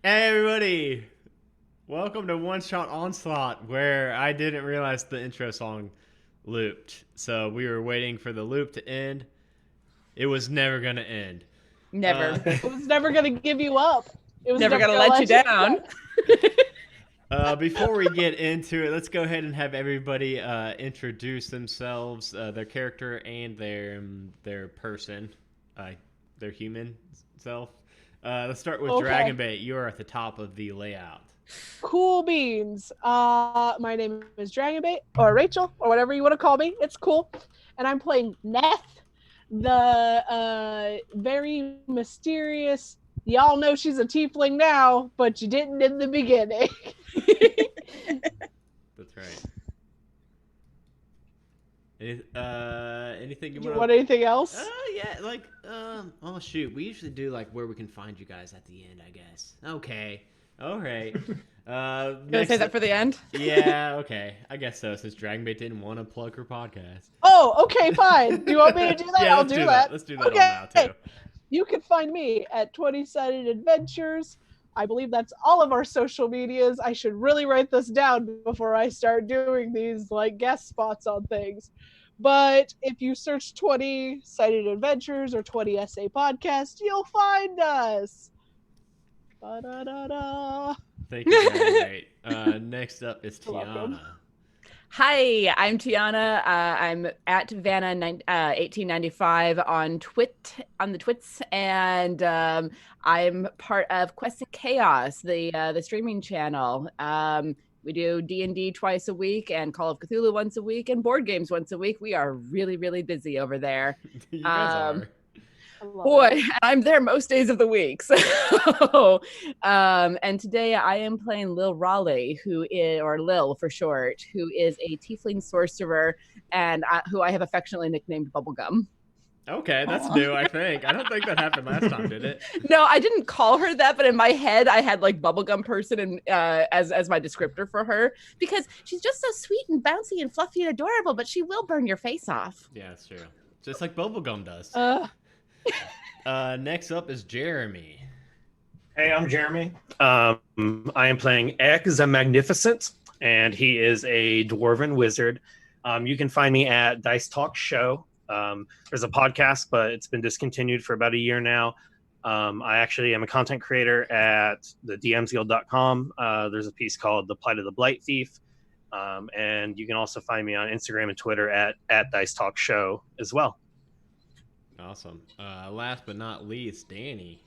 Hey everybody! Welcome to One Shot Onslaught, where I didn't realize the intro song looped. So we were waiting for the loop to end. It was never gonna end. Never. Uh, It was never going to give you up. It was Never never gonna going to let you let down. before we get into it, let's go ahead and have everybody introduce themselves, their character, and their person, their human self. Let's start with Okay. Dragonbait. You are at the top of the layout. Cool beans. My name is Dragonbait, or Rachel, or whatever you want to call me. It's cool. And I'm playing Neth, the very mysterious. Y'all know she's a tiefling now, but you didn't in the beginning. That's right. Anything you Do you want want to? anything else? Yeah, oh shoot, we usually do like where we can find you guys at the end, I guess. Okay, all right. Gonna say that for the end? Yeah, okay, I guess so. Since Dragonbait didn't want to plug her podcast. Oh, okay, fine. Do you want me to do that? Yeah, I'll let's do do that. that. Let's do that on Okay. now too. You can find me at 20 Sided Adventures. I believe that's all of our social medias. I should really write this down before I start doing these like guest spots on things. But if you search 20 Sided Adventures or 20 Essay Podcast, you'll find us. Ba-da-da-da. Thank you, Dragonbait. Next up is You're welcome. Tiana. Hi, I'm Tiana. I'm at Vanna 1895 on the twits, and I'm part of Quest and Chaos, the streaming channel. We do D&D twice a week and Call of Cthulhu once a week and board games once a week. We are really, really busy over there. You guys Um, are. Boy, I'm there most days of the week. So, and today I am playing Lil Raleigh, or Lil for short, who is a tiefling sorcerer and who I have affectionately nicknamed Bubblegum. Okay, that's Aw. new. I think. I don't think that happened last time, did it? No, I didn't call her that, but in my head, I had like Bubblegum person and as my descriptor for her because she's just so sweet and bouncy and fluffy and adorable, but she will burn your face off. Yeah, that's true. Just like Bubblegum does. Next up is Jeremy. Hey, I'm Jeremy. I am playing Ek the Magnificent, and he is a dwarven wizard. You can find me at Dice Talk Show. There's a podcast, but it's been discontinued for about a year now. I actually am a content creator at the dmsguild.com. There's a piece called The Plight of the Blight Thief. And you can also find me on Instagram and Twitter at Dice Talk Show as well. Awesome. Last but not least, Danny.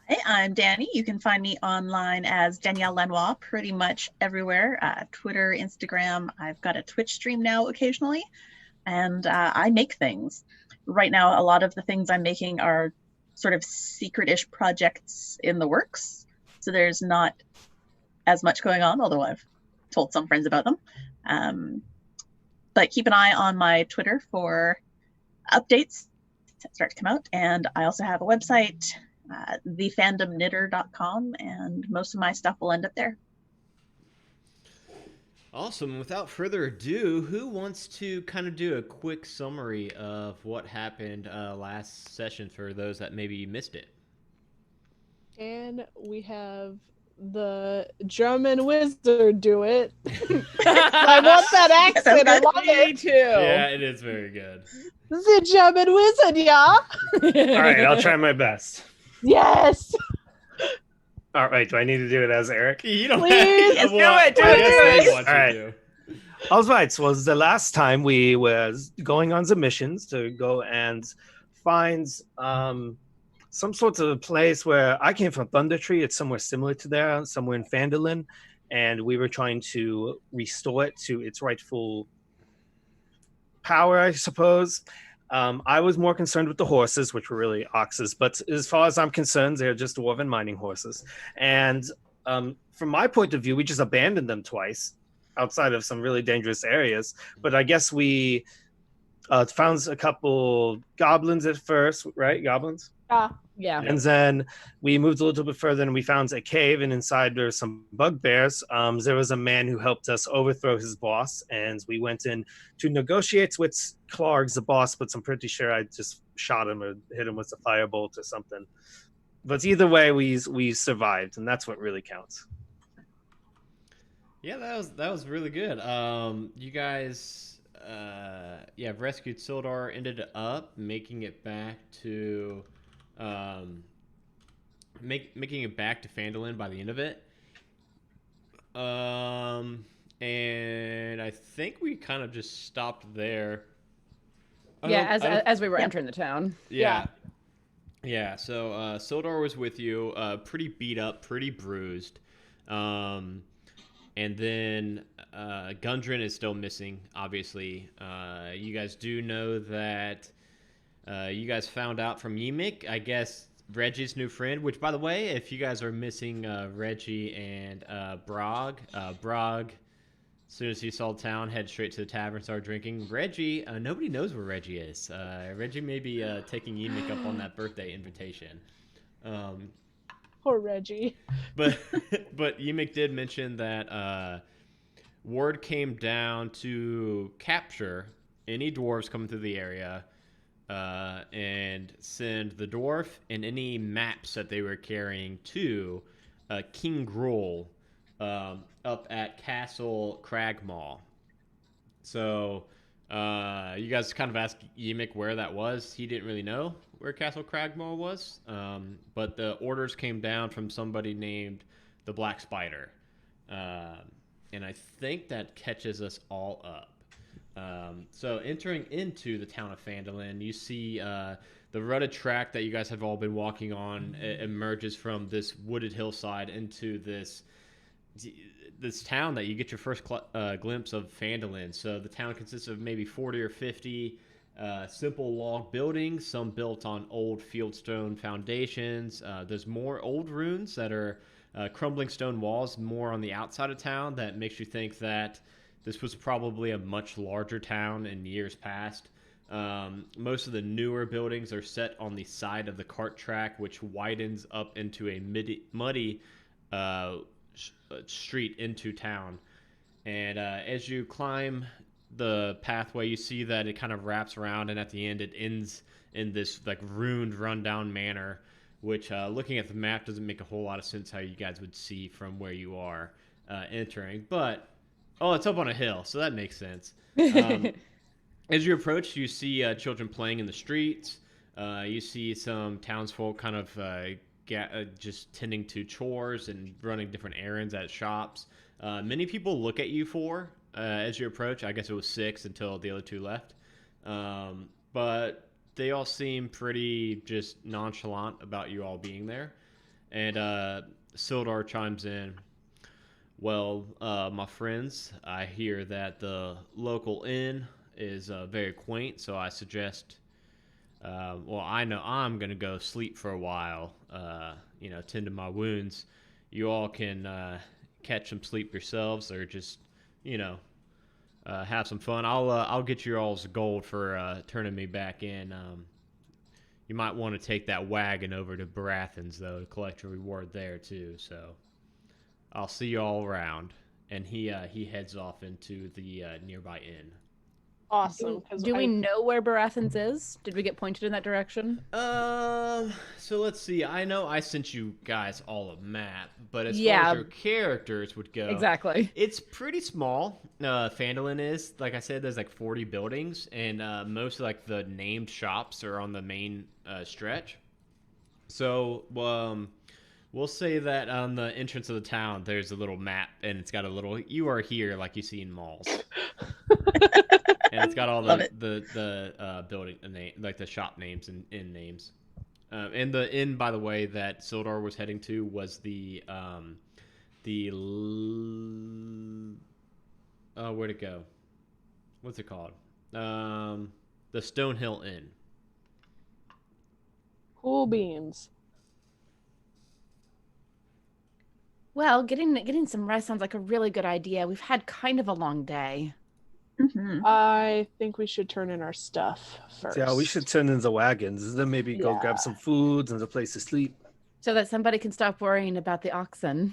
Hey, I'm Danny. You can find me online as Danielle Lenoir pretty much everywhere. Twitter, Instagram. I've got a Twitch stream now occasionally. And I make things. Right now, a lot of the things I'm making are sort of secret-ish projects in the works. So there's not as much going on, although I've told some friends about them. But keep an eye on my Twitter for updates that start to come out. And I also have a website, thefandomknitter.com, and most of my stuff will end up there. Awesome. Without further ado, who wants to kind of do a quick summary of what happened last session for those that maybe missed it? And we have the German wizard do it. I I want that accent. I love Me it. too. Yeah, it is very good. The German wizard, yeah. All right, I'll try my best. Yes. All right, do I need to do it as Eric? You don't Please, have do it, do it, do it. All All All right, so the last time we was going on some missions to go and find some sort of place where I came from, Thunder Tree. It's somewhere similar to there, somewhere in Phandelver, and we were trying to restore it to its rightful power, I suppose. I was more concerned with the horses, which were really oxes, but as far as I'm concerned, they're just dwarven mining horses. And from my point of view, we just abandoned them twice outside of some really dangerous areas. But I guess we found a couple goblins at first, right? Goblins? Yeah. And then we moved a little bit further and we found a cave, and inside there were some bugbears. There was a man who helped us overthrow his boss, and we went in to negotiate with Clark, the boss, but I'm pretty sure I just shot him or hit him with a firebolt or something. But either way, we survived, and that's what really counts. Yeah, that was really good. You guys, rescued Sildar, ended up making it back to, making it back to Phandelver by the end of it. And I think we kind of just stopped there. As we were entering the town. Yeah. Yeah, so Sildar was with you, pretty beat up, pretty bruised. And then Gundren is still missing, obviously. You guys do know that you guys found out from Ymik, I guess, Reggie's new friend, which, by the way, if you guys are missing Reggie and Brog, as soon as he saw town, head straight to the tavern, start drinking. Reggie, nobody knows where Reggie is. Reggie may be taking Ymik up on that birthday invitation. Poor Reggie. But Ymik did mention that word came down to capture any dwarves coming through the area and send the dwarf and any maps that they were carrying to King Gruul up at Castle Cragmaw. So you guys kind of asked Ymik where that was. He didn't really know where Castle Cragmaw was, but the orders came down from somebody named the Black Spider. And I think that catches us all up. So entering into the town of Phandelver, you see the rutted track that you guys have all been walking on emerges from this wooded hillside into this town that you get your first glimpse of Phandelver. So the town consists of maybe 40 or 50 simple log buildings, some built on old fieldstone foundations. There's more old ruins that are crumbling stone walls more on the outside of town that makes you think that this was probably a much larger town in years past. Most of the newer buildings are set on the side of the cart track, which widens up into a muddy street into town. And as you climb the pathway, you see that it kind of wraps around, and at the end it ends in this like ruined, rundown manor, which looking at the map doesn't make a whole lot of sense how you guys would see from where you are entering. But it's up on a hill, so that makes sense. As you approach, you see children playing in the streets. You see some townsfolk kind of just tending to chores and running different errands at shops. Many people look at you as you approach. I guess it was 6 until the other 2 left. But they all seem pretty just nonchalant about you all being there. And Sildar chimes in. Well, my friends, I hear that the local inn is very quaint, so I suggest, I know I'm going to go sleep for a while, tend to my wounds. You all can catch some sleep yourselves or just, have some fun. I'll get you all's gold for turning me back in. You might want to take that wagon over to Baratheon's, though, to collect your reward there, too, so I'll see you all around. And he heads off into the nearby inn. Awesome. Do we know where Baratheon's is? Did we get pointed in that direction? So let's see. I know I sent you guys all a map, but as far as your characters would go, exactly, it's pretty small. Phandelver is, like I said, there's like 40 buildings, and most of like the named shops are on the main stretch. So we'll say that on the entrance of the town, there's a little map, and it's got a little "You are here," like you see in malls. And it's got all the building name, like the shop names and inn names. And the inn, by the way, that Sildar was heading to was where'd it go? What's it called? The Stonehill Inn. Cool beans. Well, getting some rest sounds like a really good idea. We've had kind of a long day. Mm-hmm. I think we should turn in our stuff first. Yeah, we should turn in the wagons. Then maybe go grab some food and a place to sleep. So that somebody can stop worrying about the oxen.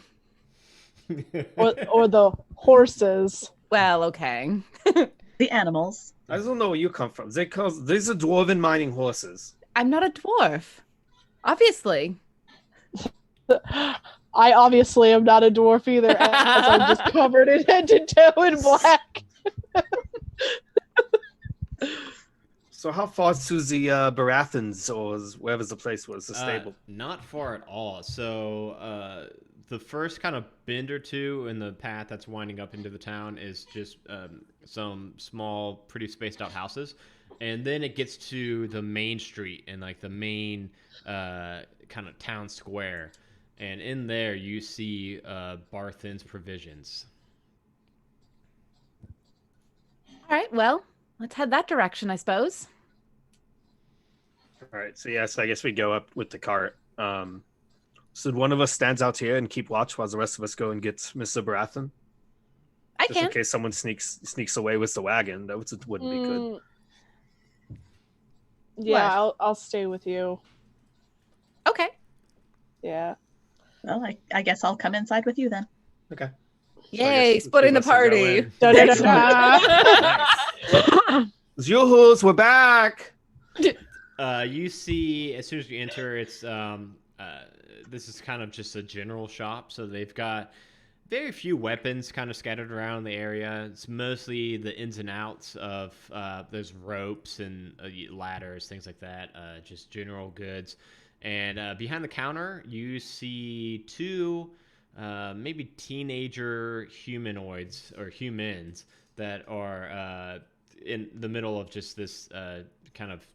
or the horses. Well, okay. The animals. I don't know where you come from. These are dwarven mining horses. I'm not a dwarf. Obviously. I obviously am not a dwarf either, as I'm just covered in head to toe in black. So how far to the Barathans or wherever the place was, the stable? Not far at all. So the first kind of bend or two in the path that's winding up into the town is just some small, pretty spaced out houses, and then it gets to the main street and like the main kind of town square, and in there you see Barthen's Provisions. All right, well, let's head that direction, I suppose. All right, so yes, I guess we go up with the cart. So one of us stands out here and keep watch while the rest of us go and get Mr. Baratheon? I Just in can. case someone sneaks away with the wagon. That wouldn't be good. Yeah, I'll stay with you. Okay. Yeah. Well, I guess I'll come inside with you then. Okay. Yay, guess splitting the two of us will go party. in. Da-da-da-da. Yoo-hoos, we're back! You see, as soon as you enter, it's this is kind of just a general shop, so they've got very few weapons kind of scattered around the area. It's mostly the ins and outs of those ropes and ladders, things like that, just general goods. And behind the counter, you see two maybe teenager humanoids or humans that are in the middle of just this kind of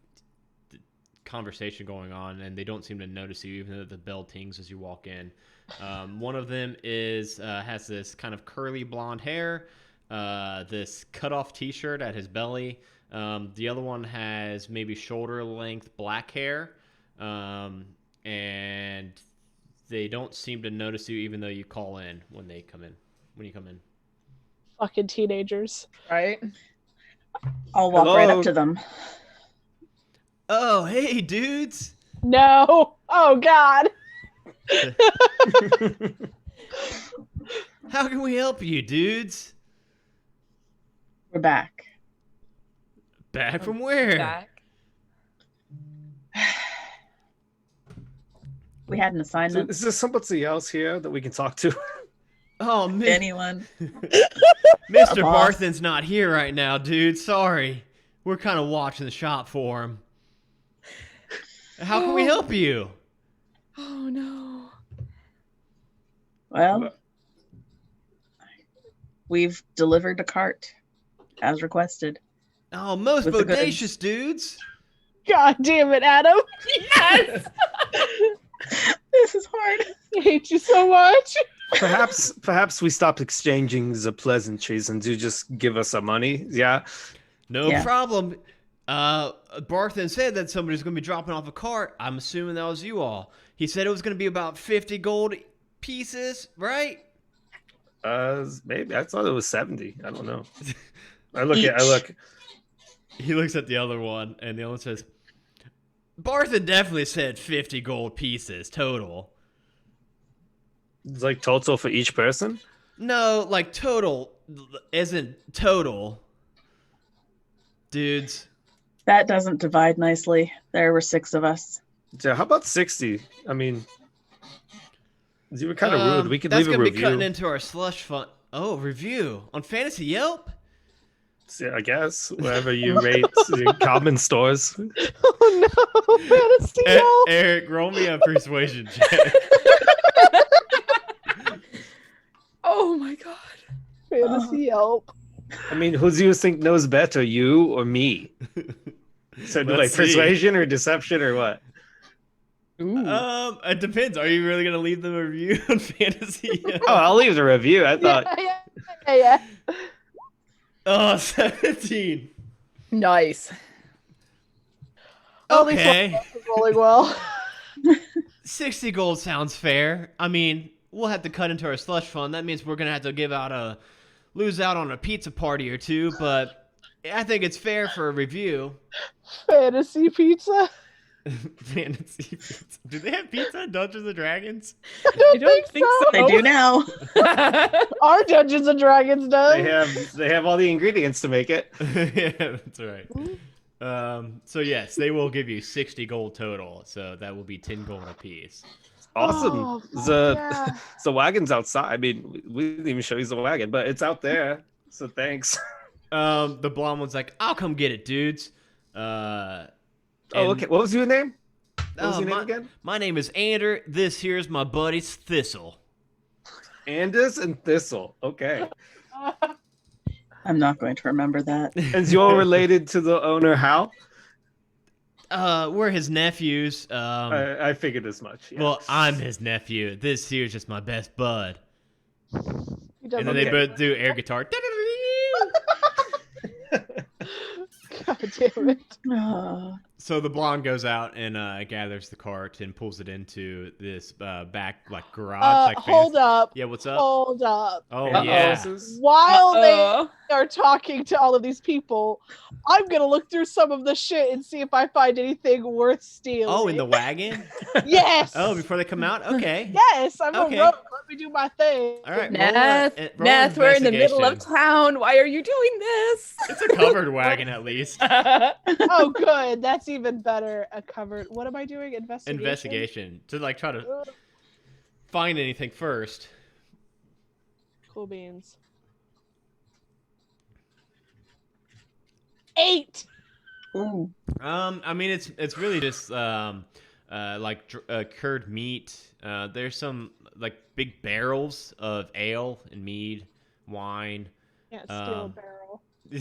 conversation going on, and they don't seem to notice you, even though the bell tings as you walk in. One of them has this kind of curly blonde hair, this cut-off T-shirt at his belly. The other one has maybe shoulder-length black hair, and they don't seem to notice you, even though you call in when you come in. Fucking teenagers. Right? I'll walk right up to them. Oh, hey, dudes! No. Oh, God. How can we help you, dudes? We're back. Back from where? Back. We had an So assignment. is there somebody else here that we can talk to? Oh, man. Anyone? Mr. Boss. Barthen's not here right now, dude. Sorry. We're kind of watching the shop for him. How can we help you? Oh, no. Well, we've delivered a cart as requested. Oh, most With the goods. bodacious dudes. God damn it, Adam. Yes! This is hard. I hate you so much. Perhaps we stop exchanging the pleasantries and do just give us our money. Yeah. No Yeah. problem. Barthen said that somebody's going to be dropping off a cart. I'm assuming that was you all. He said it was going to be about 50 gold pieces, right? Maybe I thought it was 70. I don't know. I Each. look. He looks at the other one, and the other one says, Barthen definitely said 50 gold pieces total. It's like total for each person. No, like total isn't total. Dudes. That doesn't divide nicely. There were 6 of us. Yeah. How about 60? I mean, you were kind of rude. We could leave a That's gonna be review. cutting into our slush fund. Oh, review on Fantasy Yelp? Yeah, I guess wherever you rate in common stores. Oh, no. Fantasy Yelp. Eric, roll me a persuasion check. Oh, my God. Fantasy Yelp. I mean, who do you think knows better, you or me? So, do Let's like see. persuasion or deception or what? Ooh. It depends. Are you really gonna leave them a review on Fantasy Yelp? Oh, I'll leave the review. I thought. Yeah. Oh, 17. Nice. At least Okay. one of us is rolling well. 60 gold sounds fair. I mean, we'll have to cut into our slush fund. That means we're gonna have to lose out on a pizza party or two, but I think it's fair for a review. Fantasy pizza. Fantasy pizza. Do they have pizza in Dungeons and Dragons? I don't think so. They do now. Our Dungeons and Dragons does. They have all the ingredients to make it. Yeah, that's right. So yes, they will give you 60 gold total. So that will be 10 gold apiece. Awesome. Oh, fuck The yeah. the wagon's outside. I mean, we didn't even show you the wagon, but it's out there. So thanks. The blonde one's like, I'll come get it, dudes. Oh, And- okay. What was your name? What was your name my, again? My name is Ander. This here's my buddy's Thistle. Andis and Thistle. Okay. I'm not going to remember that. And you're related to the owner, Hal? We're his nephews. I figured as much. Yeah. Well, I'm his nephew. This here's just my best bud. He does And then they Okay. both do air guitar. God damn it. Oh, So the blonde goes out and gathers the cart and pulls it into this back like garage. Like Hold up. Yeah, what's up? Hold up. Oh Uh-oh. yeah. While they Uh-oh. are talking to all of these people, I'm gonna look through some of the shit and see if I find anything worth stealing. Oh, in the wagon? Yes. Oh, before they come out? Okay. Yes, I'm Okay. a rogue. Let me do my thing. All right. Neth, roll an Neth, we're in the middle of investigation. town. Why are you doing this? It's a covered wagon at least. Oh, good. That's even better. A covered. What am I doing? Investigation. To like try to find anything first. Cool beans. 8. ooh. I mean, it's really just like cured meat. There's some like big barrels of ale and mead, wine. Can't steal a Um, barrel. in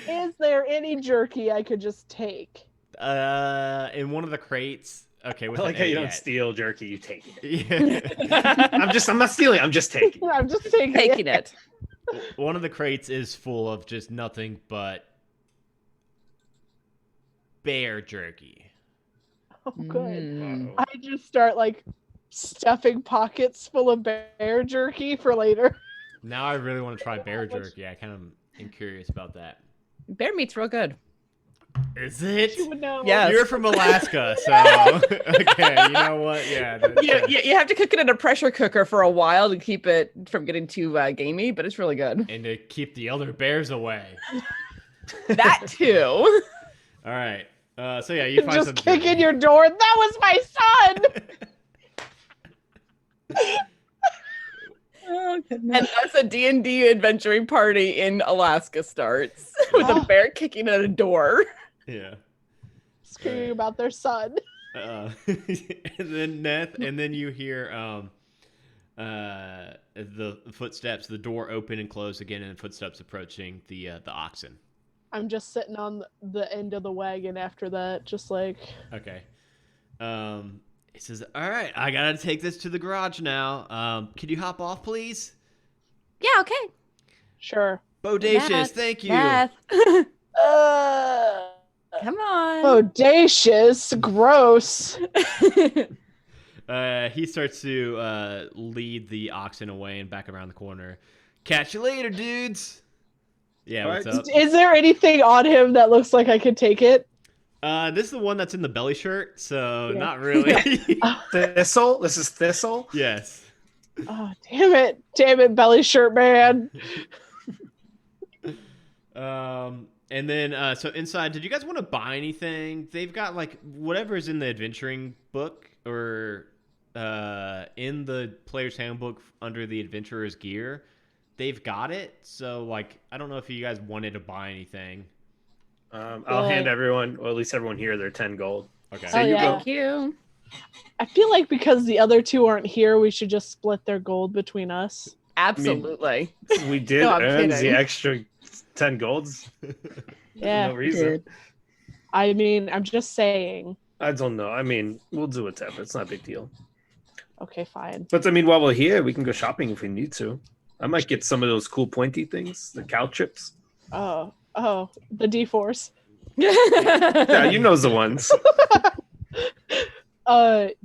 Is there any jerky I could just take? one of the crates. Okay, with I like an how A you don't yet. steal jerky, you take it. Yeah. I'm not stealing, I'm just taking it. I'm just taking Taking it. it. One of the crates is full of just nothing but bear jerky. Oh, good. Mm. I just start like stuffing pockets full of bear jerky for later. Now I really want to try bear jerky. I kind of am curious about that. Bear meat's real good. Is it? You would know. Yes. You're from Alaska, so okay. You know what? Yeah. You have to cook it in a pressure cooker for a while to keep it from getting too gamey, but it's really good. And to keep the other bears away. That too. All right. So yeah, you find Just some kick in jerky. your door. That was my son. Oh, goodness. And thus a D&D adventuring party in Alaska starts with a bear kicking at a door. Yeah. Screaming about their son. And then Neth, and then you hear the footsteps, the door open and close again, and footsteps approaching the oxen. I'm just sitting on the end of the wagon after that, just like, Okay. He says, "All right, I gotta take this to the garage now. Can you hop off, please?" Yeah, okay. sure. Bodacious, Neth, thank you. Neth. Uh, Come on. Bodacious, gross. He starts to lead the oxen away and back around the corner. Catch you later, dudes. Yeah, what's Alright. up? Is there anything on him that looks like I could take it? This is the one that's in the belly shirt, so Yeah. not really. Thistle? This is Thistle? Yes. Oh, damn it, belly shirt man. And then so inside, did you guys want to buy anything? They've got like whatever is in the adventuring book or in the player's handbook under the adventurer's gear. They've got it. So like, I don't know if you guys wanted to buy anything. I'll hand everyone, or at least everyone here, their 10 gold. Okay. So you yeah. go. Thank you. I feel like because the other two aren't here, we should just split their gold between us. Absolutely. We did No, I'm earn kidding. the extra 10 golds. Yeah. No reason. Did. I mean, I'm just saying. I don't know. I mean, we'll do whatever. It's not a big deal. Okay, fine. But I mean, while we're here, we can go shopping if we need to. I might get some of those cool pointy things, the cow chips. Oh, the D-Force. Yeah, you know the ones.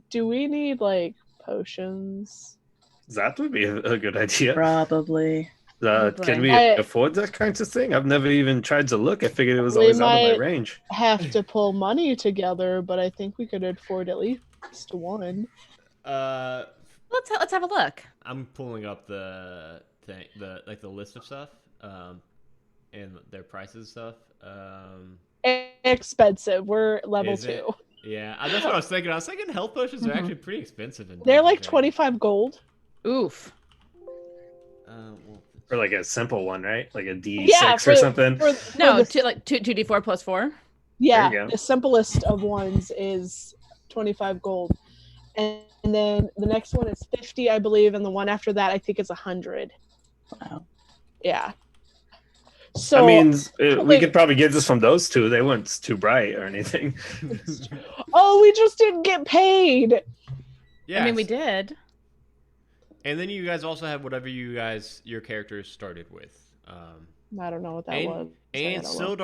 Do we need like potions? That would be a good idea. Probably. Can we I- afford that kind of thing? I've never even tried to look. I figured it was We always out of my might- range. Have to pull money together, but I think we could afford at least one. Let's have a look. I'm pulling up the thing, the list of stuff, and their prices and stuff. Expensive. We're level Is it? 2. Yeah, that's what I was thinking. I was thinking health potions are Mhm. actually pretty expensive. In They're like Dungeons and 25 gold. Oof. Well, Or like a simple one, right? Like a D6 Yeah, or something. No, the, like 2d4 plus 4. yeah, There you go. the simplest of ones is 25 gold. And then the next one is 50, I believe, and the one after that I think is 100. Wow. Yeah. So I mean, we like- could probably get this from those two. They weren't too bright or anything. oh, we just didn't get paid. yeah. I mean, we did. And then you guys also have whatever your characters started with. I don't know what that and was. and I gotta look.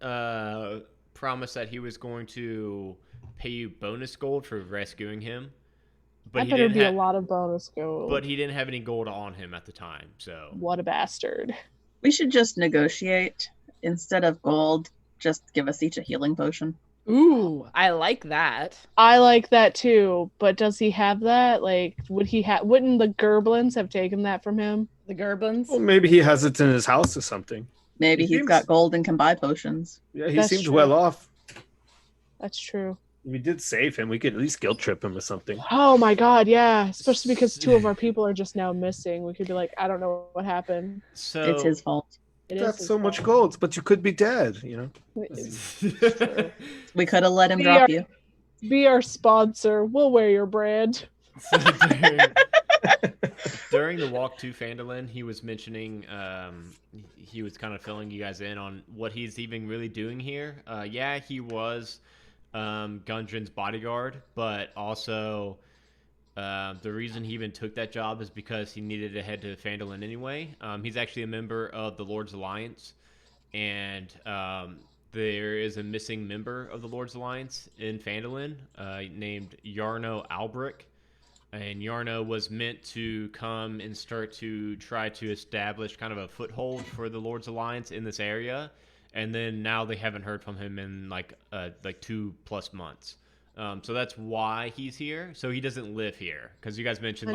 Sildar promised that he was going to pay you bonus gold for rescuing him. But That he better didn't be a have. lot of bonus gold. But he didn't have any gold on him at the time, so. What a bastard. We should just negotiate. Instead of gold, just give us each a healing potion. Ooh, I like that. I like that too, but does he have that? Like, wouldn't the Gerblins have taken that from him? The Gerblins. Well, maybe he has it in his house or something. Maybe He he's seems- got gold and can buy potions. Yeah, he That's seems true. well off. That's true. We did save him. We could at least guilt trip him or something. Oh my god, yeah. Especially because 2 of our people are just now missing. We could be like, I don't know what happened. So. It's his fault. It is That's his so much fault. gold, but you could be dead, you know? We could have let him We drop are- you. Be our sponsor. We'll wear your brand. So during the walk to Phandelver, he was mentioning, he was kind of filling you guys in on what he's even really doing here. Yeah, he was Gundren's bodyguard, but also the reason he even took that job is because he needed to head to Phandelver anyway. He's actually a member of the Lord's Alliance, and there is a missing member of the Lord's Alliance in Phandelver named Yarno Albrick. And Yarno was meant to come and start to try to establish kind of a foothold for the Lord's Alliance in this area. And then now they haven't heard from him in like 2+ months. So that's why he's here. So he doesn't live here. Because you guys mentioned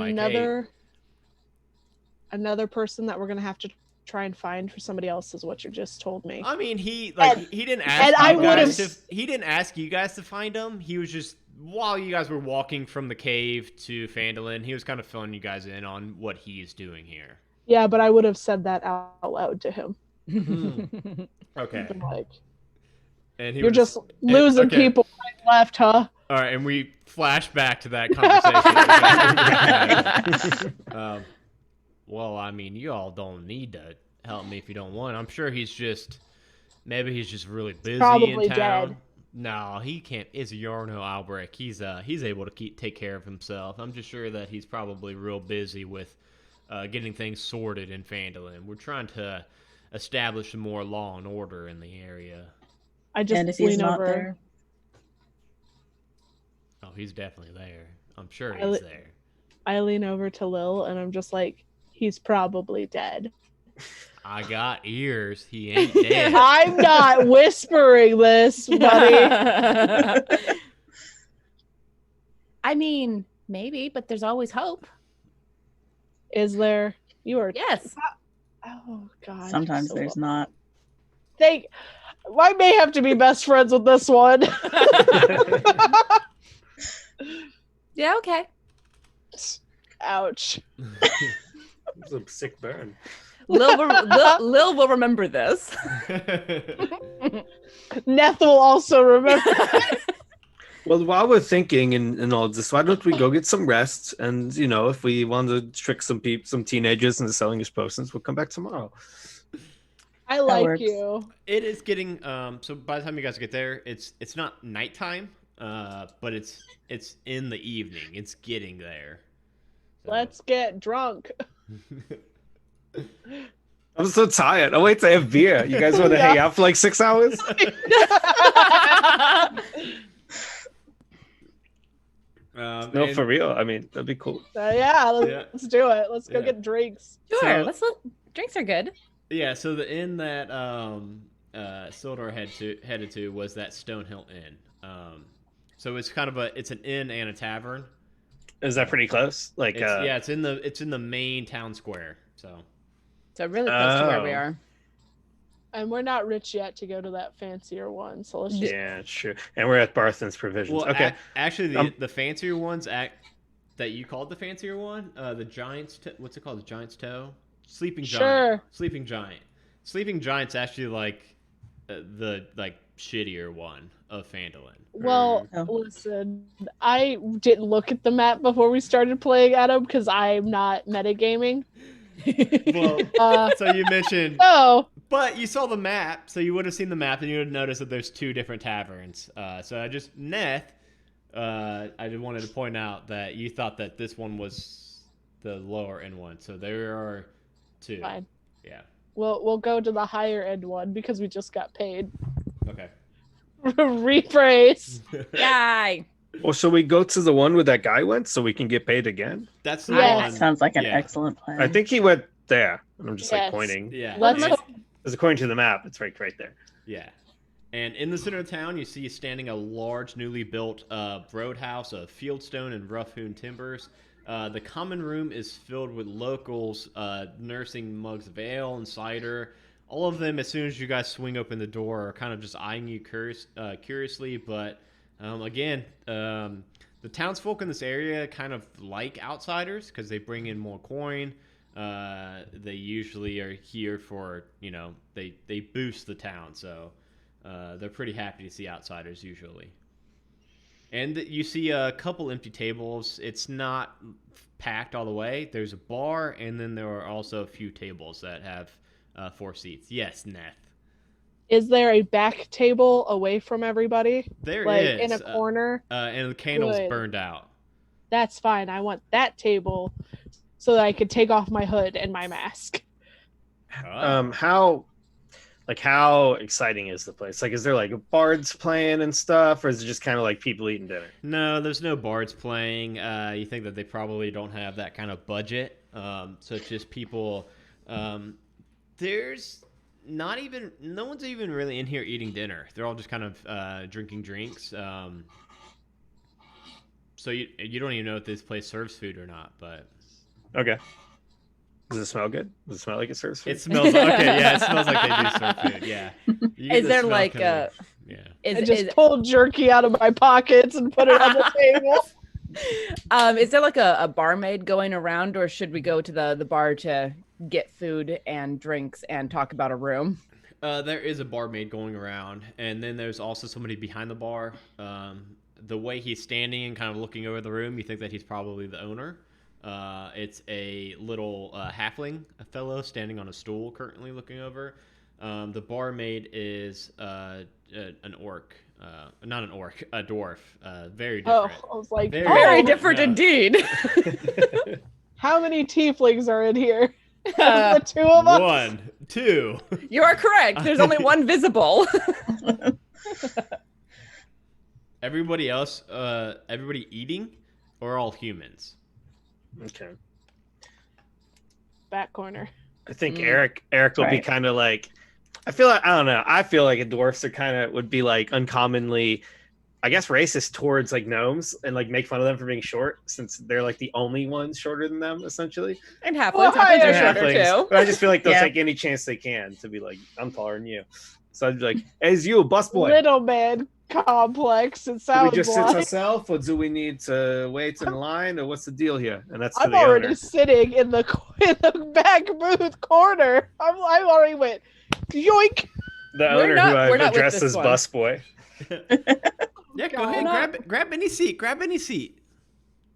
Another person that we're gonna have to try and find for somebody else is what you just told me. I mean, he didn't and ask I you guys would've- he didn't ask you guys to find him. He was just, while you guys were walking from the cave to Phandelver, he was kind of filling you guys in on what he is doing here. Yeah, but I would have said that out loud to him. Okay. Been like, And he you're was, just losing okay. people right and left, huh? All right, and we flash back to that conversation. Well, I mean, you all don't need to help me if you don't want. I'm sure he's just really busy Probably in town. dead. No, he can't. It's Yarno Albrecht. He's able to take care of himself. I'm just sure that he's probably real busy with getting things sorted in Phandelver. We're trying to establish some more law and order in the area. I just And if he's lean not over. there, Oh, he's definitely there. I'm sure I he's li- there. I lean over to Lil and I'm just like, he's probably dead. I got ears. He ain't dead. I'm not whispering this, buddy. I mean, maybe, but there's always hope. Is there? You are. Yes. Oh God. sometimes so there's low. not. I may have to be best friends with this one. Yeah, okay. Ouch. It's a sick burn. Lil will remember this. Neth will also remember. Well, while we're thinking and all this, why don't we go get some rest? And you know, if we want to trick some teenagers into selling us potions, we'll come back tomorrow. I like works. you. It is getting so by the time you guys get there, it's not nighttime, but it's in the evening. It's getting there. So- Let's get drunk. I'm so tired. I'll wait to have beer. You guys want to hang out for like 6 hours? No, and- for real. I mean, that'd be cool. Yeah, Yeah. let's do it. Let's go Yeah. get drinks. Sure. So- Drinks are good. Yeah, so the inn that Sildar headed to was that Stonehill Inn. So it's kind of it's an inn and a tavern. Is that pretty close? Like, It's in the main town square. So So really close to where we Oh. are. And we're not rich yet to go to that fancier one, so let's just. Yeah, sure. And we're at Barthen's Provisions. Well, Okay. actually, Um, the fancier ones that you called the fancier one, the Giant's what's it called? The Giant's Toe, Sleeping Giant, Sure. Sleeping Giant, Sleeping Giant's actually like the shittier one of Phandelver. Well, Oh. listen, I didn't look at the map before we started playing Adam because I'm not metagaming. Well, so you mentioned, Oh, but you saw the map, so you would have seen the map, and you would have noticed that there's two different taverns. So I just I just wanted to point out that you thought that this one was the lower end one, so there are two. fine. Yeah. We'll go to the higher end one because we just got paid. Okay. Rephrase. Yay! Well, shall we go to the one where that guy went so we can get paid again? That's the Yes. one. Sounds like an yeah. excellent plan. I think he went there. I'm just Yes. like pointing. Yeah. Let's And- hope. Because according to the map, it's right there. Yeah. And in the center of town, you see standing a large, newly built roadhouse of fieldstone and rough-hewn timbers. The common room is filled with locals nursing mugs of ale and cider. All of them, as soon as you guys swing open the door, are kind of just eyeing you curiously. But again, the townsfolk in this area kind of like outsiders because they bring in more coin. They usually are here for, they boost the town. So they're pretty happy to see outsiders usually. And you see a couple empty tables. It's not packed all the way. There's a bar, and then there are also a few tables that have 4 seats. Yes, Neth. Is there a back table away from everybody? There Like is. in a corner? And the candle's Good. burned out. That's fine. I want that table so that I could take off my hood and my mask. How exciting is the place? Like, is there like bards playing and stuff, or is it just kind of like people eating dinner? No, there's no bards playing. You think that they probably don't have that kind of budget. So it's just people. There's no one's even really in here eating dinner. They're all just kind of drinking drinks. So you don't even know if this place serves food or not, but Okay. Does it smell good? Does it smell like it serves food? it smells okay. Yeah, it smells like they do serve food. Yeah. You get Is the there smell like coming. a? Yeah. I Is, just is, pulled jerky out of my pockets and put it on the table. is there like a barmaid going around, or should we go to the bar to get food and drinks and talk about a room? There is a barmaid going around, and then there's also somebody behind the bar. The way he's standing and kind of looking over the room, you think that he's probably the owner. It's a little halfling, a fellow standing on a stool, currently looking over. The barmaid is an orc, not an orc, a dwarf. Very Oh, different. I was like, Very Very oh, different no. indeed. how many tieflings are in here? The two of us? 1, 2. You are correct. There's only one visible. Everybody else, everybody eating, or all humans? Okay. Back corner. I think Mm. Eric will be Right. kind of like, I feel like, I don't know. I feel like dwarfs are kind of would be like uncommonly, I guess, racist towards like gnomes and like make fun of them for being short since they're like the only ones shorter than them essentially. And halflings. Well, Halflings are yeah. shorter Halflings. too. But I just feel like they'll Yeah. take any chance they can to be like, I'm taller than you. So I'd be like, hey, it's you, bus boy. Little man complex. It Do we sounds just sit like. ourselves, or do we need to wait in line, or what's the deal here? And that's to I'm the already owner. sitting in the back booth corner. I already went yoink. The We're owner not- who we're I've not with addressed this as one. bus boy. Yeah, go God. ahead, grab any seat. Grab any seat.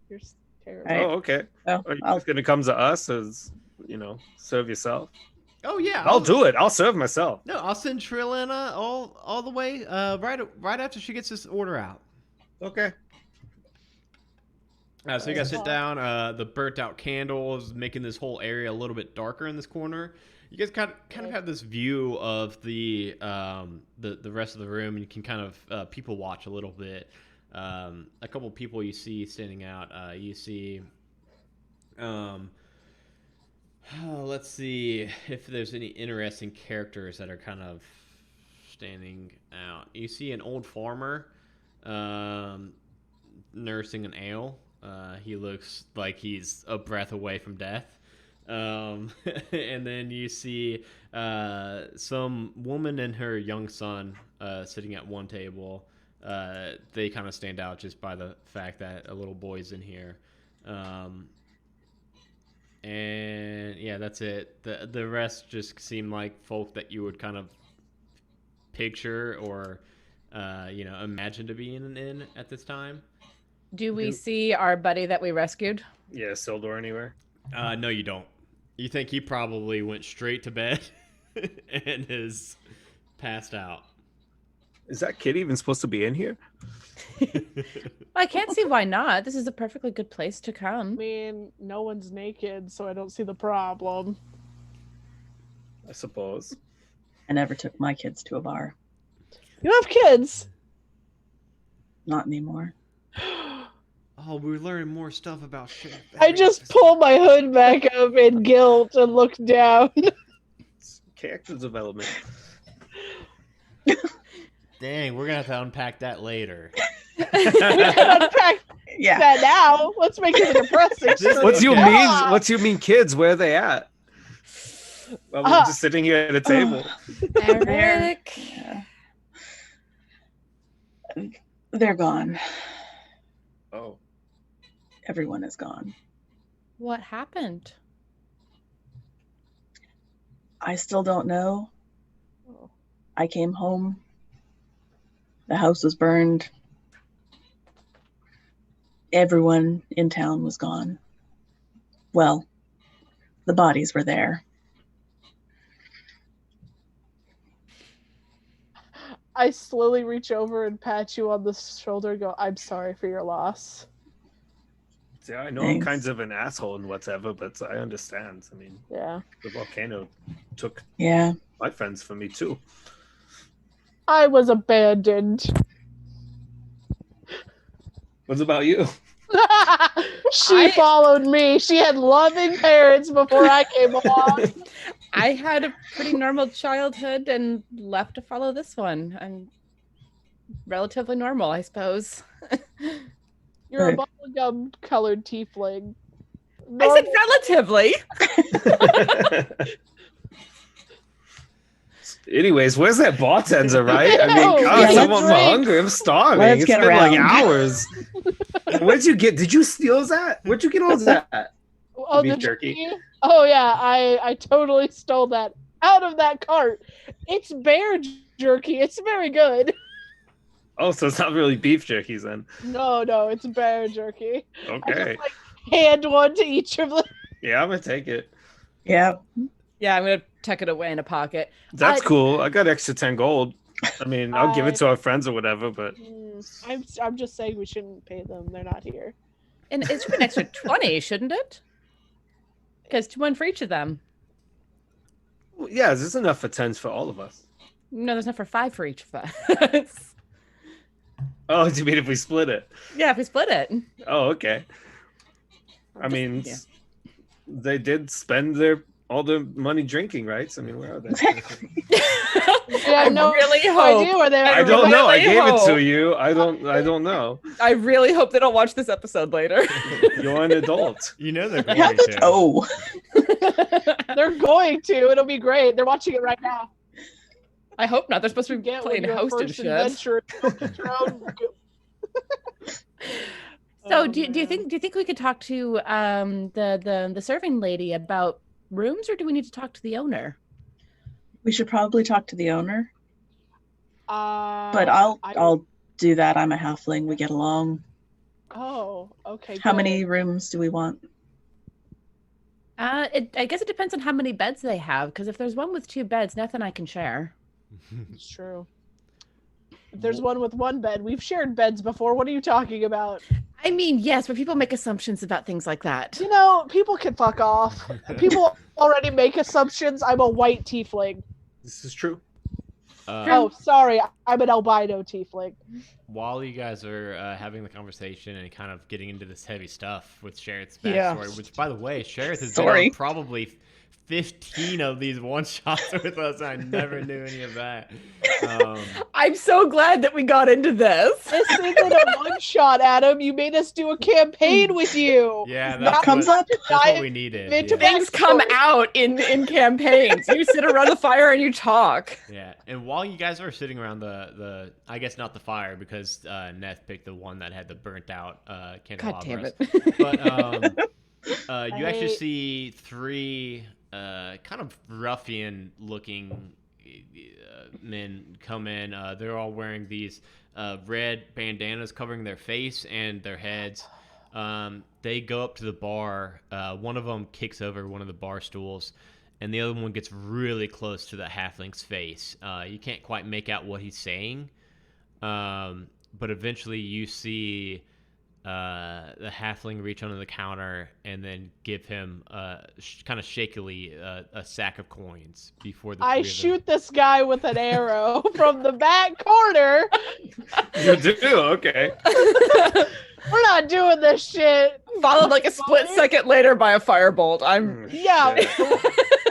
You're terrible. Right. Oh, okay. Oh, Are you I'll- just gonna come to us as serve yourself? Oh yeah, I'll do it. I'll serve myself. No, I'll send Trillana all the way right after she gets this order out. Okay. So you guys sit down. The burnt out candles making this whole area a little bit darker in this corner. You guys kind of have this view of the rest of the room, and you can kind of people watch a little bit. A couple people you see standing out. You see. Let's see if there's any interesting characters that are kind of standing out. You see an old farmer nursing an ale. He looks like he's a breath away from death. And then you see some woman and her young son sitting at one table. They kind of stand out just by the fact that a little boy's in here. And yeah, that's it. The rest just seem like folk that you would kind of picture or imagine to be in an inn at this time. Do we see our buddy that we rescued? Yeah, Sildor anywhere? No, you don't. You think he probably went straight to bed and is passed out. Is that kid even supposed to be in here? I can't see why not. This is a perfectly good place to I come. mean, no one's naked, so I don't see the problem. I suppose. I never took my kids to a bar. You have kids. Not anymore. Oh, we're learning more stuff about shit. I just pull my hood back up in guilt and look down. It's character development. Dang, we're gonna have to unpack that later. We can unpack Yeah. that now. Let's make it a depressing story. What do you Okay. mean? Ah! What do you mean, kids? Where are they at? Well, we're just sitting here at a table. Eric. Yeah. They're gone. Oh, Everyone is gone. What happened? I still don't know. I came home. The house was burned. Everyone in town was gone. Well, the bodies were there. I slowly reach over and pat you on the shoulder and go, I'm sorry for your loss. see, I know I'm Thanks. kind of an asshole and whatever, but I understand. I mean, Yeah. the volcano took Yeah. my friends from me too. I was abandoned. What's about you? She followed me. She had loving parents before I came along. I had a pretty normal childhood and left to follow this one. I'm relatively normal, I suppose. You're a Right. bubblegum colored tiefling. I said relatively. Anyways, where's that bartender, right? I mean, Oh, God, yeah, someone, I'm drink. hungry. I'm starving. Let's It's get been like around. hours. Where'd you get? Did you steal that? Where'd you get all that? Oh, Beef the jerky. Oh yeah, I totally stole that out of that cart. It's bear jerky. It's very good. Oh, so it's not really beef jerkies then. No, it's bear jerky. I Okay. just like hand one to each of them. Yeah, I'm gonna take it. Yeah. Yeah, I'm gonna tuck it away in a pocket. That's I- cool. I got extra 10 gold. I mean, I'll give it to our friends or whatever, but I'm just saying we shouldn't pay them. They're not here. And it's an extra 20, shouldn't it? Because one for each of them. yeah, there's enough for 10s for all of us. No, there's enough for 5 for each of us. Oh, do you mean if we split it? Yeah, if we split it. Oh, okay. I mean, yeah. they did spend all their money drinking, right? So, I mean, where are they? Yeah, I no really idea hope. where they are. I don't know. I really gave it to hope. you. I don't know. I really hope they don't watch this episode later. You're an adult. You know they're Yeah, going to. oh. They're going to. It'll be great. They're watching it right now. I hope not. They're supposed to be Get playing when your host and first shit. adventure is your own- So Oh, do you man. think we could talk to the serving lady about rooms, or do we need to talk to the owner? We should probably talk to the owner, but I- I'll do that. I'm a halfling. We get along. Oh, okay. How good. many rooms do we want? I guess it depends on how many beds they have. Because if there's one with 2 beds, nothing I can share. It's true. If there's one with 1 bed, we've shared beds before. What are you talking about? I mean, yes, but people make assumptions about things like that. You know, people can fuck off. People already make assumptions. I'm a white tiefling. This is true. Oh, sorry. I'm an albino tiefling. While you guys are having the conversation and kind of getting into this heavy stuff with Sherith's backstory, Yeah. which, by the way, Sherith has Sorry. been on probably 15 of these one shots with us. I never knew any of that. I'm so glad that we got into this. This isn't a one shot, Adam. You made us do a campaign with you. Yeah, That that's comes what, up. that's what we needed. into Yeah. Things come out in campaigns. You sit around the fire and you talk. Yeah, and while you guys are sitting around the I guess not the fire because Neth picked the one that had the burnt out God candelabras. damn it. But you actually see three kind of ruffian-looking men come in. They're all wearing these red bandanas covering their face and their heads. They go up to the bar. One of them kicks over one of the bar stools, and the other one gets really close to the halfling's face. You can't quite make out what he's saying, but eventually you see the halfling reach under the counter and then give him kind of shakily a sack of coins before the I three of them- shoot this guy with an arrow from the back corner. You do? Okay. We're not doing this shit. Followed like a split second later by a firebolt. Yeah.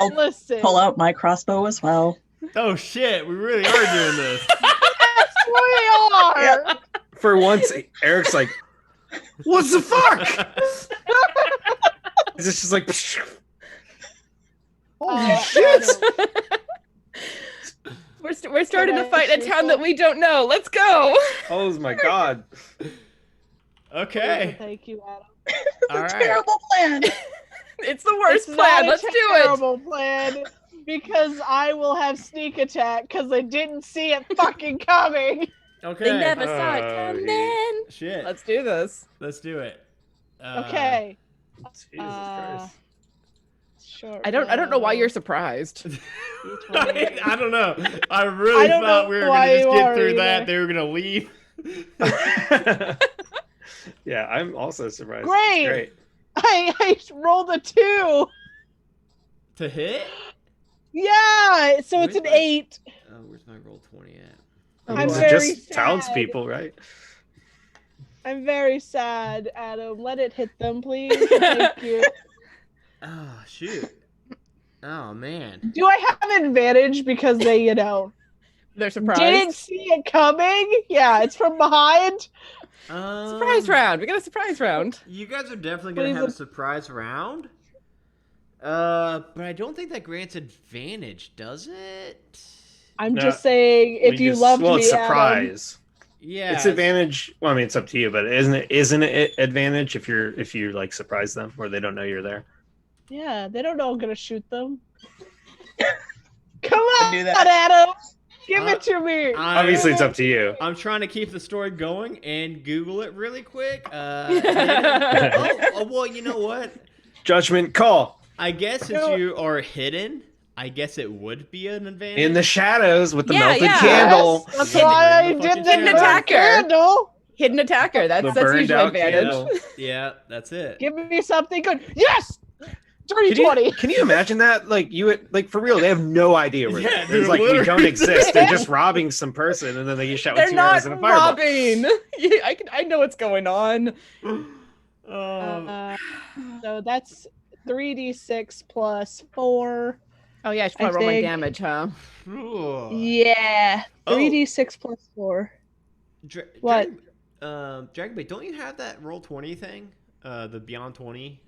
I'll Listen. pull out my crossbow as well. Oh shit, we really are doing this. Yes, we are. Yeah. For once, Eric's like, what the fuck? It's just like, Holy shit. We're starting to fight in a town that we don't know. Let's go. oh my god. Okay. Thank you, Adam. It's All a right. terrible plan. It's the worst It's plan. not a Let's do it. terrible plan because I will have sneak attack because I didn't see it fucking coming. Okay. They never saw it coming. Shit. Let's do this. Let's do it. Okay. Jesus Christ. Sure. I don't know why you're surprised. I don't know. I really I don't thought know we were why gonna just you get are through that. either. They were gonna leave. Yeah, I'm also surprised. Great. Great. I rolled a 2. To hit? Yeah, so it's Where's an my- 8. Where's my roll 20 at? I'm These are very just sad. townspeople, right? I'm very sad, Adam. Let it hit them, please. Thank you. Oh shoot. Oh man. Do I have advantage because they, They're surprised. didn't see it coming? Yeah, it's from behind. Surprise round. We got a surprise round. You guys are definitely gonna Please have a let- surprise round. But I don't think that grants advantage, does it? I'm No, just saying, if We you just- loved well, me, it's Adam, surprise. Yeah. It's advantage. Well, I mean, it's up to you, but isn't it advantage if you like surprise them or they don't know you're there? yeah, they don't know I'm gonna shoot them. Come on, do that. Adam, give it to me. Obviously, it's up to you. I'm trying to keep the story going and Google it really quick. Well, you know what? Judgment call I guess since you are hidden, I guess it would be an advantage. in the shadows with the Yeah, melted yeah. candle. Yes, that's Hidden- why I hidden did the fucking attacker. candle. Hidden attacker. The That's burned usually out advantage. candle. Yeah, that's it. Give me something good. Yes, 320. Can you imagine that? Like for real, they have no idea where Yeah, there's they're like we don't literally- exist. They're just robbing some person, and then they get shot with They're two not arrows and a fireball. robbing. Yeah, I know what's going on. So that's 3d6 plus 4. Oh yeah, I should probably roll my think- damage, huh? Yeah, Oh. 3d6 plus 4. What? Dragonbait, don't you have that roll 20 thing? The Beyond 20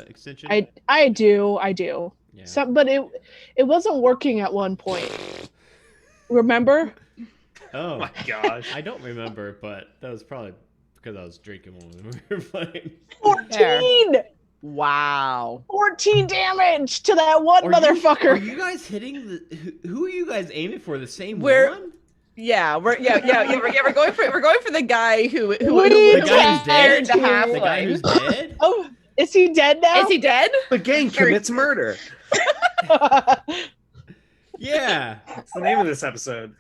extension? I do. Yeah. But it wasn't working at one point. Remember? Oh Oh, my gosh. I don't remember, but that was probably because I was drinking when we were playing. 14! Wow. 14 damage to that one Are motherfucker. you guys hitting who are you guys aiming for? The same We're- one? Yeah, we're going for the guy who The guy who's fired dead? the half The guy who's dead? Oh, is he dead now? Is he dead? The gang commits murder. Yeah. That's the name of this episode.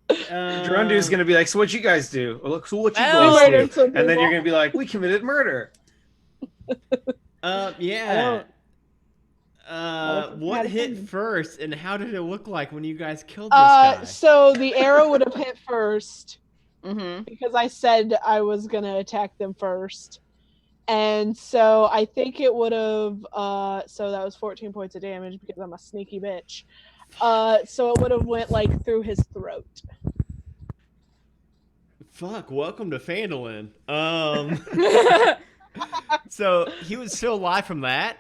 Gerundu's gonna be like, "So what you guys do? Well, look, so what you Oh. guys Murdered do?" some And then people. you're gonna be like, "We committed murder." Yeah. don't- What how hit did- first, and how did it look like when you guys killed this guy? So the arrow would have hit first Mm-hmm. because I said I was gonna attack them first, And so I think it would have, so that was 14 points of damage because I'm a sneaky bitch. So it would have went like through his throat. Fuck, welcome to Phandelver. So he was still alive from that,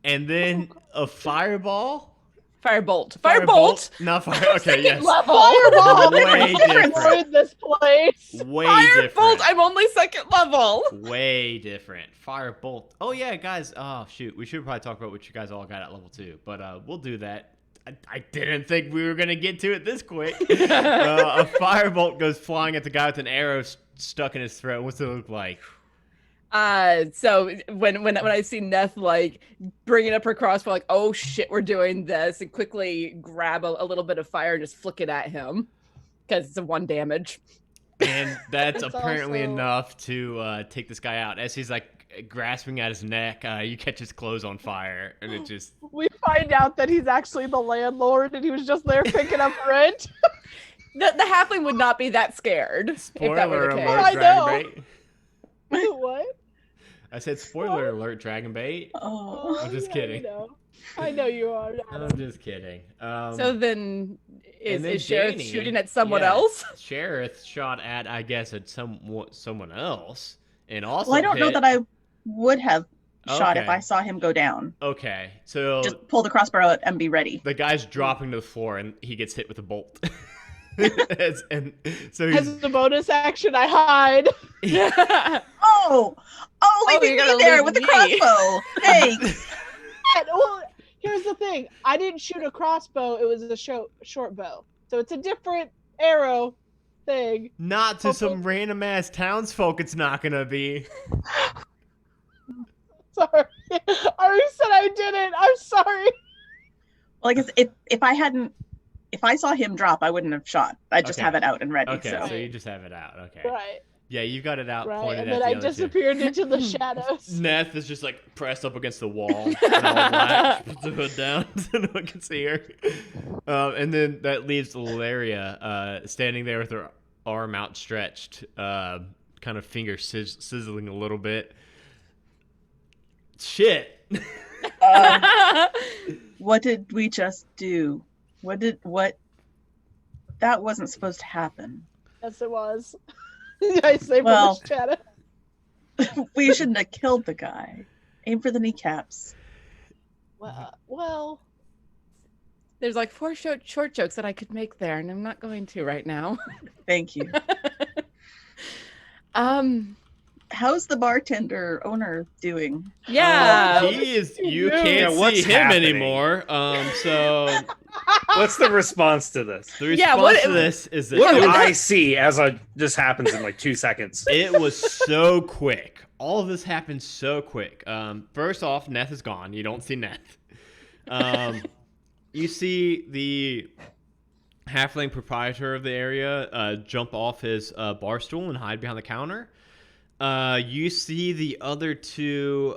and then a fireball. Firebolt. Not fire. Okay, Second yes. level. Fireball! Way different. Destroyed this place. Way Firebolt. different. I'm only second level. Way different. Firebolt. Oh yeah, guys. Oh shoot, we should probably talk about what you guys all got at level 2, but we'll do that. I didn't think we were gonna get to it this quick. A firebolt goes flying at the guy with an arrow stuck in his throat. What's it look like? So when I see Neth like bringing up her crossbow, like, oh shit, we're doing this, and quickly grab a little bit of fire and just flick it at him because it's a 1 damage. And that's It's apparently also- enough to take this guy out. As he's like grasping at his neck, you catch his clothes on fire, and it just We find out that he's actually the landlord and he was just there picking up rent. The halfling would not be that scared if that were spoiler the case. alert. I Dragon know. bait. What? I said spoiler alert. Dragon bait. Oh. I'm just yeah, kidding. I know you are. I'm just kidding. So then and then is Sheriff Danny- shooting at someone yeah, else? Sheriff shot at, I guess, at someone else, and also Well, I don't know hit- that I would have shot if Okay. I saw him go down. Okay, so Just pull the crossbow out and be ready. the guy's dropping to the floor, and he gets hit with a bolt. And so As he's a bonus action, I hide. Oh, leave you're me gonna there leave with the me. crossbow. Thanks. Well, here's the thing. I didn't shoot a crossbow. It was a short bow. So it's a different arrow thing. not to some random ass townsfolk. It's not gonna be. Sorry. I already said I didn't. I'm sorry. Well, I guess if I saw him drop, I wouldn't have shot. I'd just Okay. have it out and ready. Okay, So. so you just have it out. Okay. Right. Yeah, you got it out. Right. Pointed And at then the I other disappeared into the shadows. two. Neth is just like pressed up against the wall. And all black. Puts the hood down so no one can see her. And then that leaves Valeria standing there with her arm outstretched, kind of finger sizzling a little bit. Shit. What did we just do? What? That wasn't supposed to happen. Yes, it was. I say Well- for the shadow. We shouldn't have killed the guy. Aim for the kneecaps. Well, There's like 4 short jokes that I could make there, and I'm not going to right now. Thank you. How's the bartender owner doing? Yeah. He is. You Yeah, can't what's see him happening? anymore. So What's the response to this? the response Yeah, what- to this is that What it do was- I see as this happens in like 2 seconds? It was so quick. All of this happened so quick. First off, Neth is gone. You don't see Neth. You see the halfling proprietor of the area jump off his bar stool and hide behind the counter. You see the other 2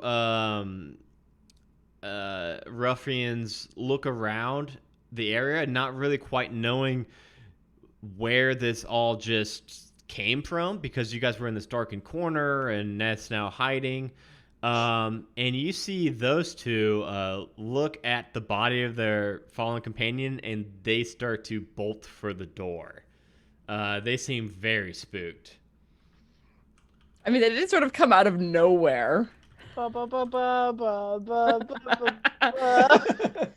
ruffians look around the area, not really quite knowing where this all just came from, because you guys were in this darkened corner and Neth's now hiding. And you see those 2 look at the body of their fallen companion, and they start to bolt for the door. They seem very spooked. I mean, they did sort of come out of nowhere. ba ba ba ba ba ba ba ba.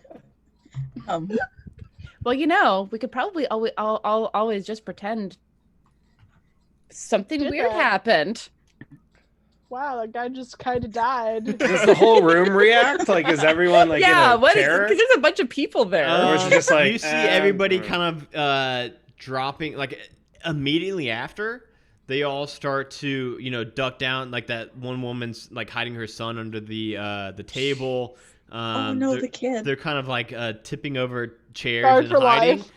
Well, you know, we could probably always just pretend something Did weird that. happened. Wow, that guy just kind of died. Does the whole room react? Like, is everyone like yeah, in a what is? terror? Because there's a bunch of people there. Or is it just like, you see everybody mm. kind of dropping, like immediately after they all start to duck down, like that one woman's like hiding her son under the table. Oh no, they're, the kid. they're kind of like tipping over chairs Guard and for hiding. life.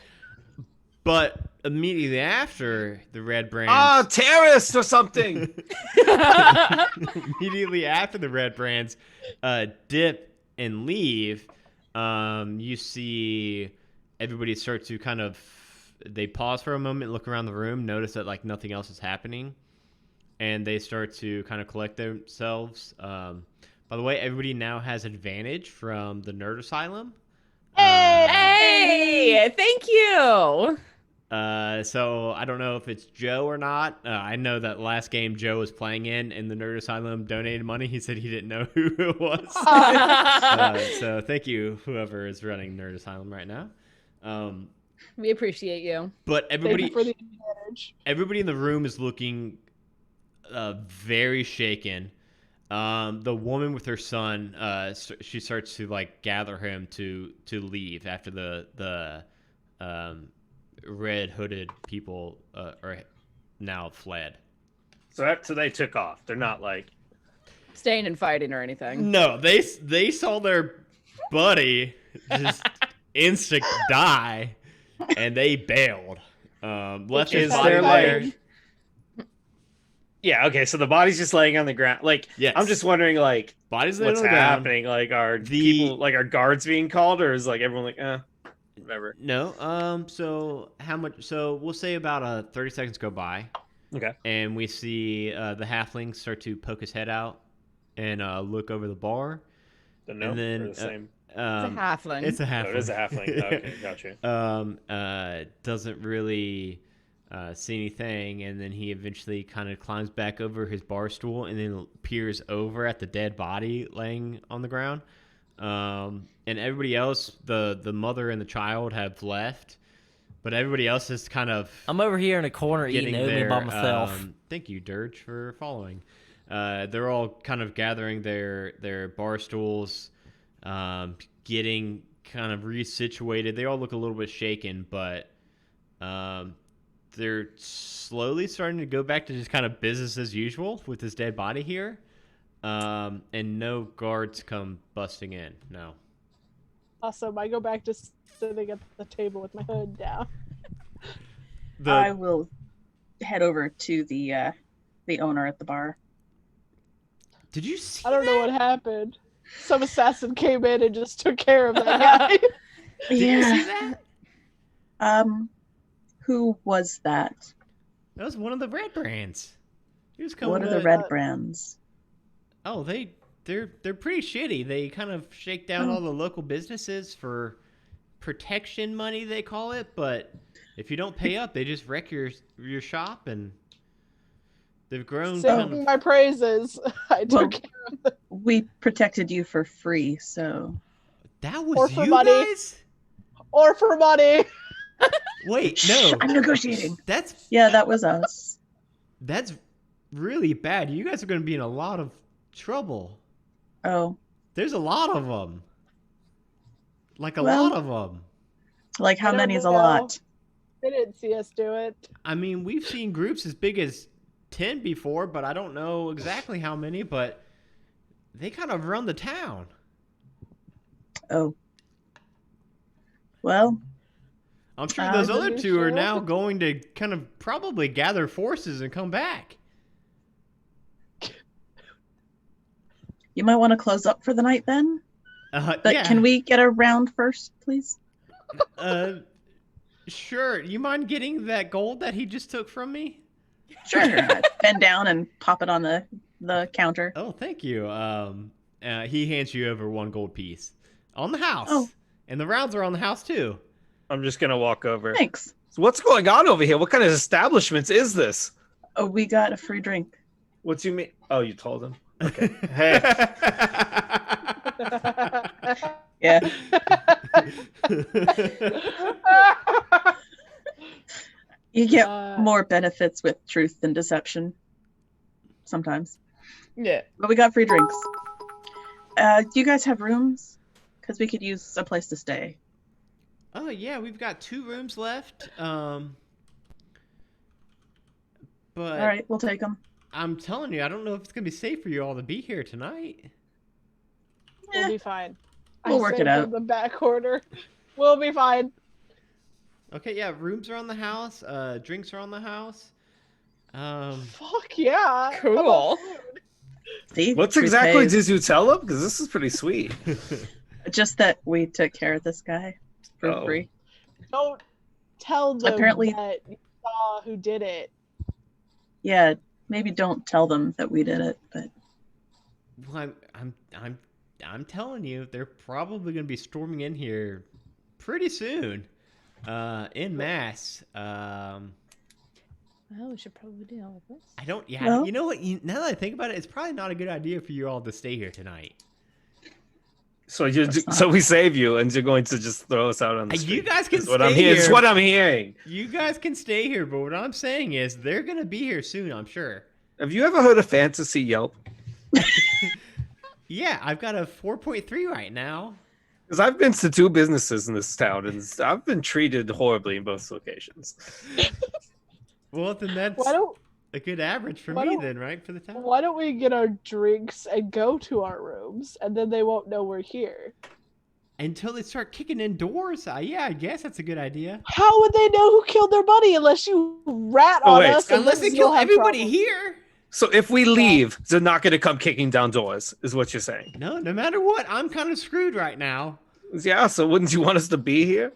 But immediately after, the red brands Ah, terrorist or something. immediately after the red brands dip and leave, you see everybody start to they pause for a moment, look around the room, notice that like nothing else is happening, and they start to kind of collect themselves. By the way, everybody now has advantage from the Nerd Asylum. Hey, thank you. So I don't know if it's Joe or not. I know that last game Joe was playing in the Nerd Asylum donated money. He said he didn't know who it was. So thank you, whoever is running Nerd Asylum right now. We appreciate you. But Thank you everybody, for the advantage. everybody in the room is looking very shaken. The woman with her son, she starts to like gather him to leave after the red hooded people are now fled. So they took off. They're not like Staying and fighting or anything. No, they saw their buddy just instant die, and they bailed. Left his Is body there, there. like- yeah. Okay, so the body's just laying on the ground. Like Yes. I'm just wondering, like Bodies laying what's on the ground. happening? Like are The- people like are guards being called, or is like everyone like whatever? No. So how much? So we'll say about 30 seconds go by, Okay. and we see the halfling start to poke his head out and look over the bar. Don't know. And then, They're the same. It's a halfling. It's a Oh, halfling. it is a halfling. Okay, gotcha. Doesn't really see anything, and then he eventually kind of climbs back over his bar stool and then peers over at the dead body laying on the ground. And everybody else, the mother and the child have left, but everybody else is kind of I'm over here in a corner eating getting oatmeal their, by myself. thank you, Dirge, for following. They're all kind of gathering their bar stools, getting kind of resituated. They all look a little bit shaken, but they're slowly starting to go back to just kind of business as usual with this dead body here. And no guards come busting in. No. Awesome. I go back to sitting at the table with my hood down. I will head over to the owner at the bar. Did you see? I don't know what happened. Some assassin came in and just took care of that guy. Did you see that? Who was that? That was one of the red brands. He was coming. What are the to- red brands? Oh, they're pretty shitty. They kind of shake down Oh. all the local businesses for protection money, they call it. But if you don't pay up, they just wreck your shop, and they've grown. Kind Sing of, my praises. I Well, took care of them. We protected you for free, so that or was for you money. guys. Or for money. Wait, no, I'm negotiating. that's Yeah, that was us. that's really bad. You guys are going to be in a lot of trouble. Oh, There's a lot of them. Like a Well- lot of them. like how I don't many is a know. lot? They didn't see us do it. I mean, we've seen groups as big as 10 before, but I don't know exactly how many, but they kind of run the town. Oh. Well, I'm sure those Are other you two are sure? now going to kind of probably gather forces and come back. you might want to close up for the night then. But Yeah. can we get a round first, please? Sure. You mind getting that gold that he just took from me? Sure. I bend down and pop it on the counter. Oh, thank you. He hands you over 1 gold piece on the house. Oh. And the rounds are on the house too. I'm just gonna walk over. Thanks. So what's going on over here? What kind of establishments is this? Oh, we got a free drink. What do you mean? Oh, you told him. Okay. Hey. Yeah. You get more benefits with truth than deception. Sometimes. Yeah. But we got free drinks. Do you guys have rooms? Because we could use a place to stay. Oh yeah, we've got 2 rooms left. But All right, we'll take them. I'm telling you, I don't know if it's gonna be safe for you all to be here tonight. We'll be fine. We'll I work say it out. from the back corner. We'll be fine. Okay, yeah, rooms are on the house. Drinks are on the house. Fuck yeah. Cool. How about food? See? What's Truth exactly pays. did you tell him? Because this is pretty sweet. Just that we took care of this guy for Oh. free. Don't tell them Apparently- that you saw who did it. Yeah, Maybe don't tell them that we did it, but Well, I'm telling you, they're probably going to be storming in here pretty soon, in mass. Well, we should probably deal with this. I don't. Yeah, Well- you know what? Now that I think about it, it's probably not a good idea for you all to stay here tonight. So not- so we save you, and you're going to just throw us out on the street. You guys can Is what I'm stay hearing. It's here. what I'm hearing. You guys can stay here, but what I'm saying is they're going to be here soon. I'm sure. Have you ever heard of Fantasy Yelp? Yeah, I've got a 4.3 right now. Because I've been to 2 businesses in this town, and I've been treated horribly in both locations. Well, then that's Why don't a good average for why me, don't- then, right? For the town. Why don't we get our drinks and go to our rooms, and then they won't know we're here? Until they start kicking in doors. Yeah, I guess that's a good idea. How would they know who killed their buddy unless you rat Oh, on wait. us? and Unless then they you'll kill have everybody problems? here. So if we leave, they're not going to come kicking down doors, is what you're saying. No matter what, I'm kind of screwed right now. Yeah, so wouldn't you want us to be here?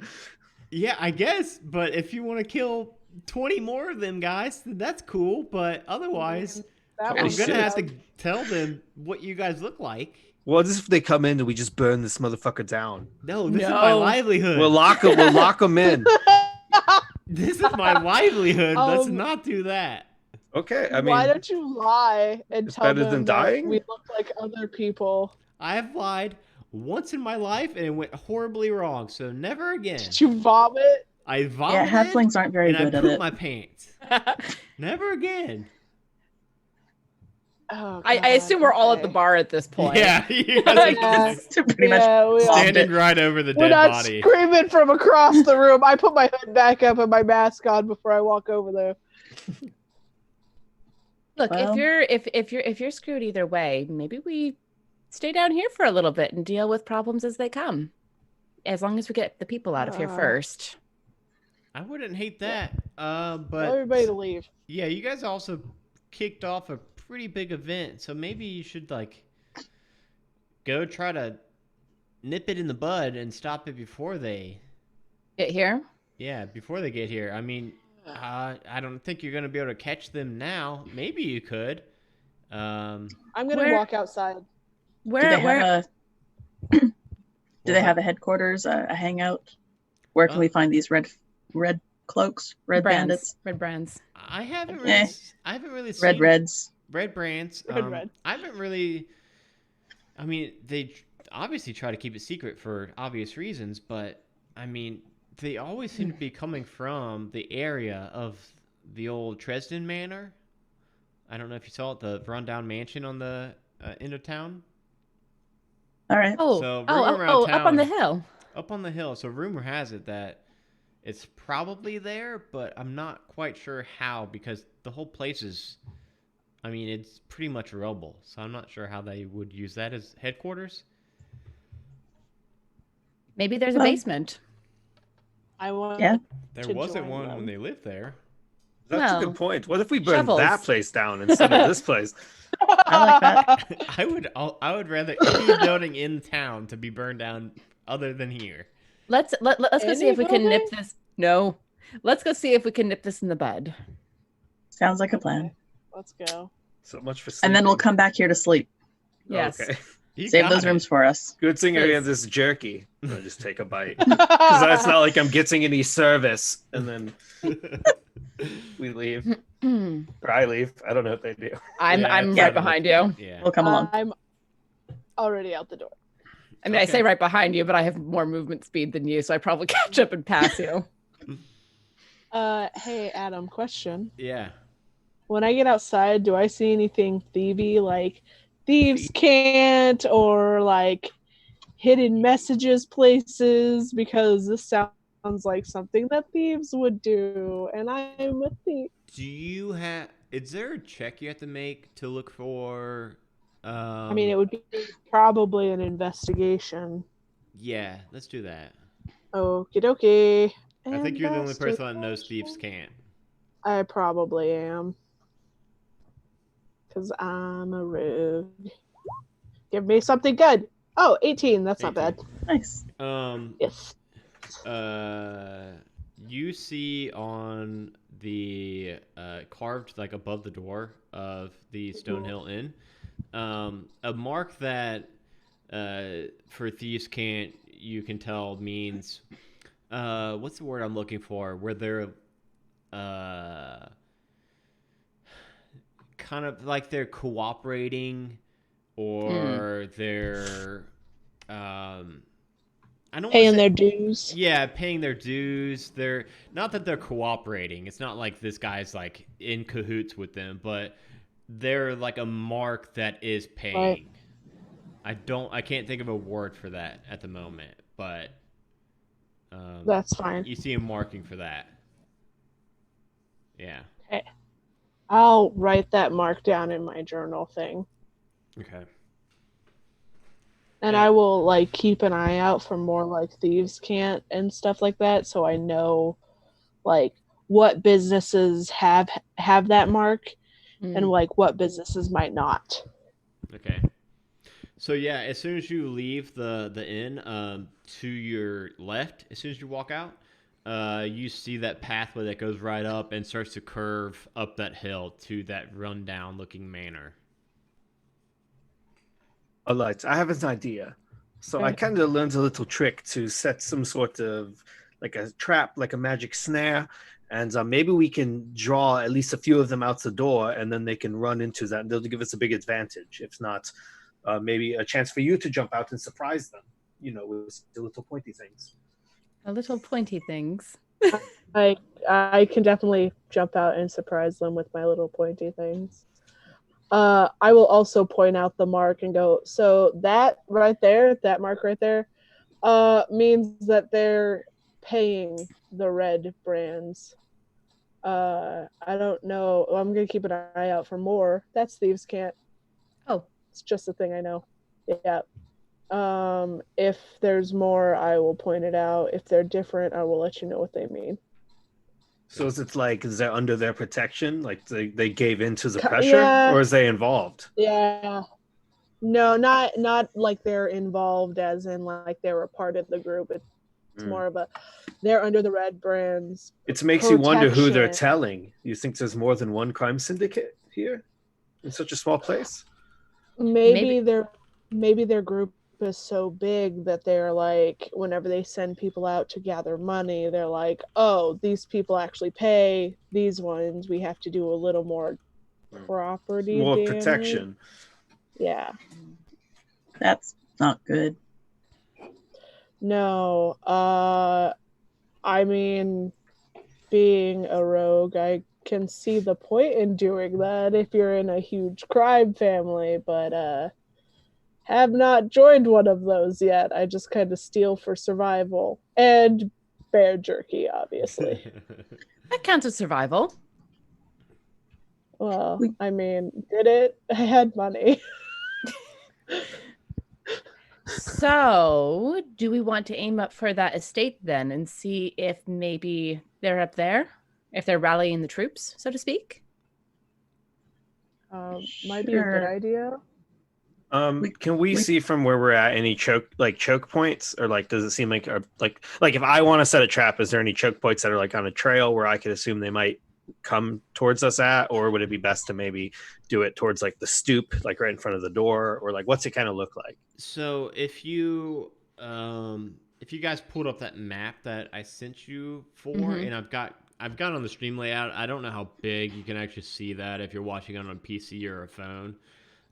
Yeah, I guess. But if you want to kill 20 more of them guys, then that's cool. But otherwise, That Holy I'm was going to shit. have to tell them what you guys look like. What if they come in and we just burn this motherfucker down? No, this is my No. livelihood. We'll lock them in. This is my livelihood. Let's Um, not do that. Okay, I Why mean, don't you lie and it's tell better them than that dying? we look like other people? I have lied once in my life and it went horribly wrong. So never again. Did you vomit? I yeah, vomited halflings aren't very and I good at pooped it. my pants. Never again. Oh, I God, assume we're all at the okay. bar at this point. Yeah, you guys are Yeah. just Pretty much. Yeah, we are. standing right over the We're dead not body. screaming from across the room. I put my hood back up and my mask on before I walk over there. Look, Well- if you're screwed either way, maybe we stay down here for a little bit and deal with problems as they come. As long as we get the people out of here Uh, first. I wouldn't hate that. Tell But everybody to leave. yeah, you guys also kicked off a pretty big event, so maybe you should like go try to nip it in the bud and stop it before they Get here. before they get here. I mean, I don't think you're gonna be able to catch them now. Maybe you could. I'm gonna Where- walk outside. Do Where they where have a Do they have a headquarters, a hangout? Where can we find these red cloaks, red brands? bandits, Red brands. I haven't Eh. really, I haven't really red seen reds? Red brands. Red. I haven't really. I mean, they obviously try to keep it secret for obvious reasons, but I mean, they always seem to be coming from the area of the old Dresden Manor. I don't know if you saw it, the rundown mansion on the end of town. All right. Oh, So, rumor oh, around oh, up on the town- hill. Up on the hill. So rumor has it that it's probably there, but I'm not quite sure how because the whole place is. I mean, it's pretty much rubble, so I'm not sure how they would use that as headquarters. Maybe there's a Well- basement. I want. Yeah. There To wasn't join one them. when they lived there. That's a Well, good point. What if we burn shovels. that place down instead of this place? I like that. I would rather any building in town to be burned down other than here. Let's go see Any if we can nip building? this. No. Let's go see if we can nip this in the bud. Sounds like a plan. Let's go. So much for sleeping. And then we'll come back here to sleep. Yes. Okay. You Save got those it. rooms for us. Good thing I Please. have this jerky. I'll just take a bite. Because that's not like I'm getting any service. And then we leave. I'm Or I leave. I don't know what they do. Yeah, I'm it's right not- behind you. Yeah. We'll come along. I'm already out the door. I mean, I say Okay. right behind you, but I have more movement speed than you, so I probably catch up and pass you. Hey Adam, question. Yeah. When I get outside, do I see anything thievy, like thieves can't, or like hidden messages places? Because this sounds like something that thieves would do, and I'm a thief. Do you have? Is there a check you have to make to look for? I mean, it would be probably an investigation. Yeah, let's do that. Okie dokie. I think you're the only person that knows thieves can't. I probably am. Because I'm a rogue. Give me something good. Oh, 18. That's not bad. Nice. Yes. You see on the carved like above the door of the Stonehill Inn, a mark that for thieves can't you can tell means what's the word I'm looking for? Where they're kind of like they're cooperating or they're I don't want to Paying say their dues. yeah, paying their dues. They're not that they're cooperating. It's not like this guy's like in cahoots with them, but they're like a mark that is paying. Right. I can't think of a word for that at the moment, but That's fine. you see him marking for that. Yeah. Okay. I'll write that mark down in my journal thing. Okay. And I will like keep an eye out for more like thieves can't and stuff like that, so I know like what businesses have that mark and like what businesses might not. Okay. So yeah, as soon as you leave the inn, to your left, as soon as you walk out, you see that pathway that goes right up and starts to curve up that hill to that rundown looking manor. All right, I have an idea. So I Right. kind of learned a little trick to set some sort of like a trap, like a magic snare, and maybe we can draw at least a few of them out the door, and then they can run into that, and they'll give us a big advantage. If not, maybe a chance for you to jump out and surprise them, with the little pointy things. The little pointy things. I can definitely jump out and surprise them with my little pointy things. I will also point out the mark and go, so that right there, that mark right there, means that they're paying the red brands. I don't know. I'm gonna keep an eye out for more. That's thieves can't. Oh, It's just a thing I know. Yeah. If there's more, I will point it out. If they're different, I will let you know what they mean. So is it like, is that under their protection? Like they gave in to the pressure, Yeah. or is they involved? Yeah. No, not like they're involved as in like they were part of the group. It's more of a they're under the red brands. It makes you wonder who they're protection. telling. You think there's more than one crime syndicate here in such a small place? Maybe their group is so big that they're like whenever they send people out to gather money, they're like, oh, these people actually pay. These ones we have to do a little more property More damage. protection. Yeah. That's not good. No. I mean, being a rogue, I can see the point in doing that if you're in a huge crime family, but have not joined one of those yet. I just kind of steal for survival and bear jerky, obviously. that counts as survival. Well, I mean, did it? I had money. So, do we want to aim up for that estate then and see if maybe they're up there? If they're rallying the troops, so to speak? Might be a good idea. Can we see from where we're at any choke points, or like does it seem like if I want to set a trap, is there any choke points that are like on a trail where I could assume they might come towards us at, or would it be best to maybe do it towards like the stoop, like right in front of the door, or like what's it kind of look like? So if you guys pulled up that map that I sent you for, and I've got on the stream layout. I don't know how big you can actually see that if you're watching on a PC or a phone.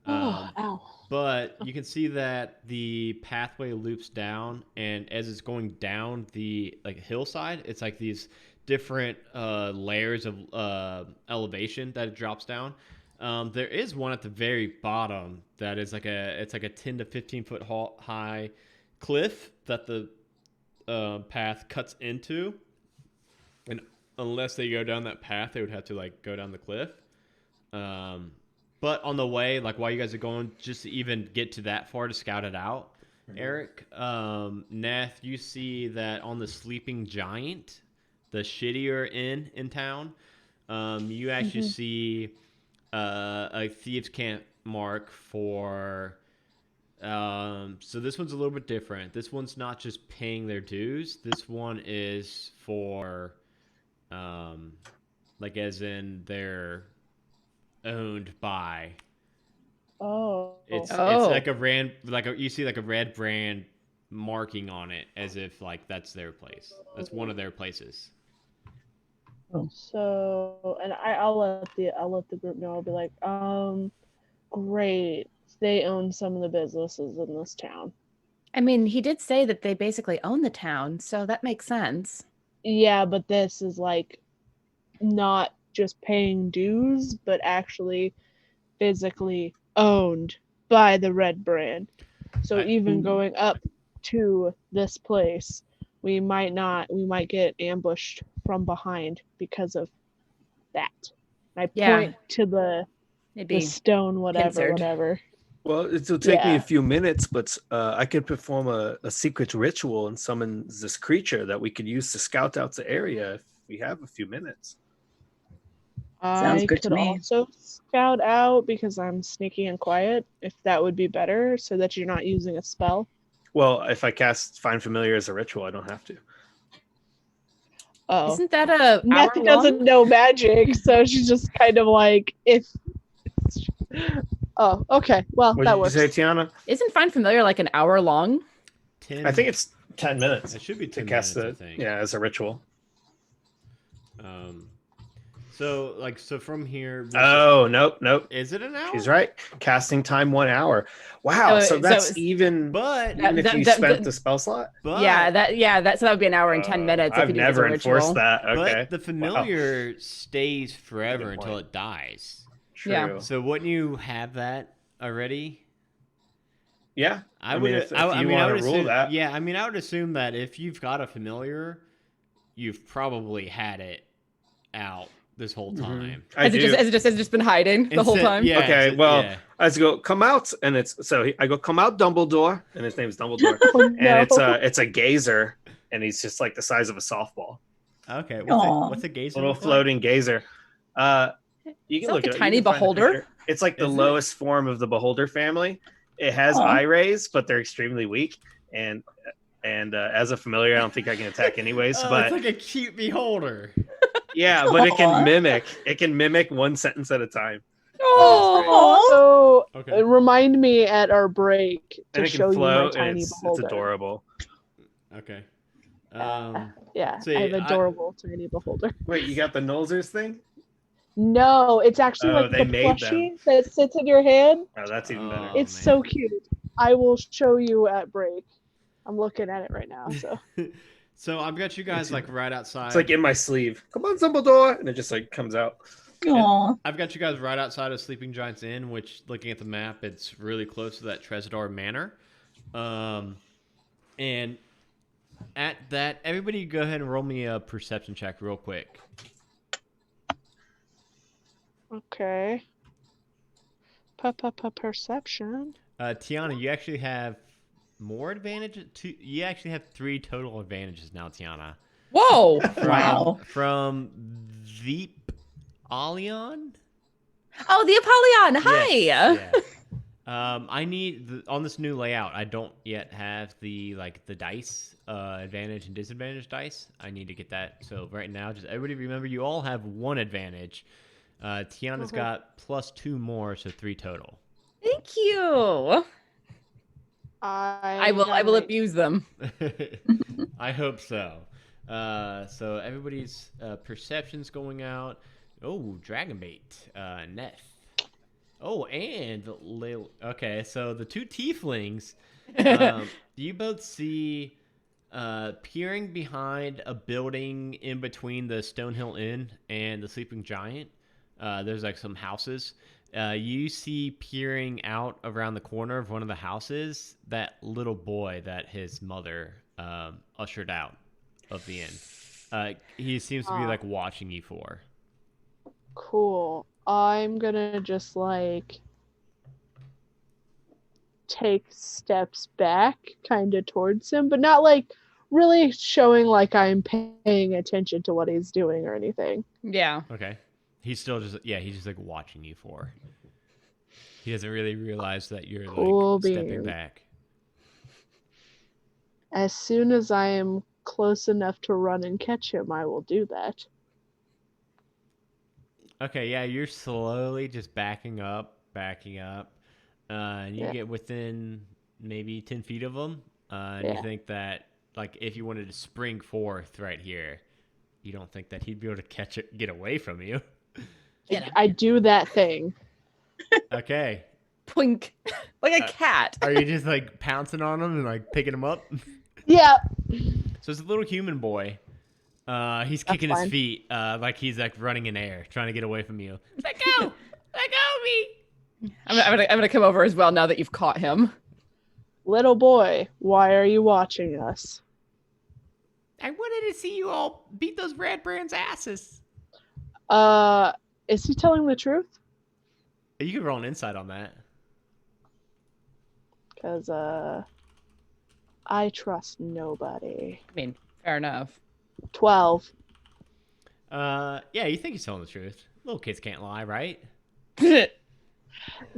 Ow. But you can see that the pathway loops down, and as it's going down the hillside, it's like these different layers of elevation that it drops down. There is one at the very bottom that is like a 10 to 15 foot high cliff that the path cuts into, and unless they go down that path, they would have to go down the cliff. But on the way, while you guys are going, just to even get to that far to scout it out, Eric, Neth, you see that on the Sleeping Giant, the shittier inn in town, you actually see a thieves' camp mark for. So this one's a little bit different. This one's not just paying their dues. This one is for like as in they're owned by. Oh. It's Oh. like a red you see like a red brand marking on it as if like that's their place. That's one of their places. So, and I'll let the group know. I'll be like, great. They own some of the businesses in this town. I mean, he did say that they basically own the town, so that makes sense. Yeah, but this is like not just paying dues, but actually physically owned by the red brand. So even going up to this place, we might get ambushed from behind because of that. And I point to the Maybe stone, pincered. whatever. Well, it'll take me Yeah. a few minutes, but I could perform a secret ritual and summon this creature that we could use to scout out the area if we have a few minutes. Sounds I good to could me. also scout out because I'm sneaky and quiet, if that would be better, so that you're not using a spell. Well, if I cast Find Familiar as a ritual, I don't have to. Oh. Isn't that a Nettie hour doesn't long? know magic, so she's just kind of like, if. Oh, okay. Well, What that did you works. say, Tiana? Isn't Find Familiar like an hour long? 10. I think it's 10 minutes It should be to 10 cast minutes, I it. think. Yeah, as a ritual. So from here. Oh, nope. Is it an hour? She's right. Casting time 1 hour. Wow. So that's even But if you spent the spell slot. but So that would be an hour and 10 minutes if I've you do it as never a ritual. enforced that. Okay. But the familiar stays forever Good until point. it dies. True. Yeah. So wouldn't you have that already? Yeah. I mean, would. if you want to rule assume, that. Yeah, I mean, I would assume that if you've got a familiar, you've probably had it out this whole time. Has it just been hiding the whole time? Yeah. Okay. Well, I go come out, and I go come out, Dumbledore, and his name's Dumbledore, Oh, no. and it's a gazer, and he's just like the size of a softball, Okay. Aw. What's a gazer? little look like? floating gazer. You Is can that look like a it up. tiny You can find a beholder? picture. It's like the Is it? lowest form of the beholder family. It has Aw. eye rays, but they're extremely weak, and as a familiar, I don't think I can attack anyways. Oh, but it's like a cute beholder. yeah, but it Aw. can mimic one sentence at a time, So Okay. remind me at our break to and it show can you my float, and tiny it's beholder. adorable. Okay. Yeah, see, I have adorable tiny beholder. Wait, you got the Nolzers thing? No, it's actually Oh, like they the made plushie that sits in your hand. Oh, that's even better. Oh, It's man. so cute. I will show you at break. I'm looking at it right now. So So I've got you guys like right outside. It's like in my sleeve. Come on, Dumbledore, and it just like comes out. Aw. I've got you guys right outside of Sleeping Giants Inn, which, looking at the map, it's really close to that Tresidor Manor. And at that, everybody go ahead and roll me a perception check real quick. okay. Perception. Tiana, you actually have more advantage. You actually have 3 total advantages now, Tiana. Whoa! Wow. From Veep Alion? Oh, the Apollyon. Hi. Yes, yeah. I need on this new layout. I don't yet have the dice advantage and disadvantage dice. I need to get that. So right now, just everybody remember, you all have 1 advantage. Tiana's got +2 more, so 3 total. Thank you. I will abuse them. I hope so. So everybody's perception's going out. Oh, Dragonbait, Neth. Oh, and Lil. Okay, so the 2 tieflings. You both see peering behind a building in between the Stonehill Inn and the Sleeping Giant. There's like some houses. You see peering out around the corner of one of the houses that little boy that his mother ushered out of the inn. He seems to be like watching you for. Cool. I'm gonna just like take steps back kind of towards him, but not like really showing like I'm paying attention to what he's doing or anything. Yeah. Okay. He's still just he's just like watching you for. He doesn't really realize that you're Cool like stepping beans. back. As soon as I am close enough to run and catch him, I will do that. Okay, yeah, you're slowly just backing up, and you Yeah. get within maybe 10 feet of him, and you Yeah. think that, like, if you wanted to spring forth right here, you don't think that he'd be able to catch it, get away from you. I do that thing. Okay. Plink. Like a cat. Are you just, like, pouncing on him and, like, picking him up? Yeah. So it's a little human boy. He's kicking his feet, like he's, like, running in air, trying to get away from you. Let go! Let go of me! I'm gonna come over as well now that you've caught him. Little boy, why are you watching us? I wanted to see you all beat those red brands' asses. Is he telling the truth? You can roll an insight on that. Because, I trust nobody. I mean, fair enough. 12. Yeah, you think he's telling the truth. Little kids can't lie, right?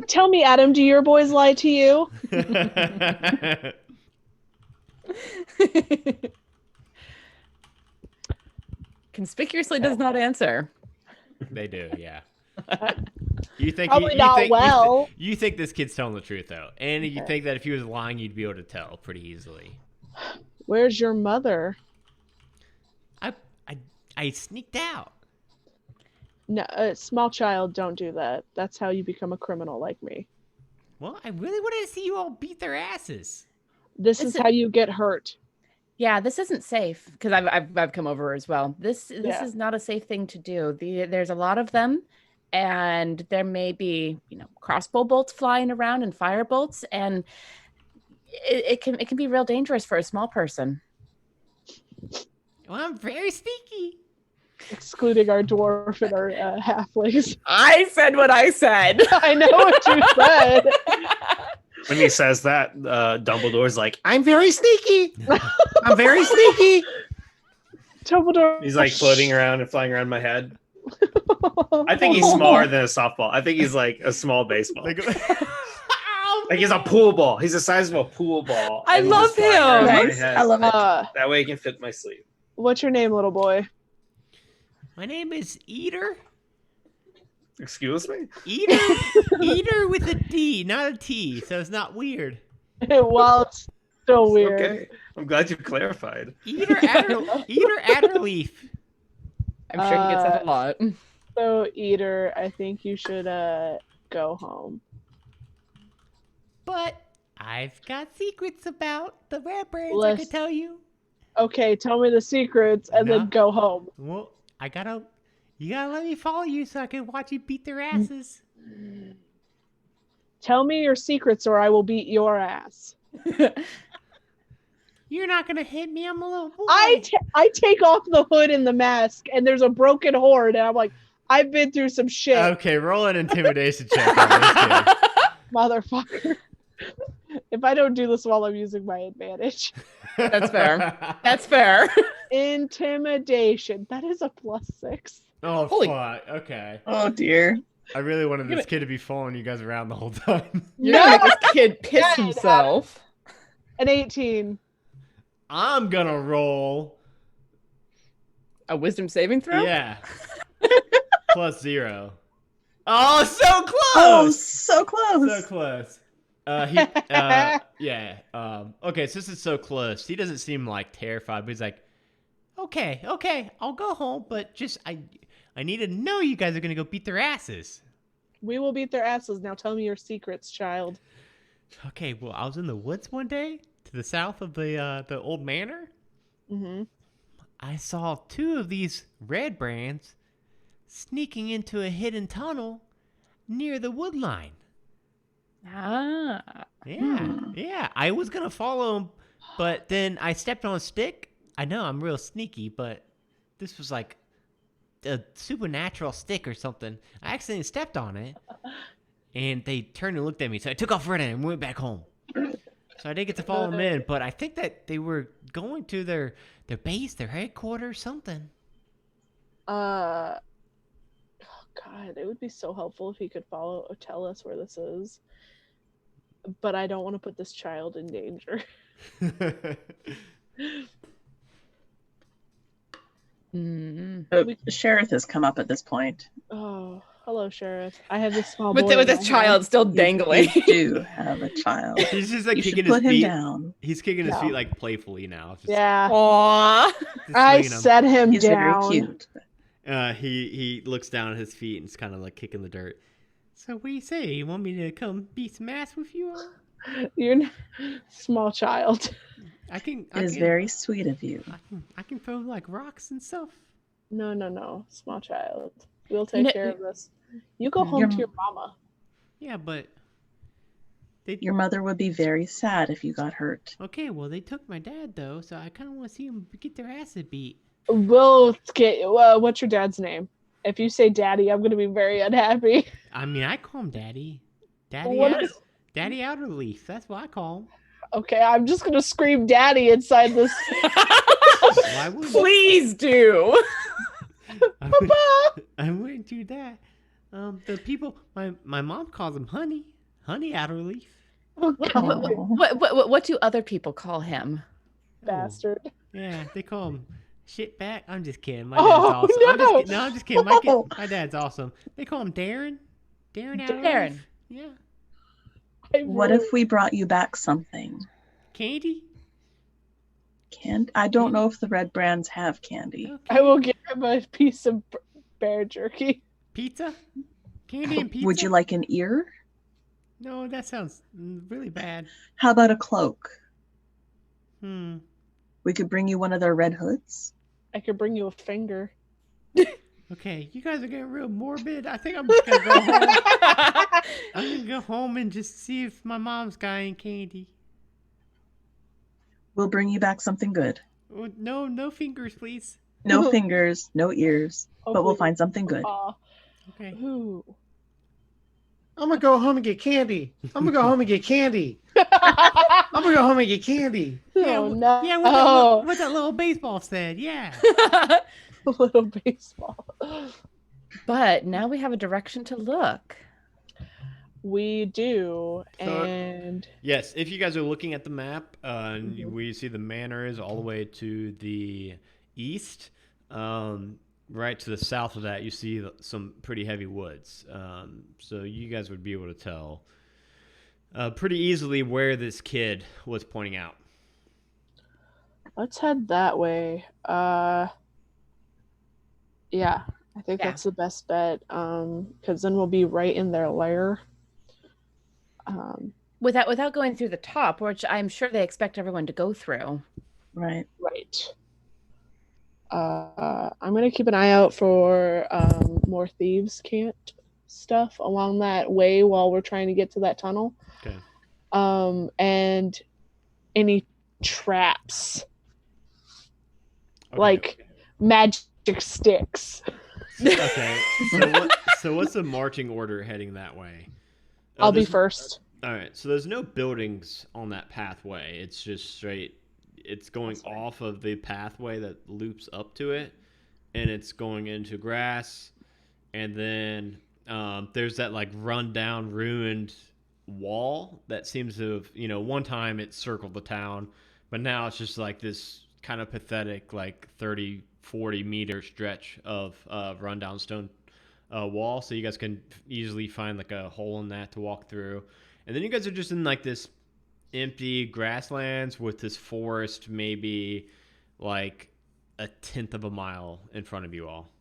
Tell me, Adam, do your boys lie to you? Conspicuously does not answer. They do, yeah. You think Probably not well. You think this kid's telling the truth though, and you think that if he was lying, you'd be able to tell pretty easily. Where's your mother? I sneaked out. No, small child, don't do that. That's how you become a criminal like me. Well, I really wanted to see you all beat their asses. This is how you get hurt. Yeah, this isn't safe because I've come over as well. This is not a safe thing to do. There's a lot of them, and there may be crossbow bolts flying around and fire bolts, and it can be real dangerous for a small person. Well, I'm very sneaky. Excluding our dwarf and our halflings. I said what I said. I know what you said. When he says that, Dumbledore's like, I'm very sneaky. I'm very sneaky. Dumbledore. He's like floating around and flying around my head. I think he's smaller than a softball. I think he's like a small baseball. Like he's a pool ball. He's the size of a pool ball. I And he's love just flying around him. my Nice. head. I love it. That way he can fit my sleeve. What's your name, little boy? My name is Eater. Excuse me? Eater with a D, not a T, so it's not weird. Well, it's still weird. Okay. I'm glad you clarified. Eater Adderleaf. I'm sure he gets that a lot. So, Eater, I think you should go home. But I've got secrets about the red brands I Let's- could tell you. Okay, tell me the secrets and No. then go home. Well, you gotta let me follow you so I can watch you beat their asses. Tell me your secrets or I will beat your ass. You're not gonna hit me, I'm a little boy. I take off the hood and the mask and there's a broken horn and I'm like, I've been through some shit, Okay, roll an intimidation check on this kid. motherfucker. If I don't do this while I'm using my advantage. That's fair. That's fair. Intimidation. That is a +6. Oh, Holy- fuck. Okay. Oh dear. I really wanted this kid to be following you guys around the whole time. You're gonna make this kid piss Yeah, himself. An 18. I'm gonna roll. A wisdom saving throw? Yeah. +0. Oh, so close! Oh, so close. So close. Yeah. Okay, since it's so close, he doesn't seem like terrified, but he's like, okay, I'll go home, but just I need to know you guys are gonna go beat their asses. We will beat their asses. Now tell me your secrets, child. Okay, well, I was in the woods one day to the south of the old manor. Mm-hmm. I saw 2 of these red brands sneaking into a hidden tunnel near the wood line. Ah. Yeah. I was gonna follow him, but then I stepped on a stick. I know I'm real sneaky, but this was like a supernatural stick or something. I accidentally stepped on it, and they turned and looked at me. So I took off running and went back home. So I didn't get to follow them in, but I think that they were going to their base, their headquarters, something. Oh God, it would be so helpful if he could tell us where this is. But I don't want to put this child in danger. Mm. So Sheriff has come up at this point. Oh, hello, Sheriff. I have this small With boy. with in this my child hand. still dangling. You do have a child. He's just like You kicking should his put him feet. down. He's kicking his No. feet like playfully now. Just, Yeah, Aww. just I swinging 'em. set him He's very down. cute. He looks down at his feet and is kind of like kicking the dirt. So what do you say? You want me to come beat some ass with you all? You're small child. I can. It is very sweet of you. I can throw like rocks and stuff. No, small child. We'll take No, care of this. You go home Your- to your mama. Yeah, but they. Your mother would be very sad if you got hurt. Okay, well they took my dad though, so I kind of want to see them get their asses beat. We'll get. What's your dad's name? If you say Daddy, I'm gonna be very unhappy. I mean, I call him Daddy. Daddy What out. is- Daddy Outerleaf. That's what I call him. Okay, I'm just gonna scream Daddy inside this. Why would Please do. I wouldn't do that. The people, my mom calls him Honey. Honey Outerleaf. Oh, God, What do other people call him? bastard. Oh, yeah, they call him Shitback. I'm just kidding. My Oh, dad's awesome. no. I'm just kidding. My dad's awesome. They call him Darren. Darren Outerleaf. Darren. Yeah. What if we brought you back something? Candy? I don't know if the red brands have candy. Okay. I will give him a piece of bear jerky. Pizza? Candy and pizza? Would you like an ear? No, that sounds really bad. How about a cloak? Hmm. We could bring you one of their red hoods. I could bring you a finger. Okay, you guys are getting real morbid. I think I'm just gonna go home. I'm gonna go home and just see if my mom's got any candy. We'll bring you back something good. Oh, no fingers, please. No fingers, no ears, but we'll Hopefully- find something good. Okay. Ooh. I'm gonna go home and get candy. I'm gonna go home and get candy. I'm gonna go home and get candy. Oh no! Yeah, what that little baseball said. Yeah. A little baseball. But now we have a direction to look. We do, So- and Yes, if you guys are looking at the map, we see the manor is all the way to the east. Right to the south of that, you see some pretty heavy woods. So you guys would be able to tell pretty easily where this kid was pointing out. let's head that way. Yeah, I think Yeah. that's the best bet. Because then we'll be right in their lair. Without going through the top, which I'm sure they expect everyone to go through. Right. Right. I'm gonna keep an eye out for more thieves' camp stuff along that way while we're trying to get to that tunnel. Okay. And any traps, Okay. like magic sticks. Okay. So what's the marching order heading that way? I'll be there's- first. All right. So there's no buildings on that pathway. It's just straight. It's going off of the pathway that loops up to it, and it's going into grass, and then there's that like rundown, ruined wall that seems to have, one time it circled the town, but now it's just like this kind of pathetic, like 30-40 meter stretch of rundown stone wall. So you guys can easily find like a hole in that to walk through, and then you guys are just in like this empty grasslands with this forest maybe like a tenth of a mile in front of you all.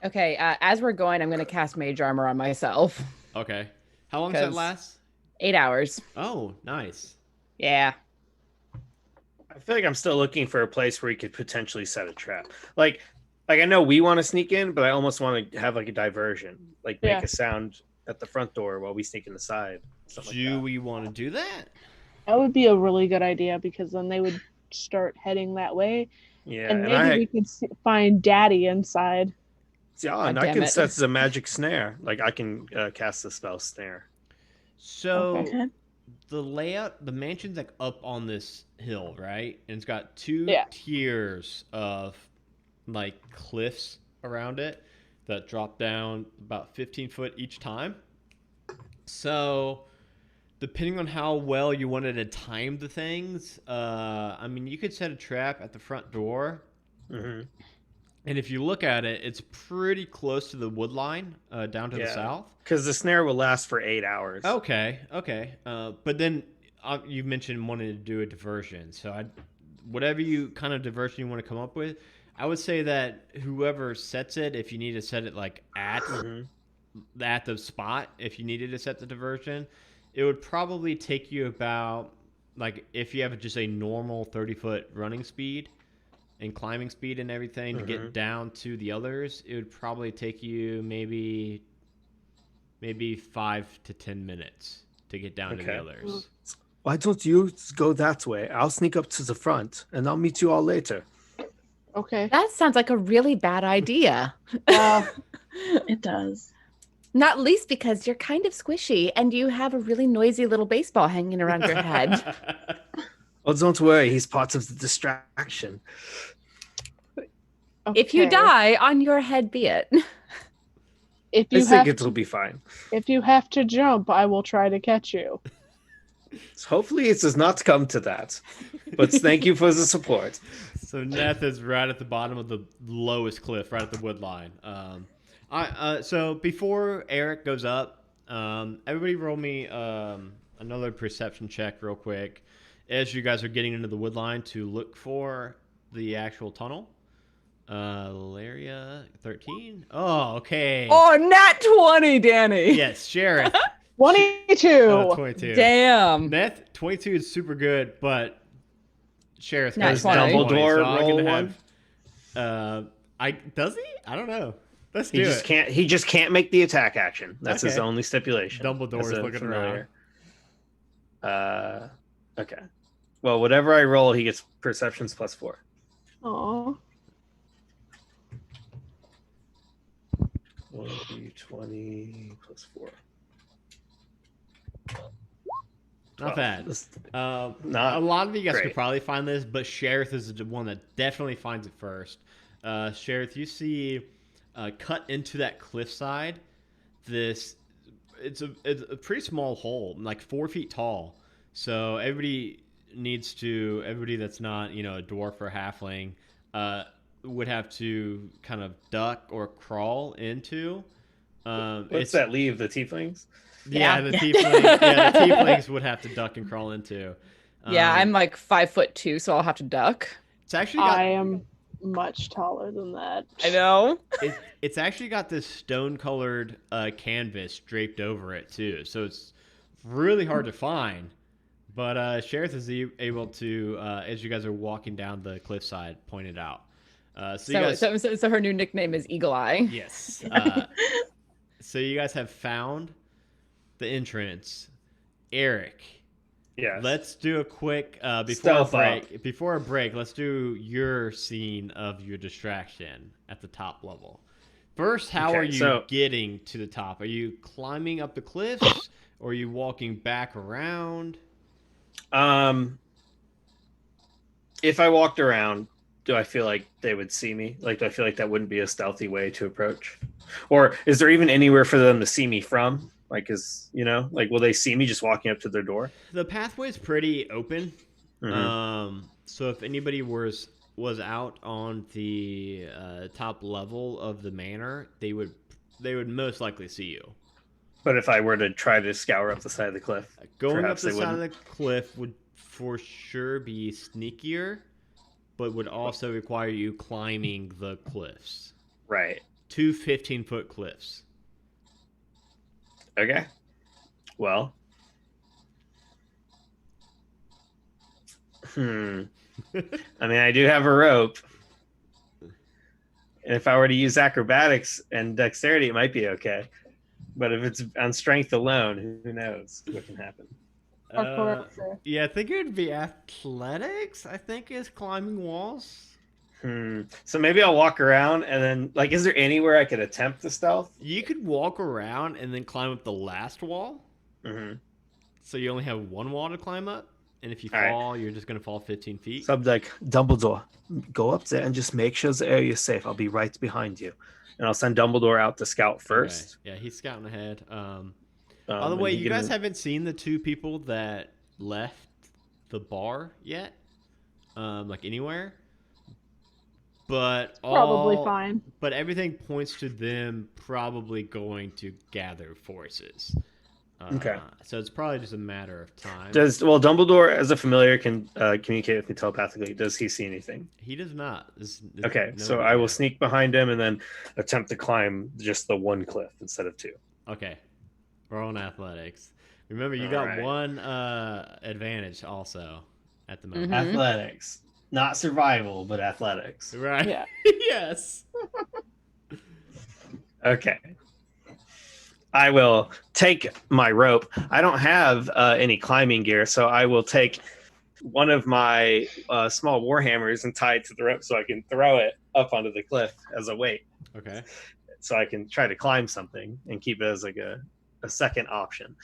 Okay, as we're going, I'm going to cast Mage Armor on myself. Okay. How long does that 'Cause- last? 8 hours. Oh, nice. Yeah. I feel like I'm still looking for a place where you could potentially set a trap. Like I know we want to sneak in, but I almost want to have like a diversion, like make Yeah. a sound at the front door while we sneak in the side. Something like Do that. we want to do that? That would be a really good idea because then they would start heading that way, Yeah, and and maybe I we could find Daddy inside. and God I damn can it. set a magic snare. Like I can cast the spell snare. So Okay. the layout, the mansion's like up on this hill, right? And it's got two Yeah. tiers of like cliffs around it that drop down about 15 foot each time. So depending on how well you wanted to time the things, I mean, you could set a trap at the front door Mm-hmm. And if you look at it, it's pretty close to the wood line down to the south. Because the snare will last for 8 hours. Okay. But then you mentioned wanting to do a diversion. So whatever you kind of diversion you want to come up with, I would say that whoever sets it, if you need to set it like at the spot, if you needed to set the diversion, it would probably take you about, like, if you have just a normal 30-foot running speed and climbing speed and everything to get down to the others, it would probably take you maybe 5 to 10 minutes to get down to the others. Why don't you go that way? I'll sneak up to the front, and I'll meet you all later. Okay. That sounds like a really bad idea. It does. Not least because you're kind of squishy and you have a really noisy little baseball hanging around your head. Oh, don't worry. He's part of the distraction. If you die, on your head be it. I think it'll be fine. If you have to jump, I will try to catch you. So hopefully it does not come to that. But thank you for the support. So Neth is right at the bottom of the lowest cliff, right at the wood line. So before Eric goes up, everybody roll me another perception check real quick as you guys are getting into the wood line to look for the actual tunnel. Laria, 13. Oh, okay. Oh, nat 20, Danny. Yes, Sheriff. 22. 22. Damn. Neth, 22 is super good, but Sheriff Nat has 20. Dumbledore so I'm roll gonna one? Does he? I don't know. Let's He do just it. can't. He just can't make the attack action. That's his Okay. only stipulation. Dumbledore's as a looking familiar. Okay. Well, whatever I roll, he gets perceptions +4. Aw. 1d20 +4. Not bad. Not a lot of you guys great. could probably find this, but Sheriff is the one that definitely finds it first. Sheriff, you see cut into that cliffside. It's a pretty small hole, like 4 feet tall. So everybody that's not, a dwarf or halfling, would have to kind of duck or crawl into. What's that leave? The tieflings? Yeah, the tieflings would have to duck and crawl into. Yeah, I'm like 5'2", so I'll have to duck. It's actually I am much taller than that. I know. It's actually got this stone-colored canvas draped over it too, so it's really hard to find. But Sheriff is able to, as you guys are walking down the cliffside, point it out. So her new nickname is Eagle Eye. Yes. So you guys have found the entrance. Eric. Yes. Let's do a quick Stealth before a break. Let's do your scene of your distraction at the top level. First, how are you getting to the top? Are you climbing up the cliffs, or are you walking back around? If I walked around, do I feel like they would see me? Like, do I feel like that wouldn't be a stealthy way to approach? Or is there even anywhere for them to see me from? Like, will they see me just walking up to their door? The pathway is pretty open. Mm-hmm. So if anybody was out on the top level of the manor, they would most likely see you. But if I were to try to scour up the side of the cliff, going up the side of the cliff would for sure be sneakier, but would also require you climbing the cliffs. Right. 2 15-foot cliffs. Okay. Well. I mean, I do have a rope. And if I were to use acrobatics and dexterity, it might be okay. But if it's on strength alone, who knows what can happen? Yeah, I think it would be athletics, I think, is climbing walls. So maybe I'll walk around and then, like, is there anywhere I could attempt the stealth? You could walk around and then climb up the last wall. Mm-hmm. So you only have one wall to climb up. And if you fall, you're just going to fall 15 feet. So I'm like, Dumbledore, go up there and just make sure the area is safe. I'll be right behind you. And I'll send Dumbledore out to scout first. Okay. Yeah, he's scouting ahead. By the way, you guys haven't seen the two people that left the bar yet? Like anywhere? but Probably fine. But everything points to them probably going to gather forces. Okay. So it's probably just a matter of time. Dumbledore as a familiar can communicate with me telepathically? Does he see anything? He does not. Okay, so I will sneak behind him and then attempt to climb just the one cliff instead of two. Okay. Roll on athletics. Remember, you All got right. one advantage also at the moment. Mhm. Athletics. Not survival, but athletics. Right. Yeah. Yes. Okay. I will take my rope. I don't have any climbing gear, so I will take one of my small war hammers and tie it to the rope so I can throw it up onto the cliff as a weight. Okay. So I can try to climb something and keep it as like a second option.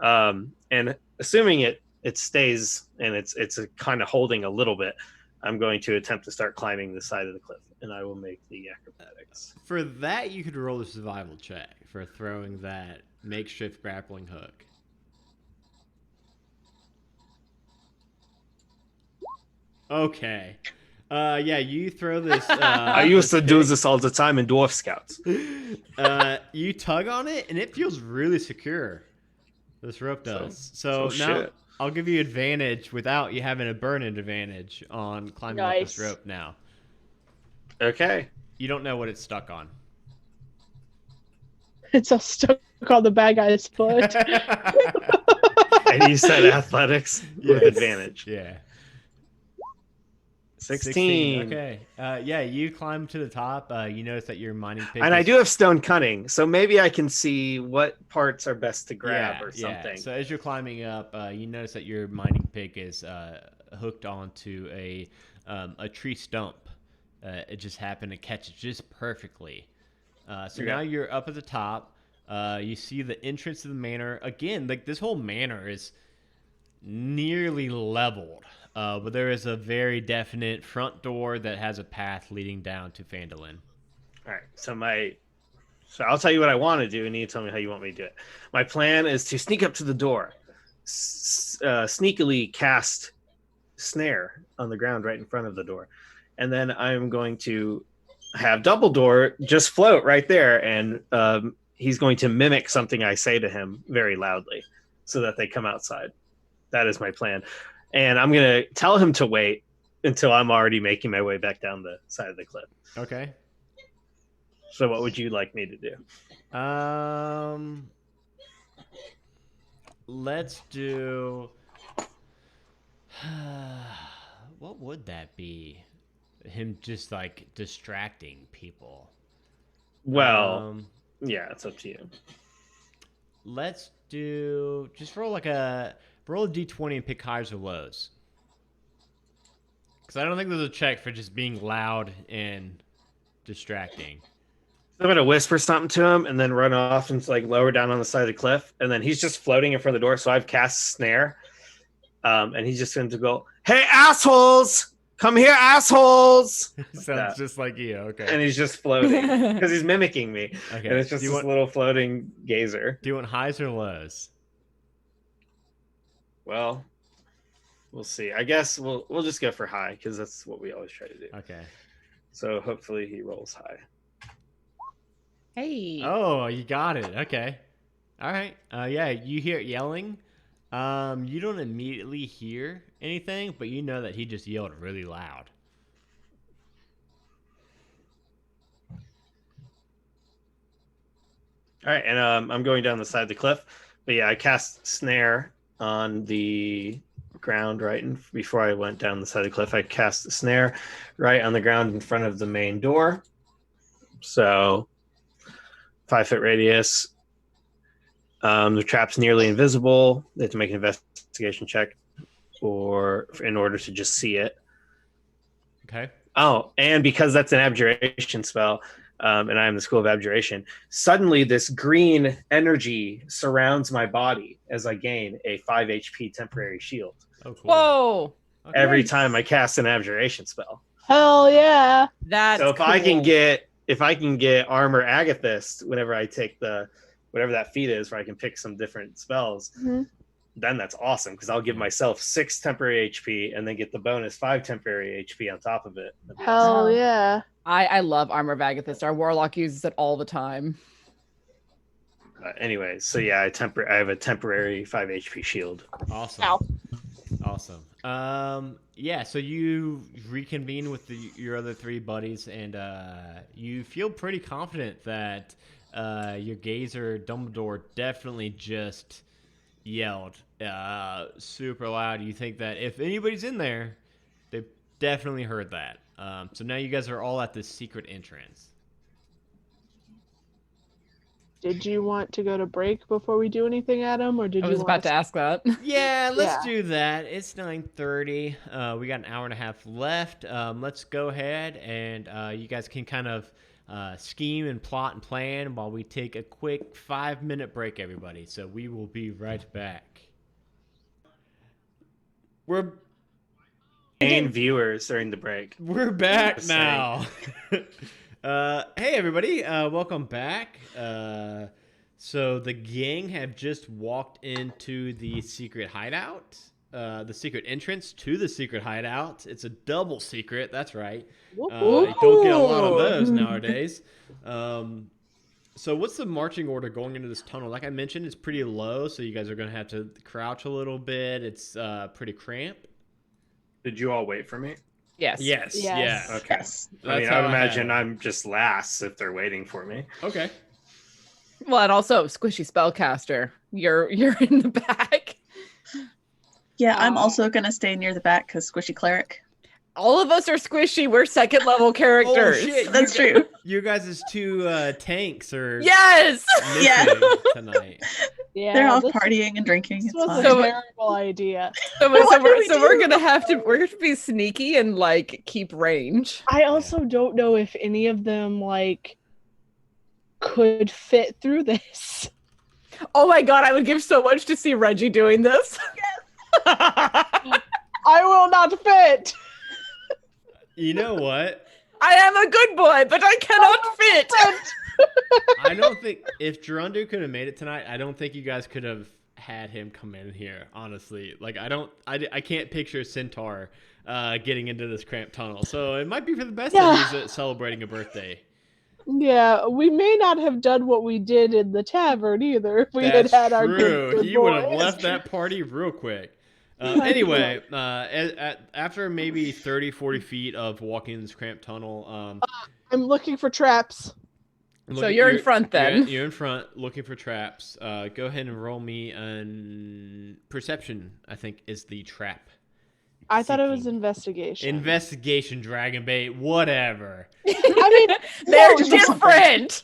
And assuming it stays and it's kind of holding a little bit, I'm going to attempt to start climbing the side of the cliff, and I will make the acrobatics. For that, you could roll a survival check for throwing that makeshift grappling hook. Okay. Yeah, you throw this. I used to do this all the time in Dwarf Scouts. You tug on it, and it feels really secure. This rope does. So now shit. I'll give you advantage without you having a burn-in advantage on climbing up this Nice. rope now. Okay. You don't know what it's stuck on. It's all stuck on the bad guy's foot. And you said athletics with Yes. advantage. Yeah. 16. Okay. Yeah, you climb to the top. You notice that your mining pick And I is- do have stone cunning, so maybe I can see what parts are best to grab or something. So as you're climbing up, you notice that your mining pick is hooked onto a tree stump. It just happened to catch it just perfectly. So now you're up at the top. You see the entrance to the manor. Again, like this whole manor is nearly leveled. But there is a very definite front door that has a path leading down to Phandelver. All right. So I'll tell you what I want to do, and you tell me how you want me to do it. My plan is to sneak up to the door, sneakily cast snare on the ground right in front of the door, and then I'm going to have Dumbledore just float right there, and he's going to mimic something I say to him very loudly, so that they come outside. That is my plan. And I'm going to tell him to wait until I'm already making my way back down the side of the cliff. Okay. So what would you like me to do? Let's do. What would that be? Him just like distracting people. Well, yeah, it's up to you. Let's do. Just roll a d20 and pick highs or lows. Because I don't think there's a check for just being loud and distracting. I'm going to whisper something to him and then run off and like lower down on the side of the cliff. And then he's just floating in front of the door. So I've cast snare. And he's just going to go, "Hey, assholes! Come here, assholes!" Sounds that. just like you. Okay. And he's just floating because he's mimicking me. Okay. And it's just this little floating gazer. Do you want highs or lows? Well, we'll see. I guess we'll just go for high because that's what we always try to do. Okay. So hopefully he rolls high. Hey. Oh, you got it. Okay. All right. Yeah, you hear it yelling. You don't immediately hear anything, but you know that he just yelled really loud. All right, and I'm going down the side of the cliff. But yeah, I cast snare on the ground before I went down the side of the cliff. I cast the snare right on the ground in front of the main door. So 5-foot radius. The trap's nearly invisible. They have to make an investigation check in order to just see it. Okay. Oh, and because that's an abjuration spell, and I'm in the School of Abjuration, suddenly this green energy surrounds my body as I gain a 5 HP temporary shield Oh, cool. Whoa. Okay. every time I cast an abjuration spell. Hell yeah. That's So if cool. I can get armor Agathist whenever I take whatever that feat is, where I can pick some different spells, Mhm. then that's awesome because I'll give myself 6 temporary HP and then get the bonus 5 temporary HP on top of it. That'd be awesome. Hell yeah. I love Armor of Agathist. Our Warlock uses it all the time. Anyways, so yeah, I have a temporary 5 HP shield. Awesome. Ow. Awesome. Yeah, so you reconvene with your other 3 buddies, and you feel pretty confident that your gazer Dumbledore definitely just yelled super loud. You think that if anybody's in there, they definitely heard that. So now you guys are all at this secret entrance. Did you want to go to break before we do anything, Adam, or did I you was want about to ask that. Yeah, let's Yeah. do that. It's 9:30. We got an hour and a half left. Let's go ahead and you guys can kind of scheme and plot and plan while we take a quick 5-minute break, everybody. So we will be right back. We're Viewers during the break. We're back Just now. Hey, everybody. Welcome back. So the gang have just walked into the secret hideout, the secret entrance to the secret hideout. It's a double secret. That's right. You don't get a lot of those nowadays. So what's the marching order going into this tunnel? Like I mentioned, it's pretty low, so you guys are going to have to crouch a little bit. It's pretty cramped. Did you all wait for me? Yes. Yes. Yes. Yeah. Okay. Yes. I mean, That's I how would I had imagine it. I'm just last if they're waiting for me. Okay. Well, and also squishy spellcaster. You're in the back. Yeah, I'm also gonna stay near the back because squishy cleric. All of us are squishy. We're second level characters. Oh, shit. That's true. You guys' 2 tanks are Yes. missing Yeah. tonight. Yeah, They're off this partying and drinking. this It's was fine. a So- terrible idea. So, What do we we're do? gonna have to be sneaky and like keep range. I also don't know if any of them like could fit through this. Oh my god, I would give so much to see Reggie doing this. I will not fit. You know what? I am a good boy, but I cannot fit. I don't think if Gerundu could have made it tonight, I don't think you guys could have had him come in here. Honestly, like I can't picture Centaur getting into this cramped tunnel. So it might be for the best that he's celebrating a birthday. Yeah, we may not have done what we did in the tavern either if we That's had our true. good He would have boys. left that party real quick. Anyway, after maybe 30, 40 feet of walking in this cramped tunnel, I'm looking for traps. So you're in front then. You're in front looking for traps. Go ahead and roll me an perception, I think is the trap. I thought it was Seeking. investigation. Investigation, dragon bait, whatever. I mean, They're no, different.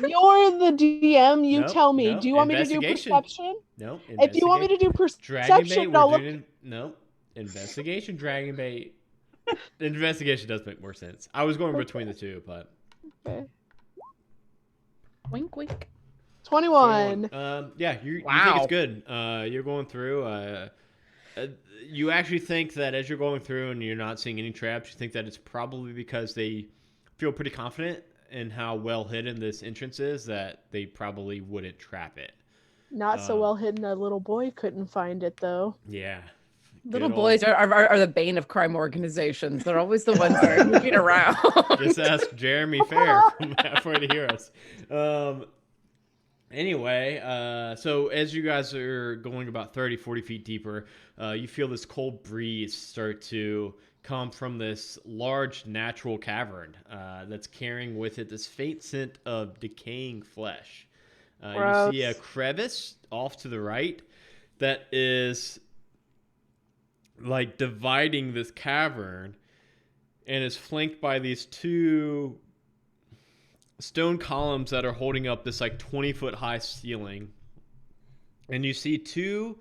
you're the DM. You Nope, tell me. nope, Do you want me to do investigation. perception? No. If you want me to do Dragon bait, perception, I'll look. no. Investigation, dragon bait. Investigation does make more sense. I was going between the two, but Okay. Wink, wink. 21. Yeah, you think Wow. it's good. You're going through. You actually think that as you're going through and you're not seeing any traps, you think that it's probably because they feel pretty confident in how well hidden this entrance is that they probably wouldn't trap it. Not so well hidden. A little boy couldn't find it though. Yeah. Little Good boys are the bane of crime organizations. They're always the ones that are moving around. Just ask Jeremy Fair from Halfway to Heroes. Anyway, so as you guys are going about 30, 40 feet deeper, you feel this cold breeze start to come from this large natural cavern that's carrying with it this faint scent of decaying flesh. You see a Gross. crevice off to the right that is like dividing this cavern and is flanked by these 2 stone columns that are holding up this like 20-foot high ceiling. And you see 2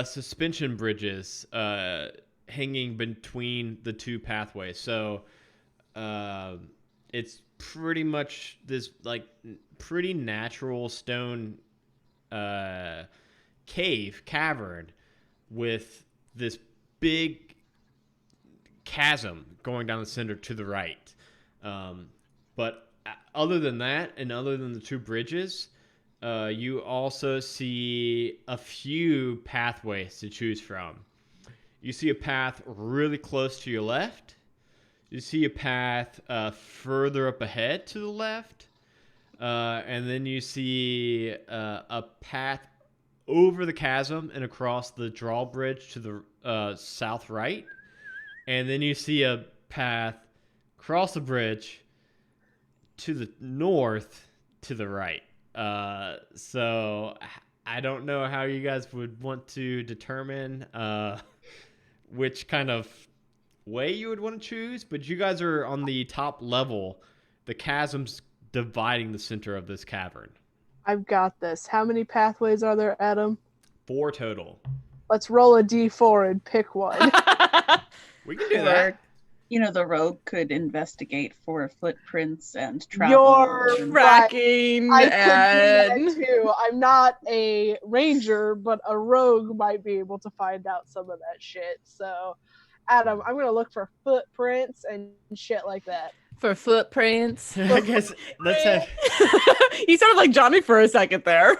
suspension bridges hanging between the 2 pathways. So it's pretty much this like pretty natural stone cavern with this big chasm going down the center to the right. But other than that, and other than the 2 bridges, you also see a few pathways to choose from. You see a path really close to your left. You see a path further up ahead to the left. And then you see a path over the chasm and across the drawbridge to the south right. And then you see a path across the bridge to the north to the right. So I don't know how you guys would want to determine which kind of way you would want to choose, but you guys are on the top level. The chasm's dividing the center of this cavern. I've got this. How many pathways are there, Adam? 4 total. Let's roll a d4 and pick one. We can do Or, that. the rogue could investigate for footprints and travel. You're and- Tracking I could do and that too. I'm not a ranger, but a rogue might be able to find out some of that shit. So, Adam, I'm gonna look for footprints and shit like that. for footprints. I guess let's have You sounded like Johnny for a second there.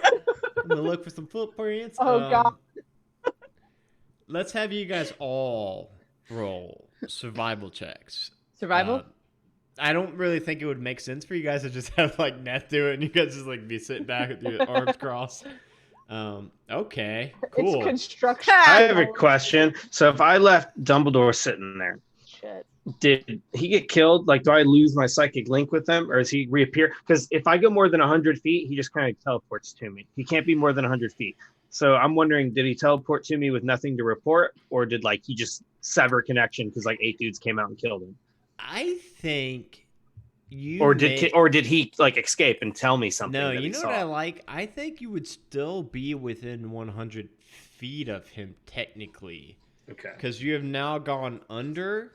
I'm gonna look for some footprints. Oh, God. Let's have you guys all roll survival checks. Survival? I don't really think it would make sense for you guys to just have like Neth do it and you guys just like be sitting back with your arms crossed. Okay, cool. It's construction. I have a question. So if I left Dumbledore sitting there, Shit. did he get killed? Like, do I lose my psychic link with him, or does he reappear? Because if I go more than 100 feet, he just kind of teleports to me. He can't be more than 100 feet. So I'm wondering, did he teleport to me with nothing to report, or did like he just sever connection because like 8 dudes came out and killed him? I think you Or did he like escape and tell me something? No, that you he know saw? what I like? I think you would still be within 100 feet of him technically, Okay. because you have now gone under,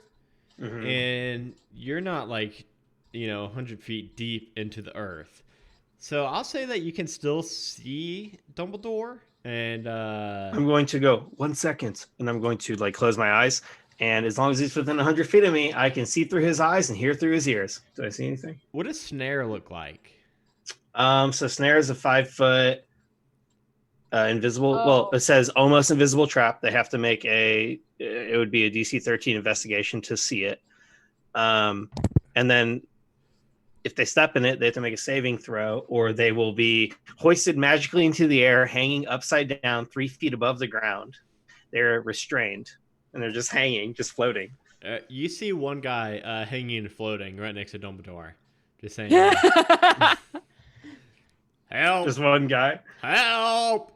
Mhm. and you're not like 100 feet deep into the earth. So I'll say that you can still see Dumbledore, and I'm going to go 1 second, and I'm going to like close my eyes. And as long as he's within 100 feet of me, I can see through his eyes and hear through his ears. Do I see anything? what does Snare look like? So Snare is a 5-foot invisible. Well, Oh. it says almost invisible trap. They have to make it would be a DC 13 investigation to see it. And then if they step in it, they have to make a saving throw, or they will be hoisted magically into the air, hanging upside down 3 feet above the ground. They're restrained, and they're just hanging, just floating. You see one guy hanging and floating right next to Dumbledore. Just saying. Help! Just one guy. Help!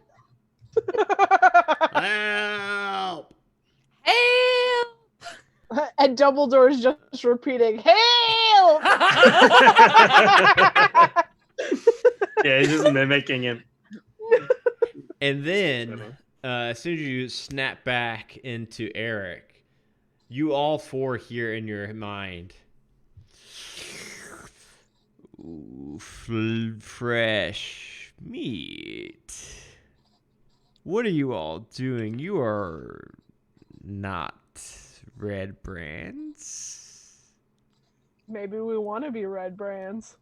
Help! Help! And Dumbledore's just repeating, "Help!" Yeah, he's just mimicking him. And then, as soon as you snap back into Eric, you all 4 hear in your mind, "Ooh, fresh meat. What are you all doing? You are not red brands." Maybe we want to be red brands.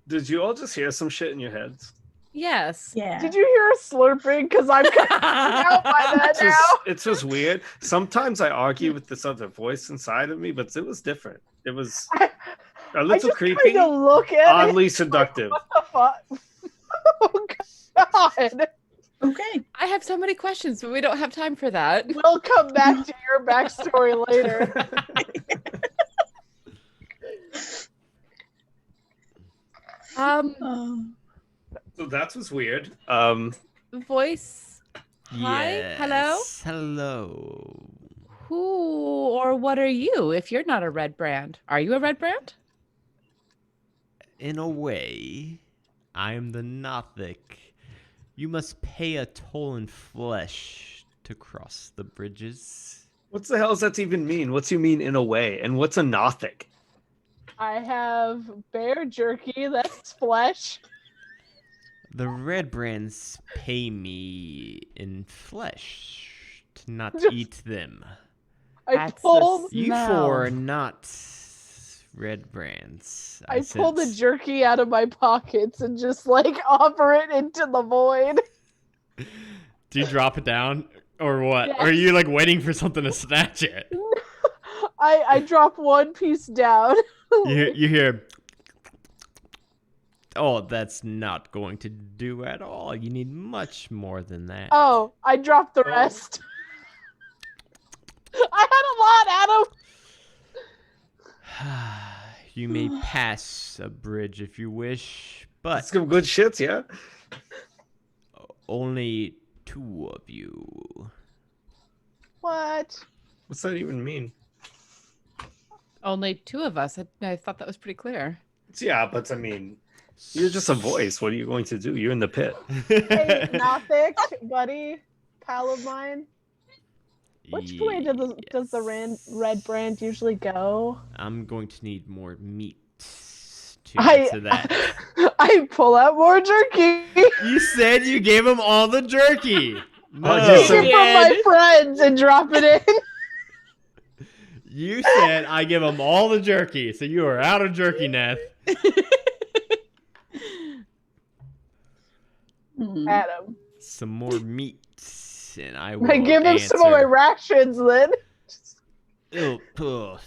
Did you all just hear some shit in your heads? Yes. Yeah. Did you hear us slurping? Because I'm kind of out by that now. It's just weird. Sometimes I argue with this other voice inside of me, but it was different. It was a I little just creepy, kind of look at it. oddly seductive. What the fuck? Oh God! Okay. I have so many questions, but we don't have time for that. We'll come back to your backstory later. Oh. So that was weird. Voice. Hi? Hello? Hello. Who or what are you if you're not a red brand? Are you a red brand? In a way, I am the Nothic. You must pay a toll in flesh to cross the bridges. What the hell does that even mean? What's you mean in a way? And what's a Nothic? I have bear jerky. That's flesh. The red brands pay me in flesh to not Just- eat them. I That's pulled. the You smell. 4 are not red brands. I pull the sense- jerky out of my pockets and just like offer it into the void. Do you drop it down or what? Yes. Or are you like waiting for something to snatch it? I drop one piece down. You hear. Oh, that's not going to do at all. You need much more than that. Oh, I dropped the rest. I had a lot, Adam. You may pass a bridge if you wish, but That's some good shits, yeah. only 2 of you. What? What's that even mean? Only 2 of us. I thought that was pretty clear. Yeah, but I mean, you're just a voice. What are you going to do? You're in the pit. Hey, Nothic, buddy, pal of mine. Which way does the red brand usually go? I'm going to need more meat to I- get to that. I pull out more jerky. You said you gave him all the jerky. No. just Take it from my friends and drop it in. You said I give him all the jerky, so you are out of jerky, Neth. Adam, Some more meat, and I will I give him some of my answer. rations then.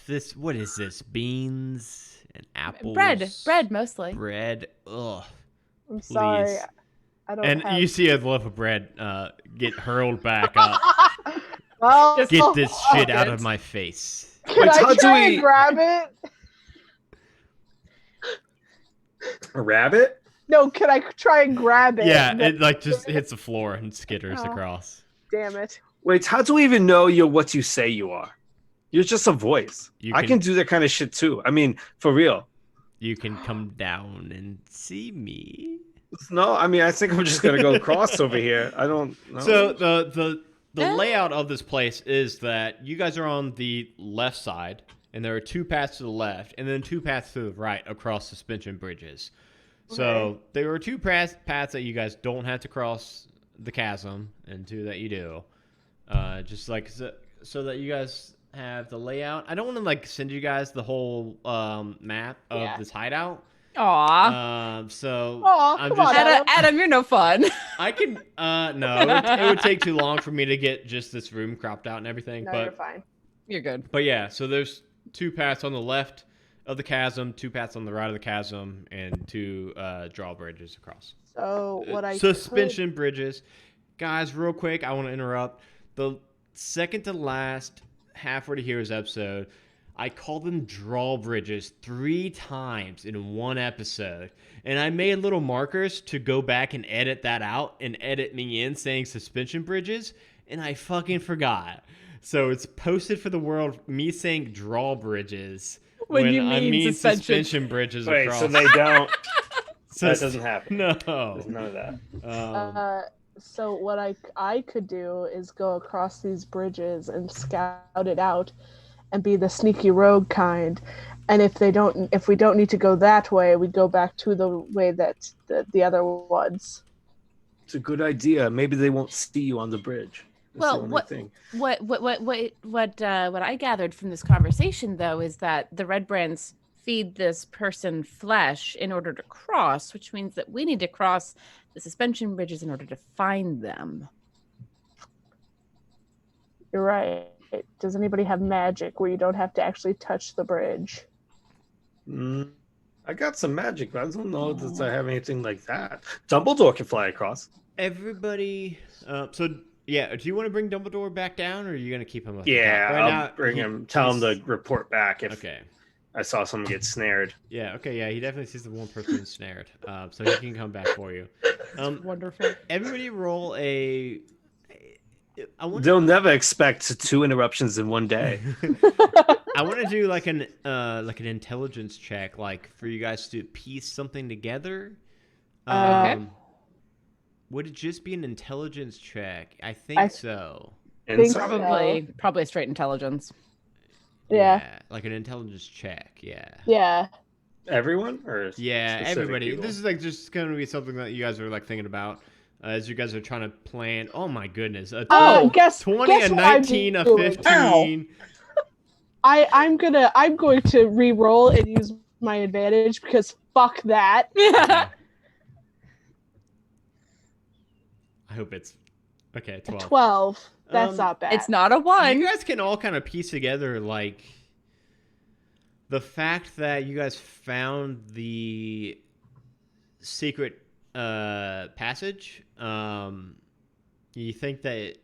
This, what is this? Beans and apples? Bread mostly. Bread. Ugh. I'm sorry. Please. I don't And have... you see a loaf of bread get hurled back up. Well, Just- Get this shit out good. of my face. can Wait, I how do try we- and grab it? A rabbit? No, can I try and grab it? Yeah, And it like just hits the floor and skitters Oh. across. Damn it. Wait, how do we even know you're what you say you are? You're just a voice. You I can do that kind of shit too. I mean, for real. You can come down and see me. No, I mean, I think I'm just gonna go across over here. I don't know. So the layout of this place is that you guys are on the left side, and there are 2 paths to the left, and then 2 paths to the right across suspension bridges. So there are 2 paths that you guys don't have to cross the chasm, and 2 that you do. Just like so that you guys have the layout. I don't want to like send you guys the whole map of this hideout. Aw. So Aw, I'm come on, just Adam. Adam, you're no fun. I can no, it would take too long for me to get just this room cropped out and everything. No, you're but fine. You're good. but yeah, so there's 2 paths on the left of the chasm, 2 paths on the right of the chasm, and 2 drawbridges across. So what I Suspension bridges. Guys, real quick, I want to interrupt. The second to last halfway to hero's episode, I called them drawbridges 3 times in one episode. And I made little markers to go back and edit that out and edit me in saying suspension bridges, and I fucking forgot. So it's posted for the world, me saying drawbridges When you I mean mean suspension. suspension bridges Wait, across. so they don't. So That doesn't happen. No. There's none of that. So what I could do is go across these bridges and scout it out and be the sneaky rogue kind. And if we don't need to go that way, we go back to the way that the other ones. It's a good idea. Maybe they won't see you on the bridge. That's Well, the only what- thing. What I gathered from this conversation though is that the red brands feed this person flesh in order to cross, which means that we need to cross the suspension bridges in order to find them. You're right. Does anybody have magic where you don't have to actually touch the bridge? I got some magic, but I don't know that I have anything like that. Dumbledore can fly across. Everybody. So yeah, do you want to bring Dumbledore back down, or are you gonna keep him up? the Yeah, top? I'll bring him. Tell him to report back if Okay. I saw someone get snared. Yeah. Okay. Yeah. He definitely sees the one person ensnared. So he can come back for you. Wonderful. Everybody roll a. I want. They'll never expect 2 interruptions in one day. I want to do like an intelligence check, like for you guys to piece something together. Okay. Would it just be an intelligence check? I think so. Think Inside. so. Probably straight intelligence. Yeah. Like an intelligence check. Yeah. Yeah. Everyone or Yeah, specific everybody. people? This is like just going to be something that you guys are like thinking about as you guys are trying to plan. Oh my goodness. A Oh, 20, guess 20, guess a what I'm 19, a doing. 15. I'm going to re-roll and use my advantage because fuck that. Okay. I hope it's okay. 12. 12. That's not bad. It's not a 1. You guys can all kind of piece together like the fact that you guys found the secret passage. You think that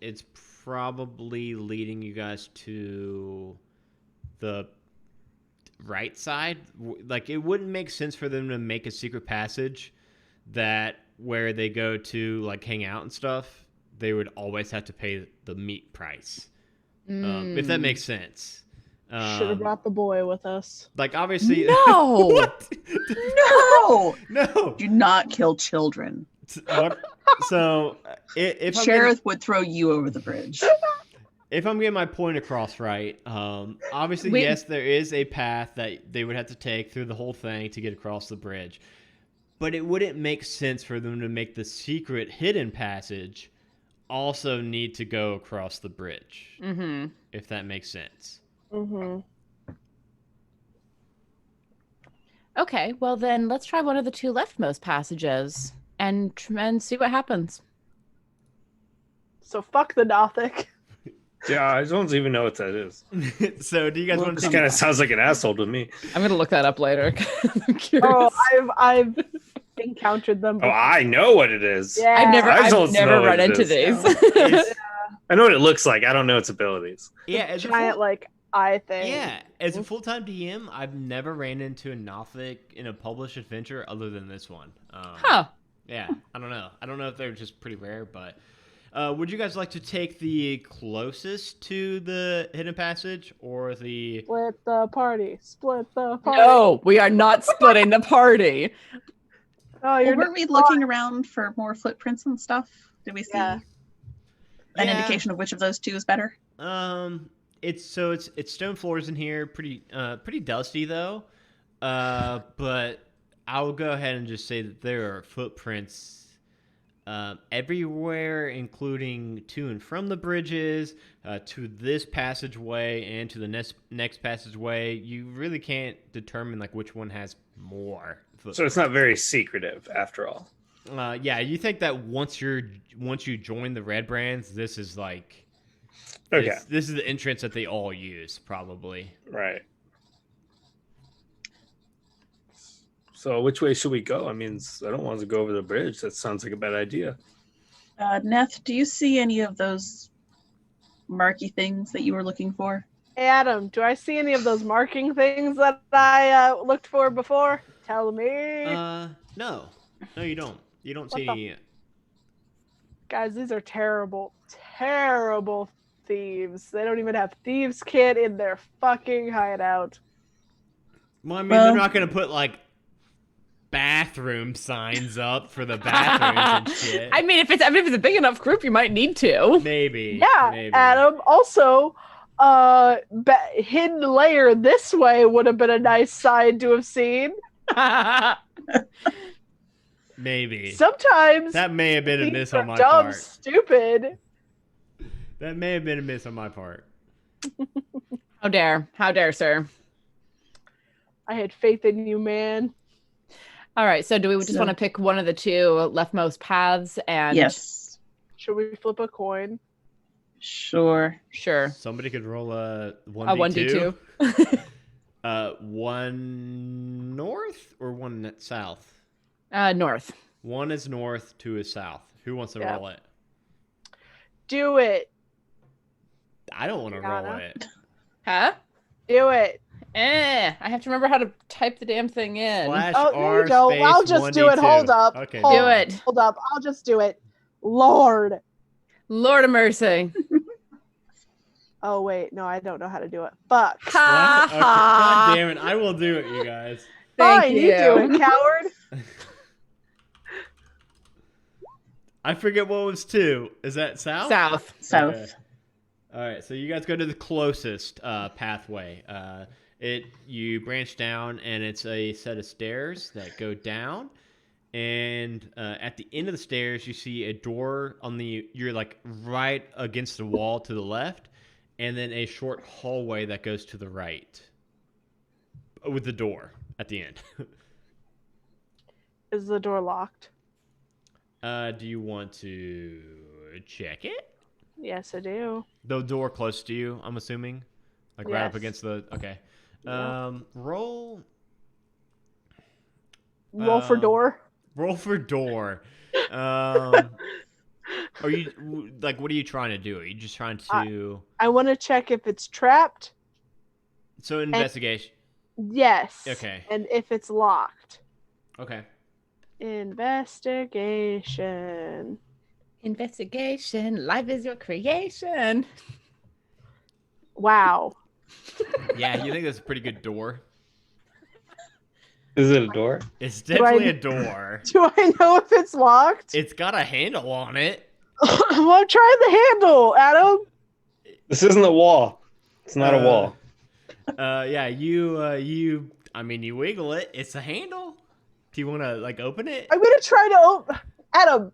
it's probably leading you guys to the right side. Like, it wouldn't make sense for them to make a secret passage that where they go to like hang out and stuff, they would always have to pay the meat price. If that makes sense. Should have brought the boy with us. Like, obviously, No. What? No! No. Do not kill children. What? So, if I'm Sheriff would throw you over the bridge. if I'm getting my point across right, obviously, yes, there is a path that they would have to take through the whole thing to get across the bridge. But it wouldn't make sense for them to make the secret hidden passage also need to go across the bridge. Mm-hmm. If that makes sense. Mm-hmm. Okay, well then let's try one of the two leftmost passages and see what happens. So fuck the Nothic. Yeah, I don't even know what that is. So, do you guys want to This take kind of sounds like an asshole to me. I'm gonna look that up later. I'm curious. Oh, I've encountered them Oh, before. I know what it is. Yeah. I've never I don't know run what it into is. these. It's- I know what it looks like. I don't know its abilities. yeah, as a Giant like eye thing. Yeah, as a full-time DM, I've never ran into a Nothic in a published adventure other than this one. Huh. Yeah, I don't know. I don't know if they're just pretty rare, but would you guys like to take the closest to the hidden passage or the? Split the party. Split the party. No, we are not splitting the party. Oh, you're Weren't we looking around for more footprints and stuff? Did we see Yeah. an Yeah. indication of which of those two is better? It's stone floors in here, pretty dusty though. But I will go ahead and just say that there are footprints everywhere, including to and from the bridges, to this passageway, and to the next passageway. You really can't determine like which one has more footprints. So it's not very secretive after all. Yeah, you think that once you join the Red Brands, this is like Okay. this is the entrance that they all use, probably. Right. So which way should we go? I mean, I don't want to go over the bridge. That sounds like a bad idea. Neth, do you see any of those marky things that you were looking for? Hey, Adam, do I see any of those marking things that I looked for before? Tell me. No, you don't. You don't see What any. Guys, these are terrible, terrible thieves. They don't even have thieves' kit in their fucking hideout. Well, I mean, Well- they're not gonna put like bathroom signs up for the bathrooms and shit. I mean, if it's a big enough group, you might need to. Maybe. Yeah, maybe. Adam. Also, hidden layer this way would have been a nice sign to have seen. Maybe. Sometimes That may have been a thieves miss are on my dumb, part. stupid. That may have been a miss on my part. How dare, sir. I had faith in you, man. All right, so do we just So- want to pick one of the two leftmost paths and Yes. Should we flip a coin? Sure. Sure. Somebody could roll a 1d2. A 1d2. One north or one south? North. One is north, two is south. Who wants to Yeah. roll it? Do it. I don't want to roll Yana. it. Huh? Do it. I have to remember how to type the damn thing in. Slash Oh, there R you go. space I'll just do it. 1d2. Hold up. Okay. Hold- Do it. Hold up. I'll just do it. Lord. Lord of mercy. Oh, wait. No, I don't know how to do it. Fuck. Ha Okay. ha. God damn it. I will do it, you guys. Thank Fine, you. you do it, coward. I forget what was two. Is that south? South. South. Okay. All right, so you guys go to the closest pathway. You branch down, and it's a set of stairs that go down. And at the end of the stairs, you see a door on the. You're like right against the wall to the left, and then a short hallway that goes to the right with the door at the end. Is the door locked? Do you want to check it? Yes, I do. The door close to you, I'm assuming? Like right up Yes. against the... Okay. Yeah. Roll... Roll for door. Roll for door. Are you... Like, what are you trying to do? Are you just trying to... I want to check if it's trapped. So, investigation. Yes. Okay. And if it's locked. Okay. Investigation. Investigation. Life is your creation. Wow. Yeah, you think that's a pretty good door? Is it a door? It's definitely a door. Do I know if it's locked? It's got a handle on it. Well, try the handle, Adam. This isn't a wall. It's not a wall. Yeah, you wiggle it. It's a handle. Do you want to like open it? I'm gonna try to open. Adam.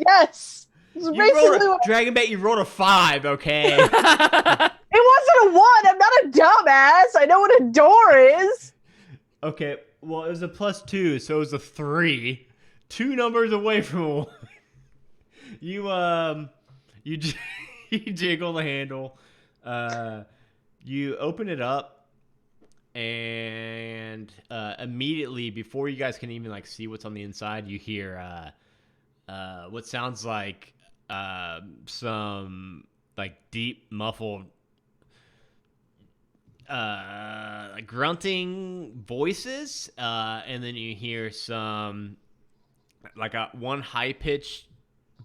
Yes. This is basically what... Dragon Bait, you rolled a 5, okay? It wasn't a 1. I'm not a dumbass. I know what a door is. Okay, well, it was a +2, so it was a 3. 2 numbers away from a 1. You jiggle the handle. You open it up, and immediately before you guys can even like see what's on the inside, you hear what sounds like some like deep muffled like grunting voices, and then you hear some like one high-pitched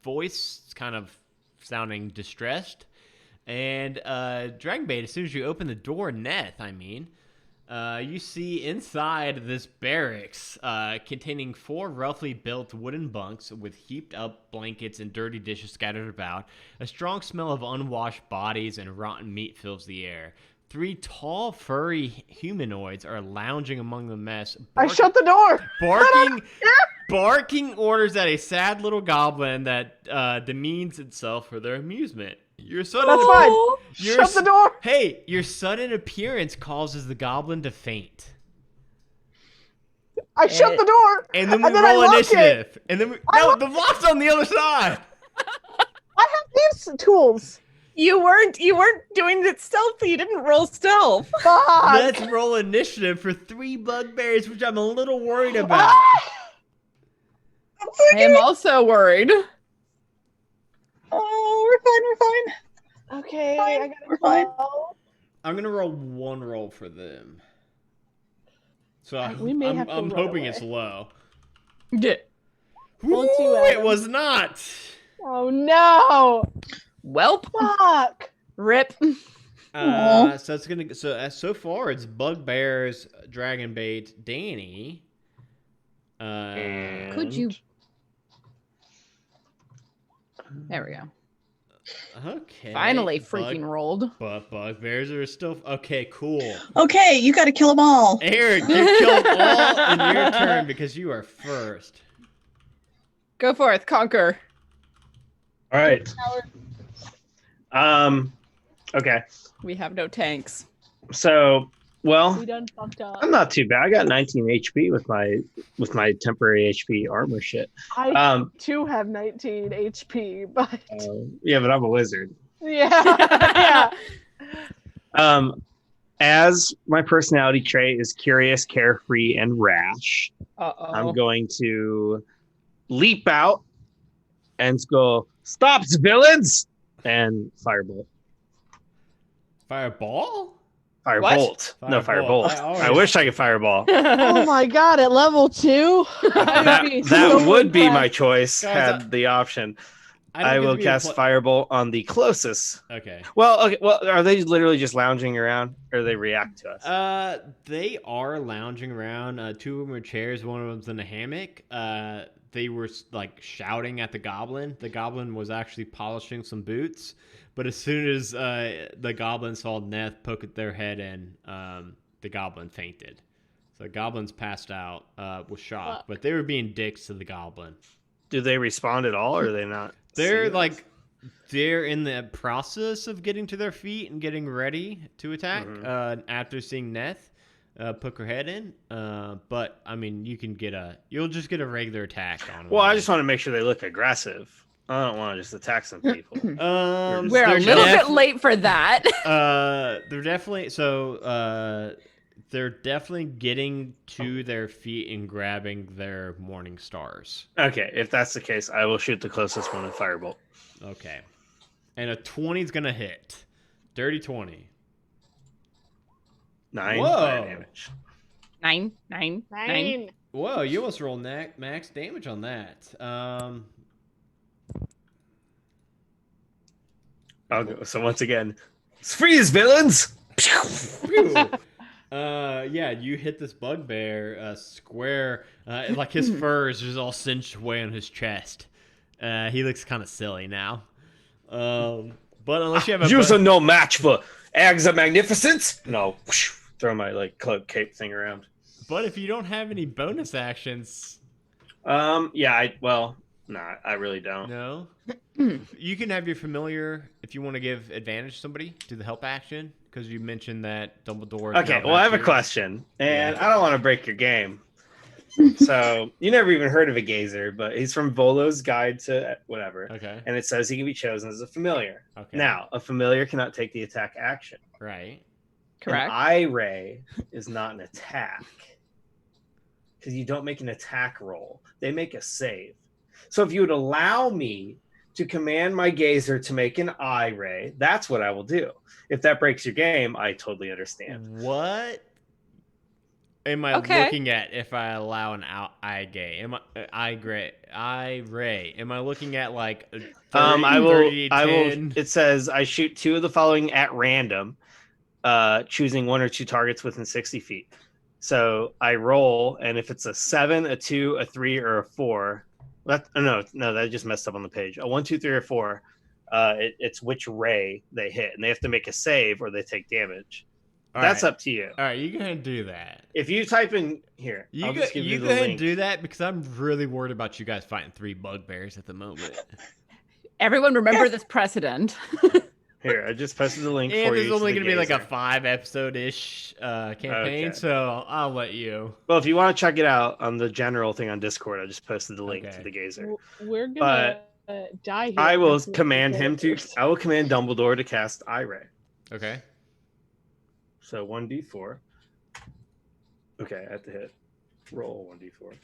voice. It's kind of sounding distressed. And Dragon Bait, as soon as you open the door, you see inside this barracks containing 4 roughly built wooden bunks with heaped up blankets and dirty dishes scattered about. A strong smell of unwashed bodies and rotten meat fills the air. 3 tall, furry humanoids are lounging among the mess. I shut the door. Barking orders at a sad little goblin that demeans itself for their amusement. That's fine. Shut the door. Hey, your sudden appearance causes the goblin to faint. I shut the door. And then we roll initiative. And then the lock's on the other side. I have these tools. You weren't doing it stealthy. You didn't roll stealth. Fuck. Let's roll initiative for 3 bugbears, which I'm a little worried about. I am also worried. Oh, we're fine. Okay, Fine. I gotta We're fine. go. I'm gonna roll 1 roll for them. So We may have to I'm run hoping away. it's low. Yeah. Roll 2, Ooh, it Adam. was not. Oh no! Welp. Fuck! Rip. So it's gonna so far it's bugbears, Dragon Bait, Danny. Could you? There we go. Okay. Finally, freaking rolled. But bugbears are still okay. Cool. Okay, you got to kill them all. Eric, you killed all in your turn because you are first. Go forth, conquer. All right. Okay. We have no tanks. So, well, We done fucked up. I'm not too bad. I got 19 HP with my temporary HP armor shit. I too have 19 HP, but Yeah, but I'm a wizard. yeah. As my personality trait is curious, carefree, and rash, I'm going to leap out and go, "Stop, villains!" and firebolt. Fireball? Firebolt. No, Firebolt. firebolt. I wish I could fireball. Oh my god! At level 2, that would be my choice Guys, had the option. don't I get to will be a cast firebolt on the closest. Okay. Well, are they literally just lounging around, or they react to us? They are lounging around. 2 of them are chairs. One of them's in a hammock. They were like shouting at the goblin. The goblin was actually polishing some boots. But as soon as the goblin saw Neth poke their head in, the goblin fainted. So the goblin's passed out with shock. Fuck. But they were being dicks to the goblin. Do they respond at all, or are they not? They're seeing like, us? they're in the process of getting to their feet and getting ready to attack after seeing Neth poke her head in. But I mean, you'll just get a regular attack on. Well, I just want to make sure they look aggressive. I don't want to just attack some people. We're a little bit late for that. They're definitely getting to their feet and grabbing their morning stars. Okay, if that's the case, I will shoot the closest one with firebolt. Okay. And a 20 is going to hit. Dirty 20. 9 Whoa. fire damage. 9. Whoa, you almost rolled max damage on that. I'll go. So once again, freeze, villains! Yeah, you hit this bugbear square. Like his fur is just all cinched away on his chest. He looks kind of silly now. But unless you have Use a no match for eggs of magnificence. No, throw my cloak cape thing around. But if you don't have any bonus actions, no, I really don't. no, you can have your familiar if you want to give advantage to somebody to the help action because you mentioned that Dumbledore. Okay, well, I have a question, and I don't want to break your game. So you never even heard of a gazer, but he's from Volo's Guide to whatever. Okay. And it says he can be chosen as a familiar. Okay. Now, a familiar cannot take the attack action. Right. Correct. An eye ray is not an attack because you don't make an attack roll; they make a save. So if you would allow me to command my gazer to make an eye ray, that's what I will do. If that breaks your game, I totally understand. What am I looking at if I allow an eye gay? Eye ray? Am I looking at 30, I will. 30, I 10? will. It says I shoot 2 of the following at random, choosing 1 or 2 targets within 60 feet. So I roll, and if it's a 7, a 2, a 3, or a 4, that just messed up on the page. A 1, 2, 3, or 4. It's which ray they hit, and they have to make a save or they take damage. That's up to you. All right, you go ahead and do that. If you type in here, You go ahead and do that because I'm really worried about you guys fighting 3 bugbears at the moment. Everyone remember this precedent. Here, I just posted the link And for you. there's only going to be a 5-episode-ish campaign, so I'll let you. Well, if you want to check it out on the general thing on Discord, I just posted the link to the gazer. We're gonna die here. I will command Dumbledore to cast Eye Ray. Okay. So 1d4. Okay, I have to hit. Roll 1d4.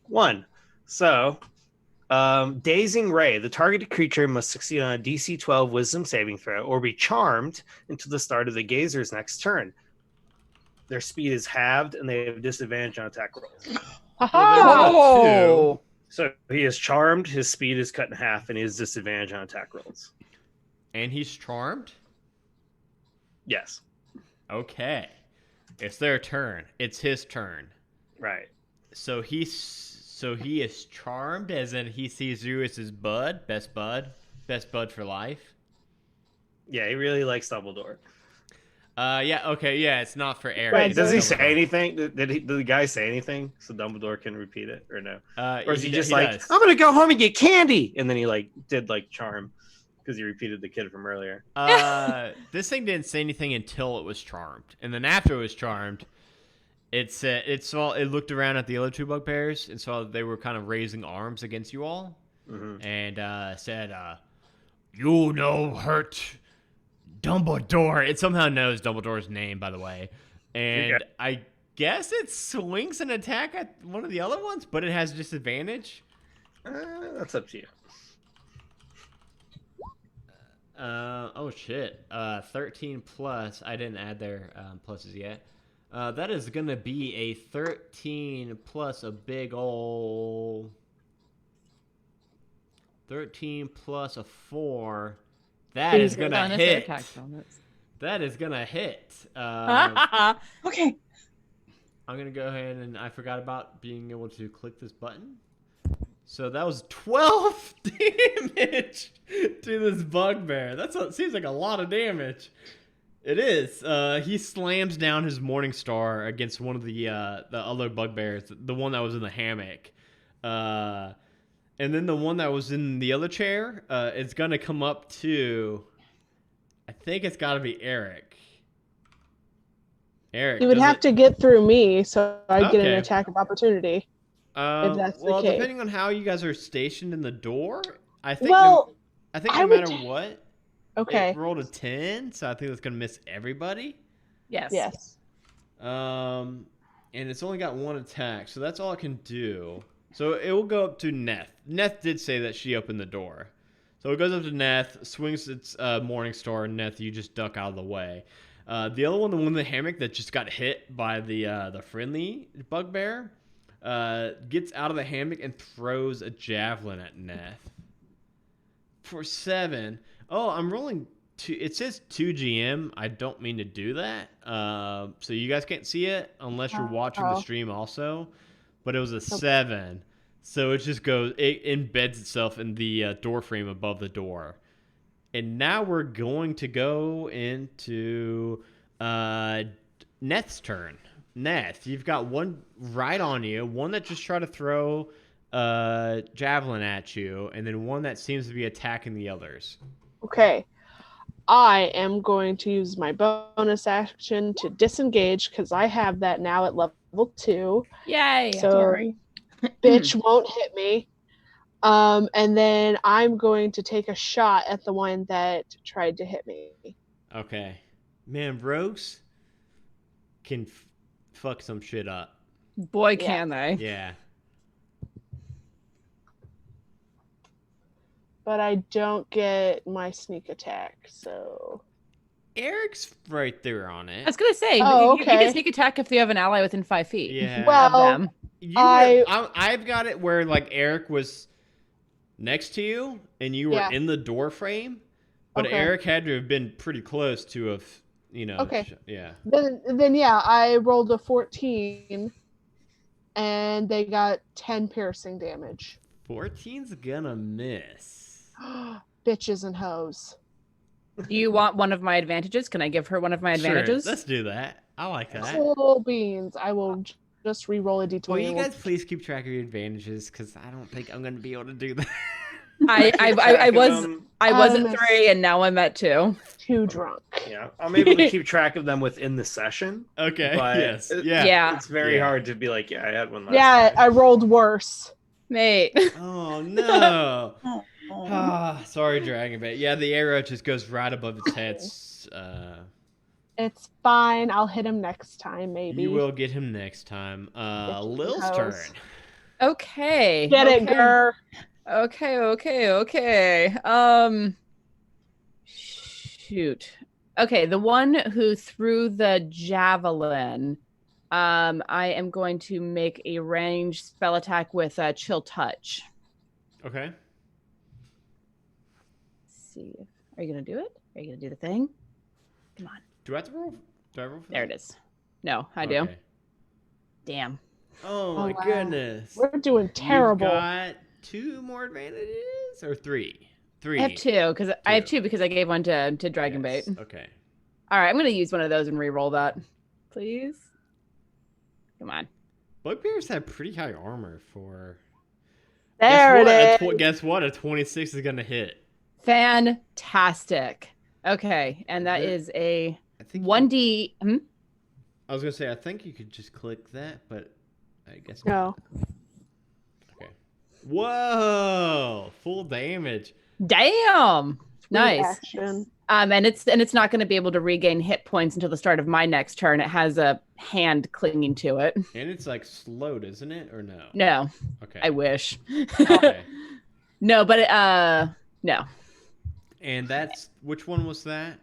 1. So, Dazing Ray. The targeted creature must succeed on a DC 12 Wisdom saving throw or be charmed until the start of the gazer's next turn. Their speed is halved, and they have disadvantage on attack rolls. Oh! So he is charmed, his speed is cut in half, and he has disadvantage on attack rolls. And he's charmed? Yes. Okay. It's their turn. It's his turn. Right. So he is charmed, as in he sees you as his best bud for life. Yeah, he really likes Dumbledore. Yeah, okay, yeah, it's not for Aaron. Wait, does he say anything? Did the guy say anything so Dumbledore can repeat it, or no? Or is he just does. I'm gonna go home and get candy, and then he did charm because he repeated the kid from earlier. This thing didn't say anything until it was charmed, and then after it was charmed, it looked around at the other 2 bugbears and saw they were kind of raising arms against you all, and said, "You no hurt Dumbledore." It somehow knows Dumbledore's name, by the way, and I guess it swings an attack at one of the other ones, but it has disadvantage. That's up to you. Oh shit. 13 plus. I didn't add their pluses yet. That is gonna be a 13 plus a big ol' 13 plus a 4. That is gonna hit. That is gonna hit. Okay. I'm gonna go ahead and I forgot about being able to click this button. So that was 12 damage to this bugbear. Seems like a lot of damage. It is. He slams down his Morning Star against one of the other bugbears, the one that was in the hammock. And then the one that was in the other chair, it's gonna come up to. I think it's got to be Eric. Eric. You would have to get through me, so I'd get an Okay. attack of opportunity. If that's the Well, case. depending on how you guys are stationed in the door, I think. Well, I think I no would matter ta- what, Okay. it rolled a 10, so I think that's gonna miss everybody. Yes. Yes. And it's only got one attack, so that's all it can do. So it will go up to Neth. Neth did say that she opened the door. So it goes up to Neth, swings its Morning Star, and Neth, you just duck out of the way. The other one, the one in the hammock that just got hit by the friendly bugbear, gets out of the hammock and throws a javelin at Neth. For 7. Oh, I'm rolling 2. It says 2 GM. I don't mean to do that. So you guys can't see it unless you're watching the stream also. But it was a 7. So it just goes, it embeds itself in the door frame above the door. And now we're going to go into Neth's turn. Neth, you've got one right on you, one that just tried to throw javelin at you, and then one that seems to be attacking the others. Okay. I am going to use my bonus action to disengage because I have that now at level 2. Yay. So Sorry. bitch won't hit me. And then I'm going to take a shot at the one that tried to hit me. Okay. Man, rogues can fuck some shit up. Boy, can they. Yeah. But I don't get my sneak attack, so... Eric's right there on I it. was going to say, Oh, you can okay. sneak attack if you have an ally within 5 feet. Yeah. Well, Of them. I've got it where like Eric was next to you and you were Yeah. in the door frame, but Okay. Eric had to have been pretty close to have, Okay. yeah. Then yeah, I rolled a 14, and they got 10 piercing damage. 14's gonna miss. Bitches and hoes. Do you want one of my advantages? Can I give her one of my advantages? Sure, let's do that. I like that. Cool beans. I will just re-roll a d20. Will you and guys please keep track of your advantages? Because I don't think I'm gonna be able to do that. I wasn't Um, 3 and now I'm at 2. too drunk. Yeah, I'm able to keep track of them within the session. Okay. But Yes. it- Yeah. Yeah. It's very Yeah. hard to be like, yeah, I had one last Yeah, time. I rolled worse. Mate. Oh no. Oh. Ah, sorry, Dragon Bait. Yeah, the arrow just goes right above its head. It's fine. I'll hit him next time, maybe. You will get him next time. Lil's hoes. turn. Okay. Get it, okay. girl. Okay. Shoot. Okay, the one who threw the javelin, I am going to make a ranged spell attack with Chill Touch. Okay. Let's see. Are you going to do it? Are you going to do the thing? Come on. Do I have to roll? Do I roll for There that? it is. No, I do. Okay. Damn. Oh my wow. goodness. We're doing terrible. You've got 2 more advantages or 3? 3. I have 2 because I have 2. 2 because I gave one to Dragon Yes, Bait. Okay. All right, I'm going to use one of those and re-roll that. Please. Come on. Bugbears have pretty high armor for. There it is. Guess what? A 26 is gonna hit. Fantastic. Okay, and that Good. is a I think. 1D. I was gonna say I think you could just click that, but I guess No. not. Okay. Whoa! Full damage. Damn. Nice. Action. And it's not going to be able to regain hit points until the start of my next turn. It has a hand clinging to it. And it's like slowed, isn't it? Or no? No, Okay. I wish. Okay. No, but no. And that's which one was that?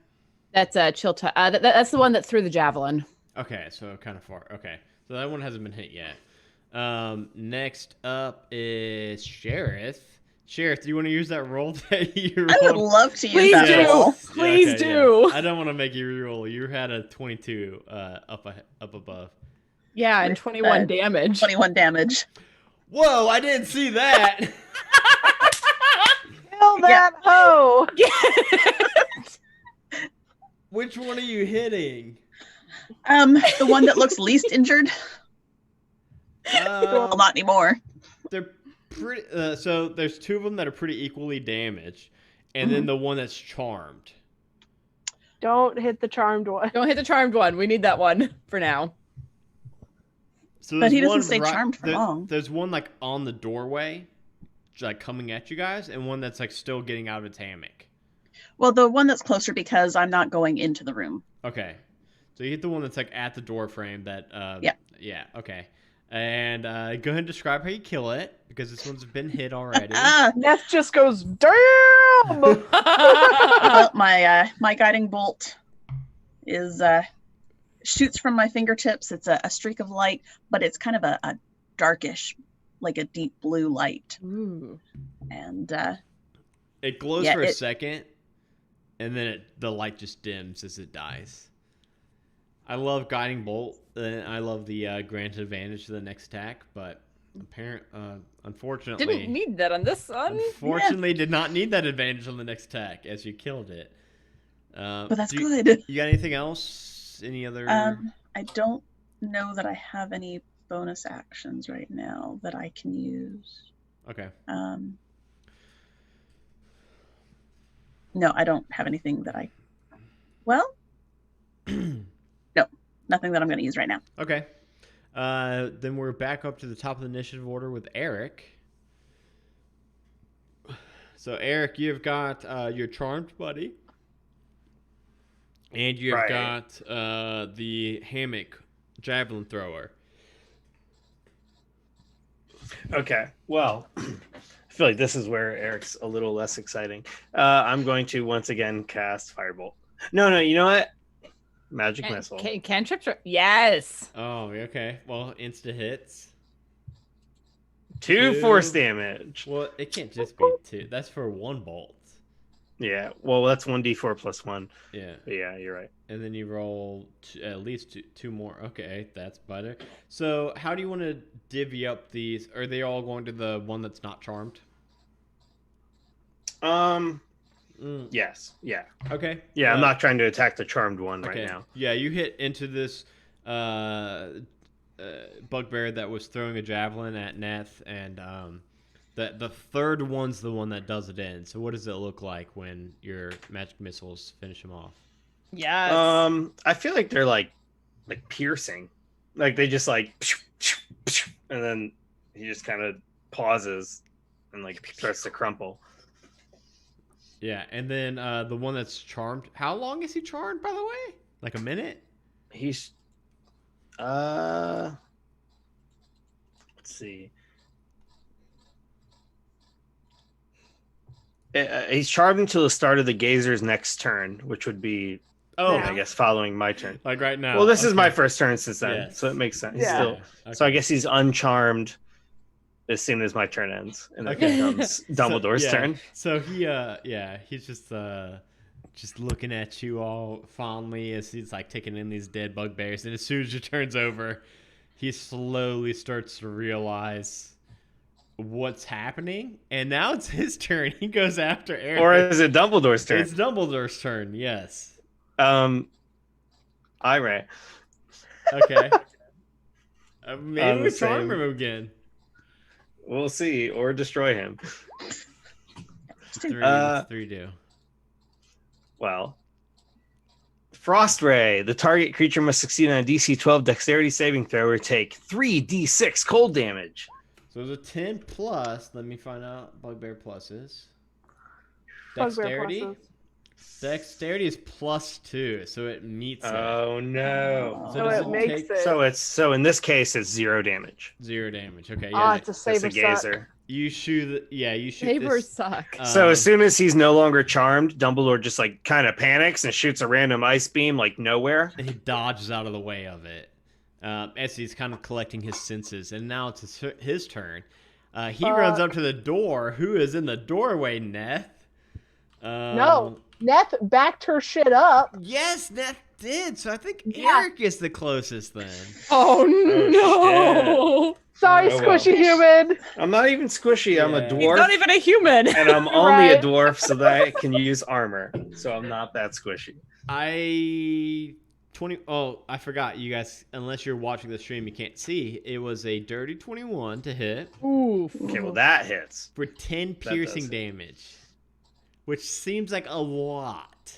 That's Chill Touch. That's the one that threw the javelin. Okay, so kind of far. Okay, so that one hasn't been hit yet. Next up is Sheriff. Sheriff, do you want to use that roll that you rolled? I would love to use Please that do. roll. Please do. I don't want to make you reroll. You had a 22 up above. Yeah, and With 21 damage. 21 damage. Whoa, I didn't see that. Kill that hoe. Which one are you hitting? The one that looks least injured. Well, Um, not anymore. they're pretty. So there's two of them that are pretty equally damaged, and then the one that's charmed. Don't hit the charmed one. Don't hit the charmed one. We need that one for now. So But he there's doesn't one stay charmed for long. There's one like on the doorway, like coming at you guys, and one that's like still getting out of its hammock. Well, the one that's closer because I'm not going into the room. Okay, so you hit the one that's like at the door frame. That yeah. Okay, and go ahead and describe how you kill it because this one's been hit already. Neth just goes, damn! Well, my guiding bolt is shoots from my fingertips. It's a streak of light, but it's kind of a darkish, like a deep blue light. Ooh. And it glows for a second, and then the light just dims as it dies. I love guiding bolt, and I love the granted advantage to the next attack, but unfortunately, Didn't need that on this one. Unfortunately, did not need that advantage on the next attack as you killed it. But that's good. You got anything else? Any other? I don't know that I have any bonus actions right now that I can use. Okay. No, I don't have anything that I. Well, no, nothing that I'm going to use right now. Okay. Then we're back up to the top of the initiative order with Eric. So Eric, you've got your charmed buddy. And you've got the hammock javelin thrower. Okay, well, I feel like this is where Eric's a little less exciting. I'm going to once again cast Firebolt. No, you know what? Magic Missile. Cantrips are... Yes! Oh, okay. Well, insta hits. 2 force damage. Well, it can't just be 2. That's for 1 bolt. Yeah, well, that's 1d4 plus 1. Yeah. But yeah, you're right. And then you roll at least two more. Okay, that's better. So how do you want to divvy up these? Are they all going to the one that's not charmed? Yes. Yeah. Okay. Yeah, I'm not trying to attack the charmed one right now. Yeah, you hit into this bugbear that was throwing a javelin at Neth, and the third one's the one that does it in. So what does it look like when your magic missiles finish him off? Yes. I feel like they're like piercing. Like they just like and then he just kind of pauses and like starts to crumple. Yeah, and then the one that's charmed. How long is he charmed, by the way? Like a minute? He's let's see. He's charmed until the start of the gazer's next turn, which would be, I guess, following my turn. Like right now. Well, this is my first turn since then, Yes. so it makes sense. Yeah. Still, Okay. So I guess he's uncharmed as soon as my turn ends, and it becomes Dumbledore's turn. So he's just looking at you all fondly as he's like taking in these dead bugbears, and as soon as your turn's over, he slowly starts to realize what's happening, and now it's his turn. He goes after Eric. Or is it Dumbledore's turn? It's Dumbledore's turn. Yes. All right. Okay. Maybe On the we charm same- him again. We'll see, or destroy him. Three do. Well, Frost Ray. The target creature must succeed on a DC 12 Dexterity saving throw or take 3d6 cold damage. So there's a 10 plus. Let me find out bugbear pluses. Bugbear Dexterity. pluses. Dexterity is +2, so it meets it. Oh no! So does it makes take it. So in this case, it's 0 damage. 0 damage. Okay, Ah, yeah. it's a It's saber a suck. gazer. You shoot. You shoot Sabers this. suck. So as soon as he's no longer charmed, Dumbledore just like kind of panics and shoots a random ice beam like nowhere. He dodges out of the way of it as he's kind of collecting his senses, and now it's his turn. He runs up to the door. Who is in the doorway? Neth. No, Neth backed her shit up. Yes, Neth did. So I think Yeah. Eric is the closest then. Oh no! Sorry, Oh, well. squishy human. I'm not even squishy. I'm a Yeah. He's dwarf, not even a human. and I'm only a Right. dwarf so that I can use armor. So I'm not that squishy. I 20. Oh, I forgot. You guys, unless you're watching the stream, you can't see. It was a dirty 21 to hit Oof. Okay, well that hits. for 10 does piercing hit. damage, which seems like a lot.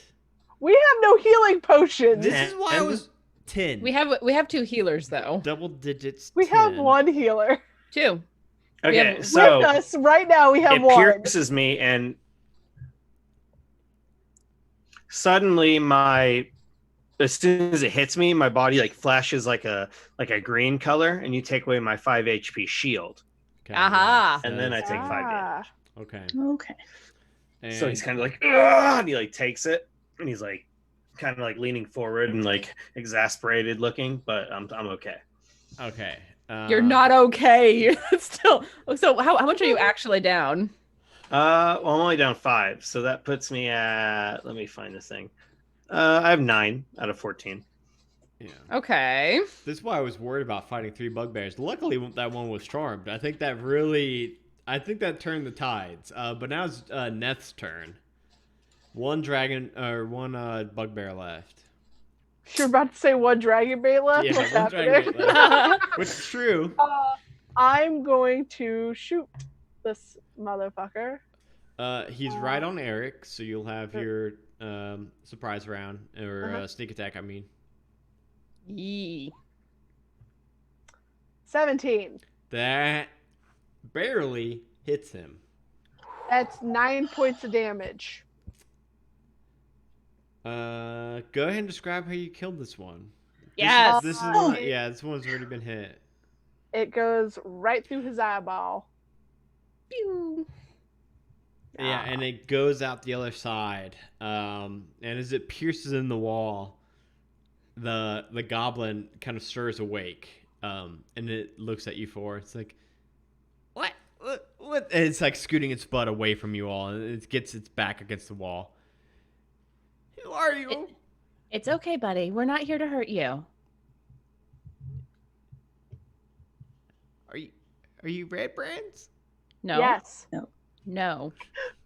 We have no healing potions. This is why I was 10. We have 2 healers though. double digits. We have 10. one healer. 2. Okay, have- so With us right now, we have it one. pierces me, and suddenly as soon as it hits me, my body like flashes like a green color, and you take away my 5 HP shield, Okay, Aha. yeah, and then I take 5 damage. Okay. Okay. So he's kind of like, "Ugh," and he like takes it, and he's like kind of like leaning forward and like exasperated looking, but I'm okay. Okay. You're not okay. Still. So how much are you actually down? Well, I'm only down 5, so that puts me at. Let me find this thing. I have 9 out of 14. Yeah. Okay. This is why I was worried about fighting 3 bugbears. Luckily, that one was charmed. I think that turned the tides. But now it's Neth's turn. One bugbear left. You're about to say one dragon bait left? Yeah, What's one happening? dragon bait left. Which is true. I'm going to shoot this motherfucker. He's right on Eric, so you'll have your surprise round or sneak attack. I mean, Yee. 17. that barely hits him. That's 9 points of damage. Go ahead and describe how you killed this one. Yes. This is one. Yeah, this one's already been hit. It goes right through his eyeball. Pew. Yeah, and it goes out the other side. And as it pierces in the wall, the goblin kind of stirs awake. And it looks at you it's like, what? And it's like scooting its butt away from you all, and it gets its back against the wall. Who are you? It's okay, buddy. We're not here to hurt you. Are you Red Brands? No. Yes. No.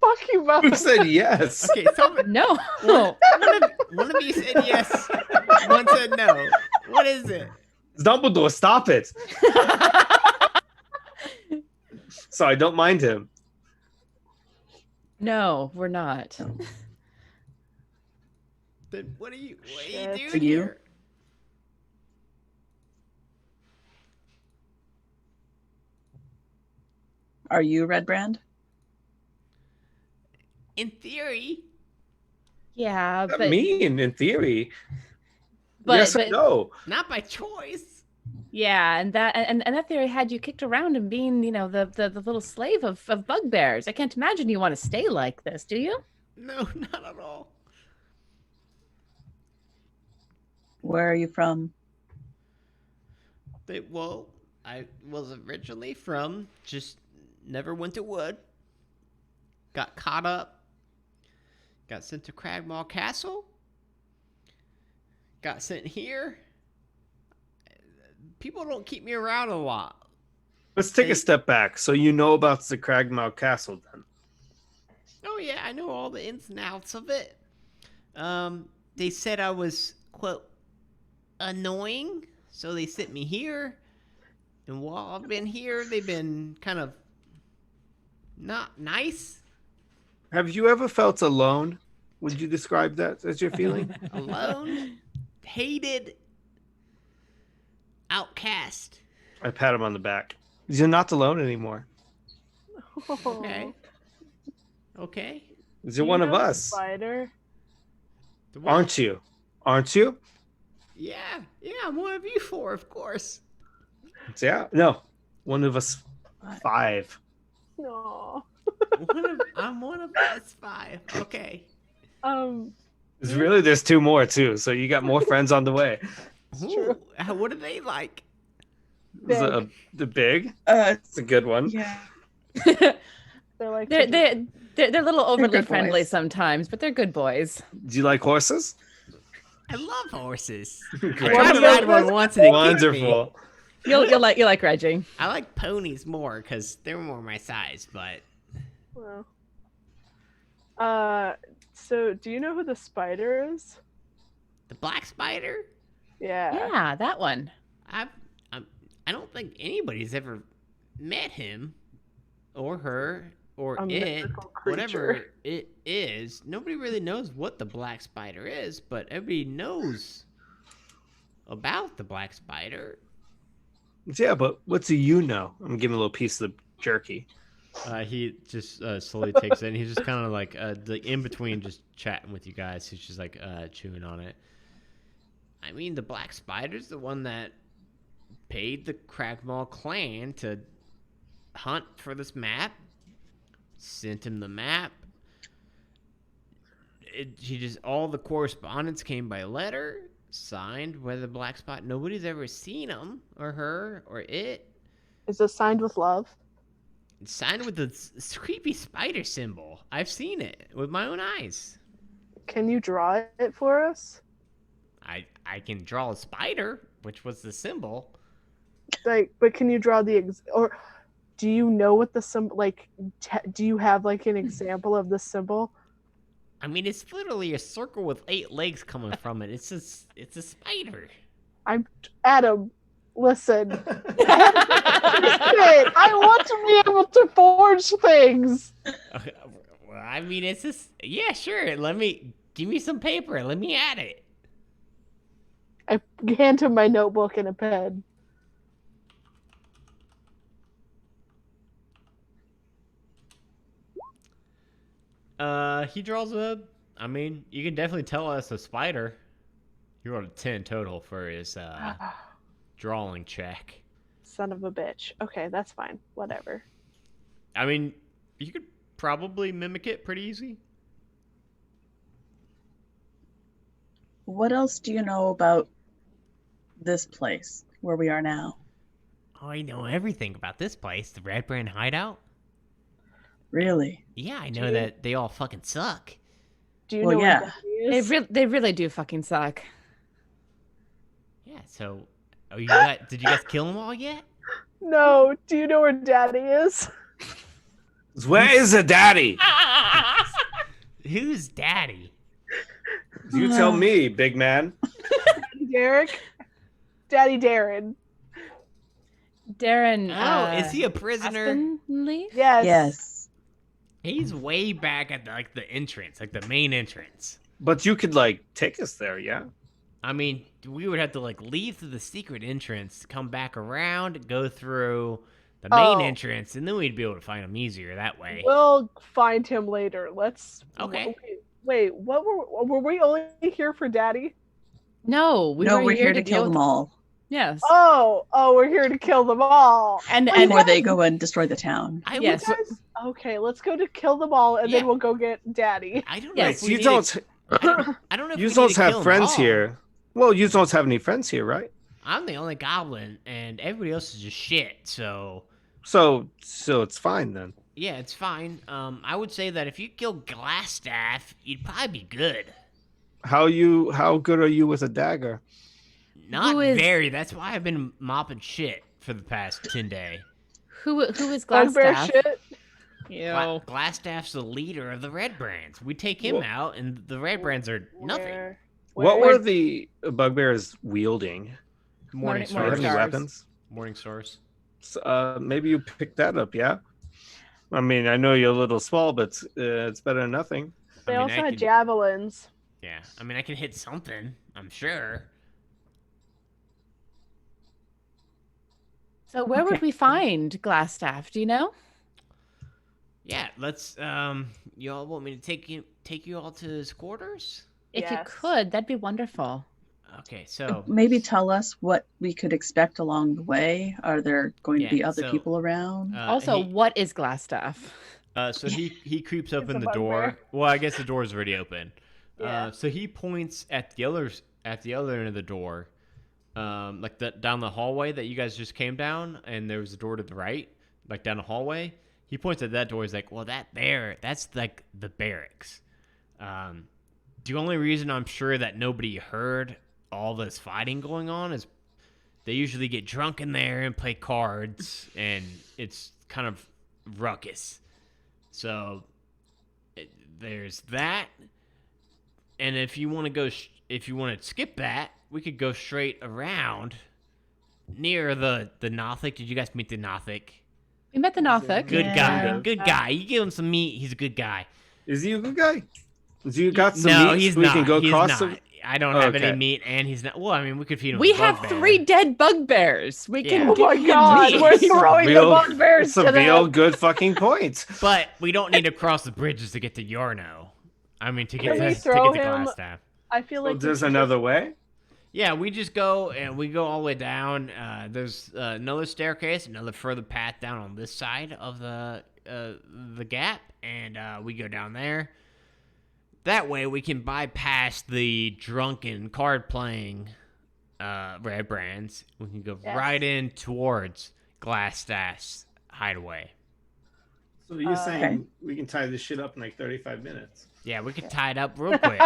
Fuck you both. Who said yes? Okay, No. one of you said yes. One said no. What is it? Dumbledore, stop it. So I don't mind him. No, we're not. Then what are you Shit. doing For you? here? Are you Red Brand? In theory. Yeah, Not but mean in theory. but, yes but or no. Not by choice. yeah, and that theory had you kicked around and being, the little slave of bugbears. I can't imagine you want to stay like this, do you? No, not at all. Where are you from? I was originally from just Neverwinter Wood. Got caught up. Got sent to Cragmaw Castle. Got sent here. People don't keep me around a lot. Let's take a step back. So you know about the Cragmaw Castle then? Oh yeah, I know all the ins and outs of it. They said I was, quote, annoying, so they sent me here. And while I've been here, they've been kind of not nice. Have you ever felt alone? Would you describe that as your feeling? Alone, hated, outcast. I pat him on the back. You're not alone anymore. Okay. Okay. You're one of us. Spider. The one- Aren't you? Aren't you? Yeah, I'm one of you four, of course. Yeah. No. One of us 5. No. I'm one of us 5. Okay. There's 2 more too, so you got more friends on the way. Ooh, what are they like? The big? Uh, It's a good one. yeah. They're like They're a little overly good friendly boys. sometimes, but they're good boys. Do you like horses? I love horses. Great. I tried to ride one once and it kicked me. Wonderful. You like Reggie. I like ponies more because they're more my size, but well. So do you know who the spider is? the black spider? Yeah, that one. I don't think anybody's ever met him or her or A it, mythical creature. whatever it is. Nobody really knows what the black spider is, but everybody knows about the black spider. Yeah, but what do you know? I'm giving a little piece of the jerky. He just slowly takes it, and he's just kind of like in between, just chatting with you guys. He's just like chewing on it. I mean, the black spider's the one that paid the Cragmaw clan to hunt for this map. Sent him the map. All the correspondence came by letter, signed by the black spot. Nobody's ever seen him or her or it. Is it signed with love? It's signed with the creepy spider symbol. I've seen it with my own eyes. Can you draw it for us? I can draw a spider, which was the symbol. Like, but can you draw or do you know what the symbol, like, do you have like an example of the symbol? I mean, it's literally a circle with 8 legs coming from it. It's a spider. Adam, listen. I want to be able to forge things. Well, I mean, it's just, yeah, sure. Give me some paper. Let me add it. I hand him my notebook and a pen. He draws I mean, you can definitely tell us a spider. He rolled a 10 total for his drawing check. Son of a bitch. Okay, that's fine. Whatever. I mean, you could probably mimic it pretty easy. What else do you know about this place where we are now? Oh, I know everything about this place, the Red Brand Hideout. Really? Yeah, I know that they all fucking suck. Do you Well, know yeah. what that is? They really do fucking suck. Yeah, so did you guys kill them all yet? No. Do you know where Daddy is? Where is the daddy? Who's daddy? You tell me, big man. Derek? Daddy Darren. Darren. Oh, is he a prisoner? Aspenleaf? Yes. Yes. He's way back at the entrance, like the main entrance. But you could like take us there, yeah? I mean, we would have to like leave through the secret entrance, come back around, go through the main entrance, and then we'd be able to find him easier that way. We'll find him later. Let's. Okay. Wait. What were we only here for Daddy? No, we're here to kill them all Yes. Oh, we're here to kill them all. And before they go and destroy the town. I yes. would, Okay, let's go to kill them all, and Yeah. then we'll go get Daddy. I don't know. Yes, if we You need don't. to- I don't know. If You we don't need to have kill 'em friends all. here. Well, you don't have any friends here, right? I'm the only goblin, and everybody else is just shit. So So it's fine then. yeah, it's fine. I would say that if you kill Glassstaff, you'd probably be good. How good are you with a dagger? Not Who is- very. That's why I've been mopping shit for the past 10 days. who is Bugbear Glassstaff? shit. Ew. Glassstaff's the leader of the Red Brands. We take him out, and the Red Brands are nothing. What Where- were the bugbears wielding? Morning Do you have Morning any stars. weapons? Morning Stars. Maybe you picked that up, yeah? I mean, I know you're a little small, but it's better than nothing. They I mean, also I had can- javelins. Yeah, I mean, I can hit something. I'm sure. So where would we find Glassstaff? Do you know? Yeah, let's. Y'all want me to take you all to his quarters? If you Yes. could, that'd be wonderful. Okay, so Maybe tell us what we could expect along the way. Are there going Yeah, to be other so, people around? Also, what is Glassstaff? so he creeps It's open a the door. bugbear. Well, I guess the door's already open. Yeah. So he points at the other end of the door, like down the hallway that you guys just came down, and there was a door to the right, like down the hallway. He points at that door. He's like, "Well, that's like the barracks." The only reason I'm sure that nobody heard all this fighting going on is they usually get drunk in there and play cards, and it's kind of ruckus. So there's that. And if you want to skip that, we could go straight around near the Nothic. Did you guys meet the Nothic? We met the Nothic. Good Yeah. guy. Good guy. You give him some meat, he's a good guy. Is he a good guy? Is he got some No, meat he's so we not. can go he's across not. I don't have any Okay. meat, and he's not. Well, I mean, we could feed him. We a have bugbear. 3 dead bugbears. We Yeah. can Oh give my him God, meat. we're throwing the bugbears It's a to real them. good fucking point. But we don't need to cross the bridges to get to Yarno. I mean, to get Can we to throw get to him- Glassstaff. I feel like we There's should another way. Yeah, we just go and we go all the way down. There's another staircase, another further path down on this side of the gap, and we go down there. That way, we can bypass the drunken card playing red brands. We can go Yes. right in towards Glassstaff's hideaway. So you're saying Okay. we can tie this shit up in like 35 minutes? Yeah, we could tie it up real quick.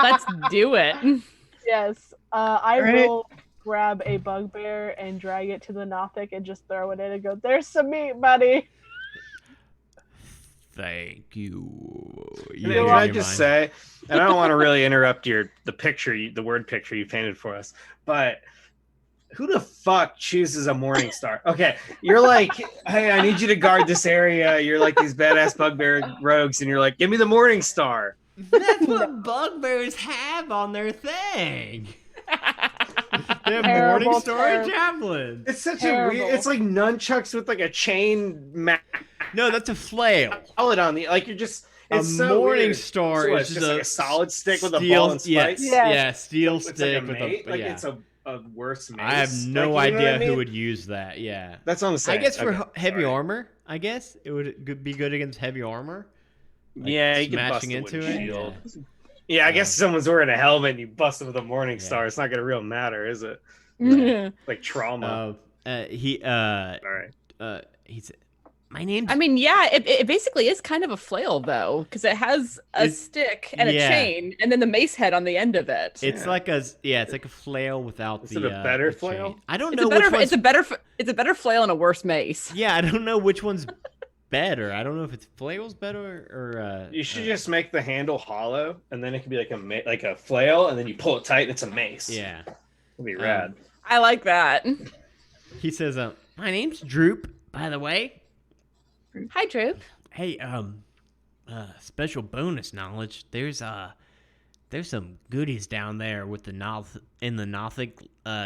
Let's do it. Yes. I Alright. will grab a bugbear and drag it to the Nothic and just throw it in and go, "There's some meat, buddy." Thank you. And can I just say, and I don't want to really interrupt the word picture you painted for us, but who the fuck chooses a morning star? Okay, you're like, hey, I need you to guard this area. You're like these badass bugbear rogues, and you're like, give me the morning star. That's what bugbears have on their thing. They have Terrible, morning star and terrible. javelins. It's such a Terrible. weird. It's like nunchucks with like a chain No, that's a flail. mallet on the. Like you're just. It's A so morning weird. star So what, is it's just like a solid stick with a steel- ball and spikes. Yes, Yes. yeah, steel It's like stick a with mate. a Like yeah. it's a worse mace. I have no Like, you know idea what I mean? who would use that. Yeah, That's what I'm I saying. guess for Okay, heavy sorry. armor, I guess it would be good against heavy armor. Like Yeah, you can bust smashing the into wooden it. shield. Yeah. Yeah, I guess if someone's wearing a helmet and you bust them with a morning Yeah. star, it's not gonna real matter, is it? Yeah. Like trauma. He All right. he's my name's I mean, yeah, it basically is kind of a flail, though, because it has a It's- stick and yeah. a chain, and then the mace head on the end of it. It's Yeah. like it's like a flail without Is the it a better the flail? chain. I don't It's know a better, which one's it's a better flail and a worse mace. Yeah, I don't know which one's better. I don't know if it's flail's better or You should just make the handle hollow, and then it can be like a flail, and then you pull it tight, and it's a mace. yeah. It'd be rad. I like that. He says, my name's Droop, by the way. Hi, Droop. Hey, special bonus knowledge. There's some goodies down there with the Nothic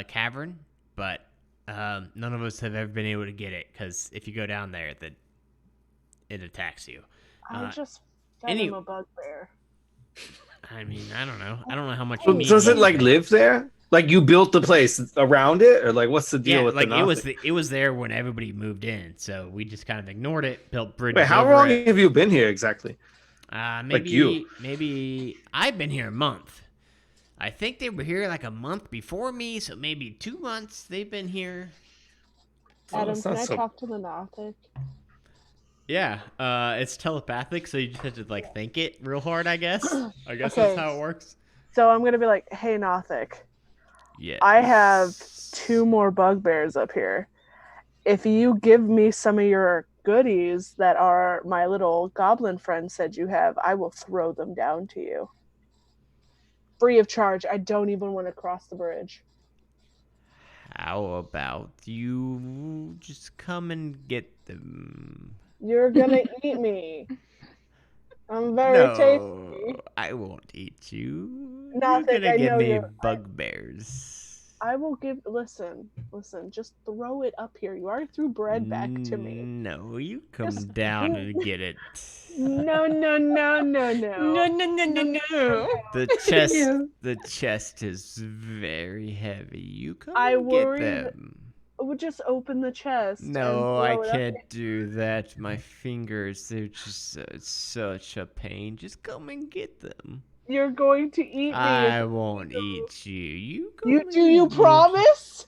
cavern, but none of us have ever been able to get it because if you go down there, then it attacks you. I just fed any- him a bugbear. I mean, I don't know. I don't know how much. So meat does you it like can- live there? Like you built the place around it, or like what's the deal Yeah, with like the Nothic? it was there when everybody moved in, so we just kind of ignored it, built bridges. Wait, how over long it. have you been here exactly? Maybe you. Maybe I've been here a month. I think they were here like a month before me, so maybe 2 months they've been here. Adam, it's can not I so- talk to the Nothic? Yeah, it's telepathic, so you just have to like think it real hard, I guess. I guess Okay. that's how it works. So I'm gonna be like, "Hey, Nothic, Yeah. I have 2 more bugbears up here. If you give me some of your goodies that are my little goblin friend said you have, I will throw them down to you. Free of charge. I don't even want to cross the bridge." How about you just come and get them? You're gonna eat me. I'm very tasty. I won't eat you. Nothic, You're I gonna give know me you're- bugbears. I will give. Listen. Just throw it up here. You already threw bread back to me. No, you come Just- down and get it. No. No, no, no, no. The chest is very heavy. You come I and get worry them. We'll just open the chest. and No, throw I it up can't do that. My fingers, they're just such a pain. Just come and get them. You're going to eat me. I won't eat you. You come You and do you eat me. promise?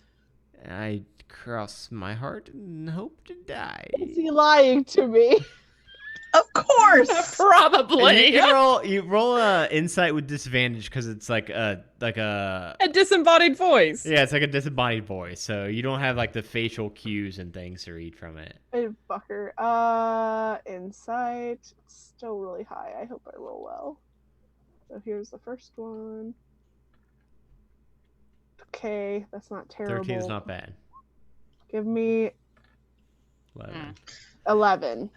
I cross my heart and hope to die. Is he lying to me? Of course. And Probably. you roll a insight with disadvantage because it's like a A disembodied voice. yeah, it's like a disembodied voice, so you don't have like the facial cues and things to read from it. Hey, fucker. Insight. It's still really high. I hope I roll well. So here's the first one. Okay, that's not terrible. 13 is not bad. Give me 11. 11.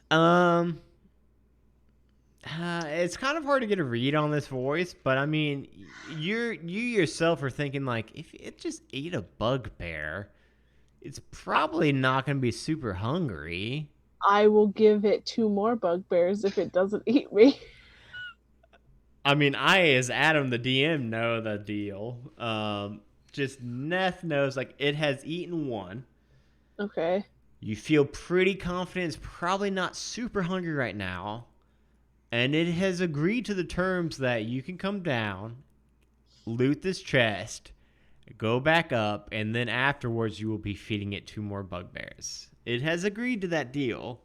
It's kind of hard to get a read on this voice, but I mean, you yourself are thinking like, if it just ate a bugbear, it's probably not going to be super hungry. I will give it 2 more bugbears if it doesn't eat me. I mean, I, as Adam the DM, know the deal. Just Neth knows like it has eaten 1. Okay. You feel pretty confident it's probably not super hungry right now. And it has agreed to the terms that you can come down, loot this chest, go back up, and then afterwards you will be feeding it 2 more bugbears. It has agreed to that deal.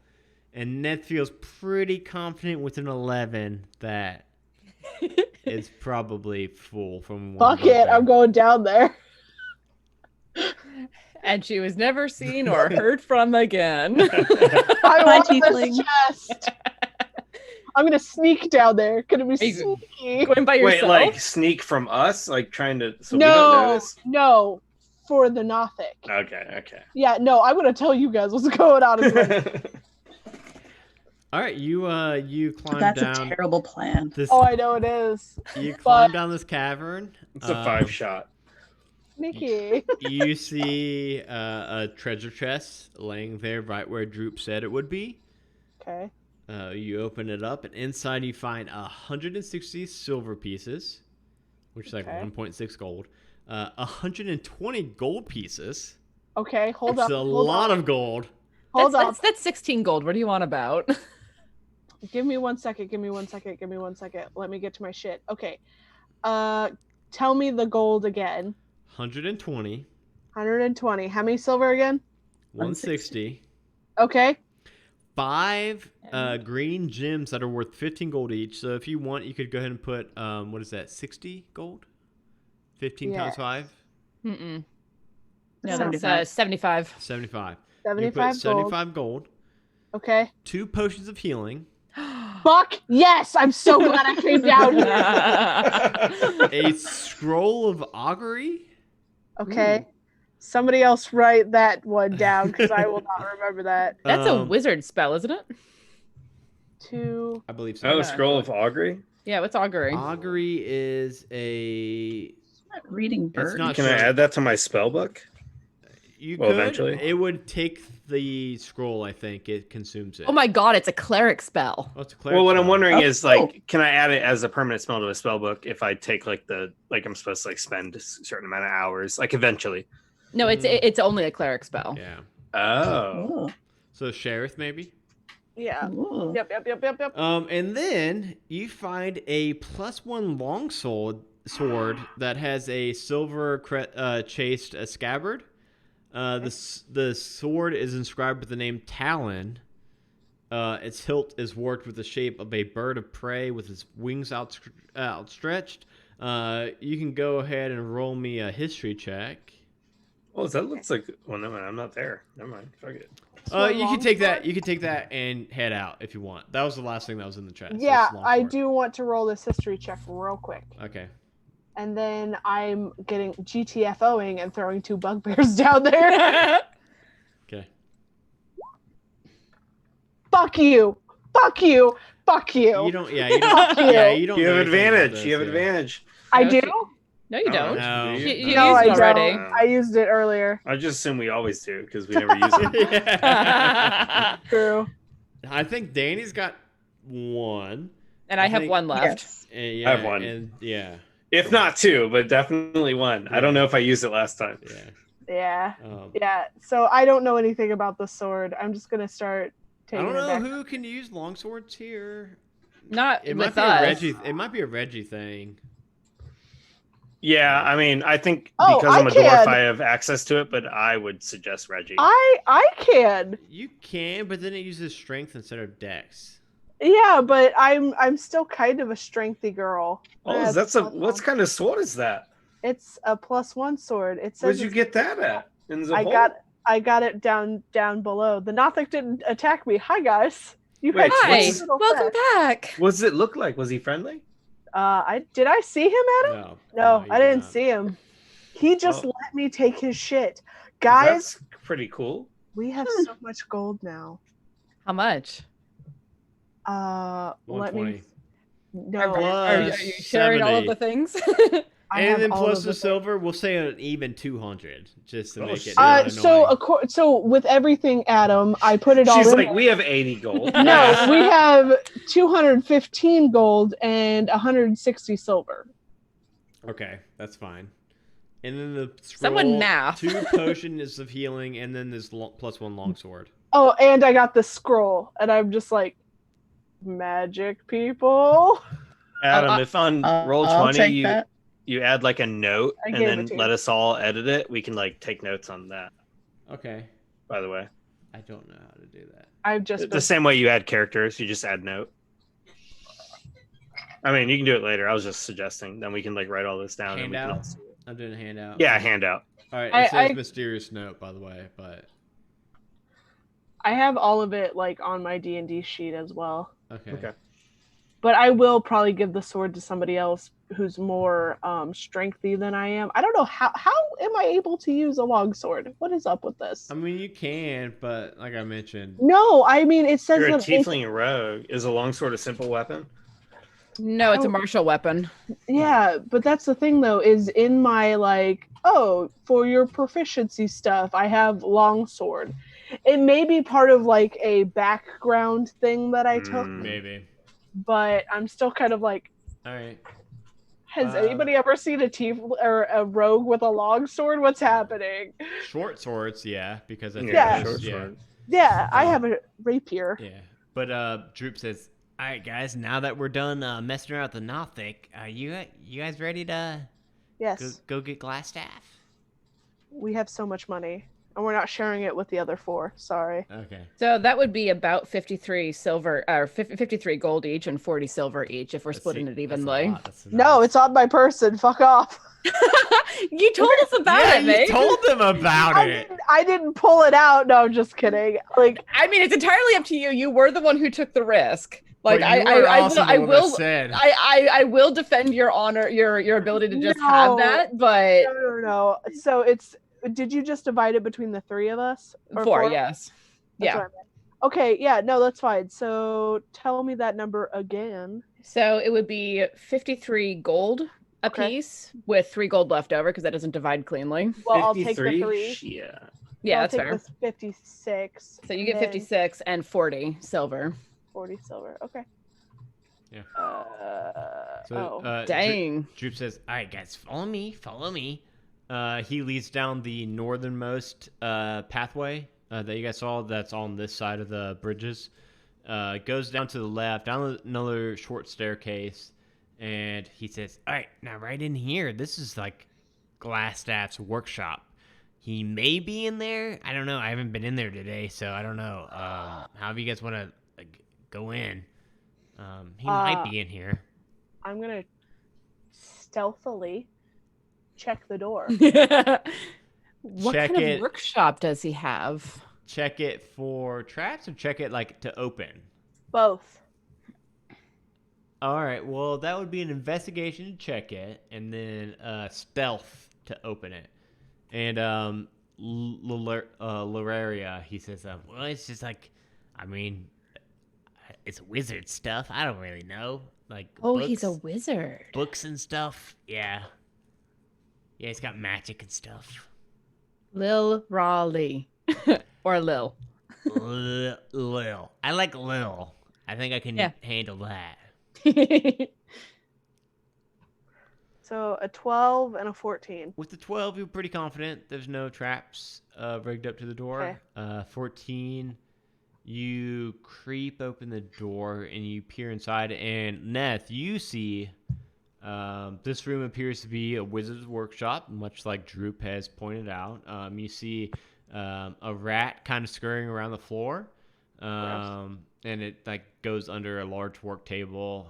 And Neth feels pretty confident with an 11 that it's probably full from 1 Fuck it, bugbear. I'm going down there. And she was never seen or heard from again. I Bye, want tiefling. this chest. I'm gonna sneak down there. Gonna be Are you sneaky. going by Wait, yourself? like sneak from us, like trying to so we don't No, notice. no, for the Nothic. Okay. Yeah, no, I'm gonna tell you guys what's going on. As well. All right, you climb That's down a terrible plan. this. Oh, I know it is. You but- climb down this cavern. It's a 5-shot. Sneaky. You see a treasure chest laying there right where Droop said it would be. Okay. You open it up, and inside you find 160 silver pieces, which is like Okay. 1.6 gold. 120 gold pieces. Okay, hold That's up. a lot of gold. Hold up. That's 16 gold. What do you want about? Give me 1 second. Give me 1 second. Give me 1 second. Let me get to my shit. Okay. Tell me the gold again. 120, 120. How many silver again? 160. Okay. 5 green gems that are worth 15 gold each. So if you want, you could go ahead and put, what is that, 60 gold? 15 times Yes. 5? Mm-mm. No, No, 75. that's 75. 75. You 75 put gold. 75 gold, Okay. 2 potions of healing, Fuck yes! I'm so glad I came down here. a scroll of augury. Okay. Somebody else write that one down because I will not remember that. That's a Um, wizard spell, isn't it? 2. I believe so. Oh, Yeah. scroll of augury. Yeah, what's augury? Augury is a. Not reading bird. not Can I sure. add that to my spell book? You Well, could. eventually. It would take the scroll. I think it consumes it. Oh my god, it's a cleric spell. Oh, it's a cleric Well, what I'm spell. wondering Oh, is like, can I add it as a permanent spell to a spell book if I take like I'm supposed to like spend a certain amount of hours, like eventually? No, it's only a cleric spell. Yeah. Oh, Ooh. So Sheriff maybe. Yeah. Ooh. Yep. And then you find a +1 longsword that has a silver chased scabbard. The sword is inscribed with the name Talon. Its hilt is worked with the shape of a bird of prey with its wings outstretched. You can go ahead and roll me a history check. well, that looks like. Well, never mind. I'm not there. Never mind. Fuck it. You can take that. You can take that and head out if you want. That was the last thing that was in the chest. Yeah, It's I longsword. do want to roll this history check real quick. Okay. And then I'm getting GTFOing and throwing 2 bugbears down there. Okay. Fuck you. Fuck you. Fuck you. You don't. Yeah. You Fuck don't. you. Yeah. You don't. You know have anything about advantage. this, You have yeah. advantage. I No, do? No, you don't. No. You used No, I it already. don't. I used it earlier. I just assume we always do because we never use it. Yeah. True. I think Danny's got 1. And I have think- 1 left. Yes. And yeah, I have 1. And yeah. If not 2, but definitely 1. I don't know if I used it last time. Yeah. Yeah. Yeah. So I don't know anything about the sword. I'm just going to start I taking don't it know back. who can use longswords here. Not It might with be us. a Reggie. It might be a Reggie thing. Yeah, I mean, I think Oh, because I'm a I dwarf, can. I have access to it, but I would suggest Reggie. I can. You can, but then it uses strength instead of dex. Yeah, but I'm still kind of a strengthy girl. Oh, what kind of sword is that? It's a +1 sword. It says Where'd you it's- get that at? In the I hole? got it down below. The Nothic didn't attack me. Hi guys. You Wait, guys Hi, what's- welcome back. What does it look like? Was he friendly? I see him, Adam? No. No, you I did didn't not. see him. He just Well- let me take his shit. Guys, That's pretty cool. we have so much gold now. How much? Let me 120. no. Are you Plus sharing all of 70. the things? I have And then all plus of the the silver, we'll say an even 200 just to Oh, make it shit. not annoying. so with everything, Adam, I put it all She's in. like, we have 80 gold. No, we have 215 gold and 160 silver. Okay, that's fine. And then the Someone scroll, math. 2 potions of healing, and then this plus 1 longsword. Oh, and I got the scroll, and I'm just like, magic people. Adam, if on roll I'll 20 take that. you add like a note I and gave then it to you. let us all edit it, we can like take notes on that, Okay. by the way. I don't know how to do that. I've just The same way you add characters, you just add note. I mean, you can do it later. I was just suggesting. Then we can like write all this down and we can all Handout? see it. I'm doing a handout. Yeah, handout. All right, I- it says I- mysterious note, by the way, but I have all of it like on my D&D sheet as well. okay. Okay. But I will probably give the sword to somebody else who's more strengthy than I am. I don't know how am I able to use a long sword? What is up with this? I mean, you can, but like I mentioned, No, I mean it says You're a that tiefling rogue. Is a longsword a simple weapon? No, it's a martial weapon. yeah, but that's the thing though, is in my like, oh, for your proficiency stuff, I have longsword. It may be part of like a background thing that I took, maybe. but I'm still kind of like, All right. has anybody ever seen a or a rogue with a longsword? What's happening? Short swords, yeah, because I think Yeah. those- short yeah. sword. Yeah, I have a rapier. Yeah, but Droop says, "All right, guys. Now that we're done messing around with the Nothic, you guys ready to Yes, go get Glassstaff?" we have so much money, and we're not sharing it with the other 4. Sorry. Okay. So that would be about 53 silver or 53 gold each and 40 silver each if we're Let's splitting see, it that's a evenly. lot, that's a No, lot. it's on my person. Fuck off. You told us about Yeah, it, you mate. told them about it. I didn't pull it out. No, I'm just kidding. Like, I mean, it's entirely up to you. You were the one who took the risk. Like, But you were also I the one that will, said. I will defend your honor, your ability to just have No. that. But no. So it's. Did you just divide it between the 3 of us? Or 4, 4? yes, That's yeah. what I meant. Okay, yeah, no, that's fine. So tell me that number again. So it would be 53 gold a Okay. piece with 3 gold left over because that doesn't divide cleanly. Well, I'll take the 3. Yeah. Yeah, I'll that's take fair. the 56. So you and get then 56 and 40 silver. 40 silver. Okay. Yeah. Oh. Dang. Droop says, "All right, guys, follow me. Follow me." He leads down the northernmost pathway that you guys saw. That's on this side of the bridges. Goes down to the left, down another short staircase, and he says, "All right, now right in here. This is like Glassstaff's workshop. He may be in there. I don't know. I haven't been in there today, so I don't know. However you guys want to go in, he might be in here." I'm going to stealthily check the door. What Check kind it. of workshop does he have? Check it for traps or check it like to open? Both. All right. Well, that would be an investigation to check it, and then stealth to open it. And Luraria, he says, well, it's just like, I mean, it's wizard stuff. I don't really know. Like, Oh, books, he's a wizard. books and stuff. Yeah. Yeah, he's got magic and stuff. Lil Raleigh. Or Lil. Lil. I like Lil. I think I can Yeah. handle that. So a 12 and a 14. With the 12, you're pretty confident there's no traps rigged up to the door. 14, you creep open the door and you peer inside. And Neth, you see this room appears to be a wizard's workshop, much like Droop has pointed out. You see a rat kind of scurrying around the floor. And it like goes under a large work table.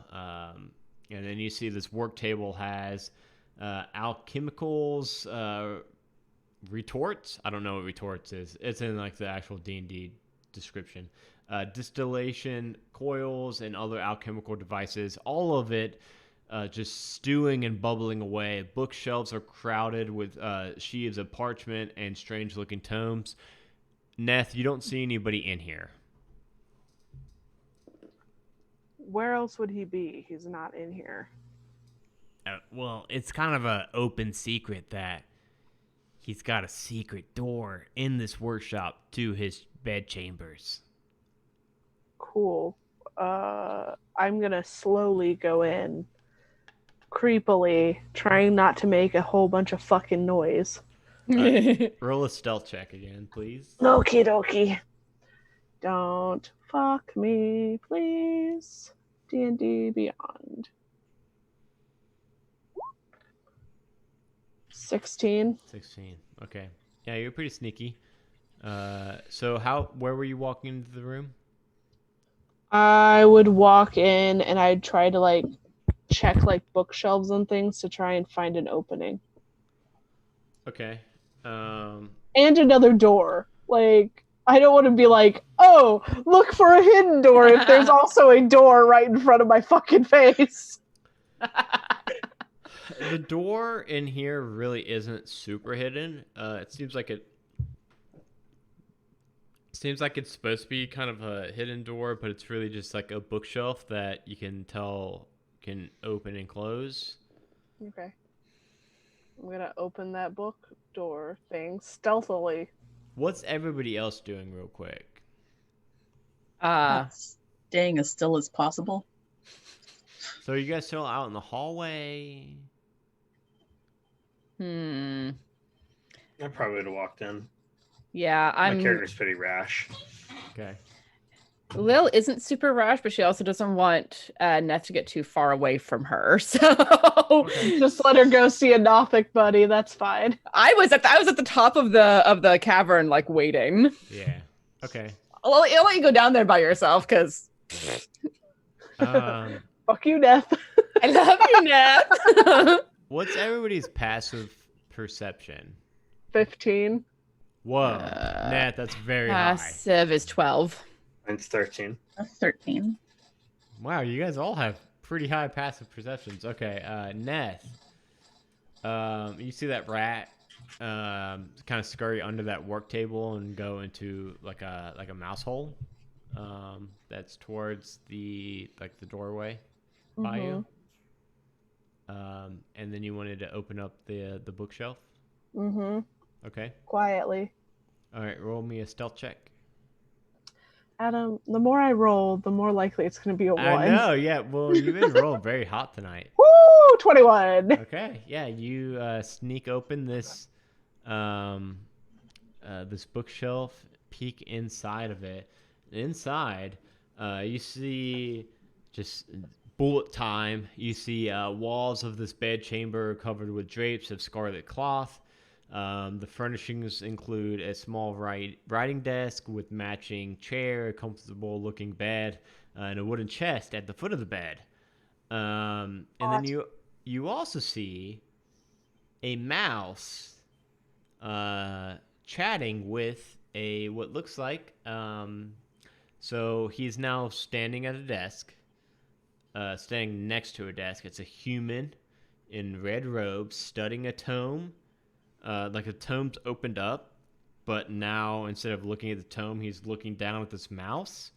And then you see this work table has alchemicals, retorts. I don't know what retorts is. It's in like the actual D&D description. Distillation coils and other alchemical devices. All of it just stewing and bubbling away. Bookshelves are crowded with sheaves of parchment and strange-looking tomes. Neth, you don't see anybody in here. Where else would he be? He's not in here. Well, it's kind of an open secret that he's got a secret door in this workshop to his bedchambers. Cool. I'm gonna slowly go in, creepily, trying not to make a whole bunch of fucking noise. Roll a stealth check again, please. Okie dokie. Don't fuck me, please. D&D Beyond. 16. 16. Okay. Yeah, you're pretty sneaky. So where were you walking into the room? I would walk in and I'd try to like check like bookshelves and things to try and find an opening. Okay. And another door. Like, I don't want to be like, oh, look for a hidden door if there's also a door right in front of my fucking face. The door in here really isn't super hidden. It seems like it's supposed to be kind of a hidden door, but it's really just like a bookshelf that you can tell can open and close. Okay. I'm gonna open that book door thing stealthily. What's everybody else doing real quick? Staying as still as possible. So are you guys still out in the hallway? I probably would have walked in. Yeah, My character's pretty rash. Okay. Lil isn't super rash, but she also doesn't want Neth to get too far away from her. So Just let her go see a Nothic buddy. That's fine. I was at the top of the cavern, like waiting. Yeah. Okay. I'll let you go down there by yourself, because Fuck you, Neth. I love you, Neth. What's everybody's passive perception? 15. Whoa. Nat, that's very high. Passive is 12. Mine's 13. That's 13. Wow, you guys all have pretty high passive perceptions. Okay, Neth. You see that rat kind of scurry under that work table and go into like a mouse hole that's towards the doorway by you. And then you wanted to open up the bookshelf. Okay. Quietly. All right, roll me a stealth check. Adam, the more I roll, the more likely it's going to be a 1. I know, yeah. Well, you've been rolling very hot tonight. Woo! 21. Okay, yeah. You sneak open this this bookshelf, peek inside of it. Inside, you see just bullet time. You see walls of this bedchamber covered with drapes of scarlet cloth. The furnishings include a small writing desk with matching chair, a comfortable-looking bed, and a wooden chest at the foot of the bed. And then you also see a mouse chatting with what looks like. So he's now standing at a desk, standing next to a desk. It's a human in red robes, studying a tome. Like the tome's opened up, but now instead of looking at the tome, he's looking down at this mouse.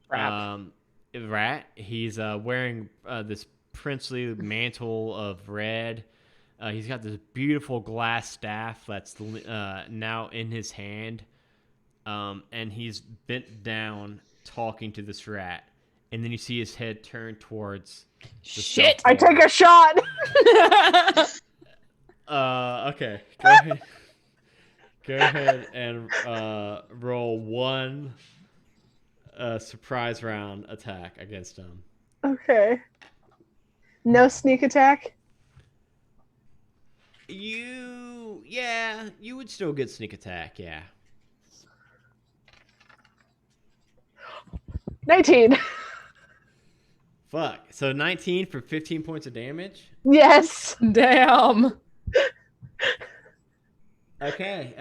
Rat. He's wearing this princely mantle of red. He's got this beautiful glass staff that's now in his hand, and he's bent down talking to this rat. And then you see his head turn towards the Shit! I take a shot. Okay. Go ahead and roll one surprise round attack against him. Okay. No sneak attack? You would still get sneak attack, yeah. 19. Fuck. So 19 for 15 points of damage? Yes. Damn. Okay.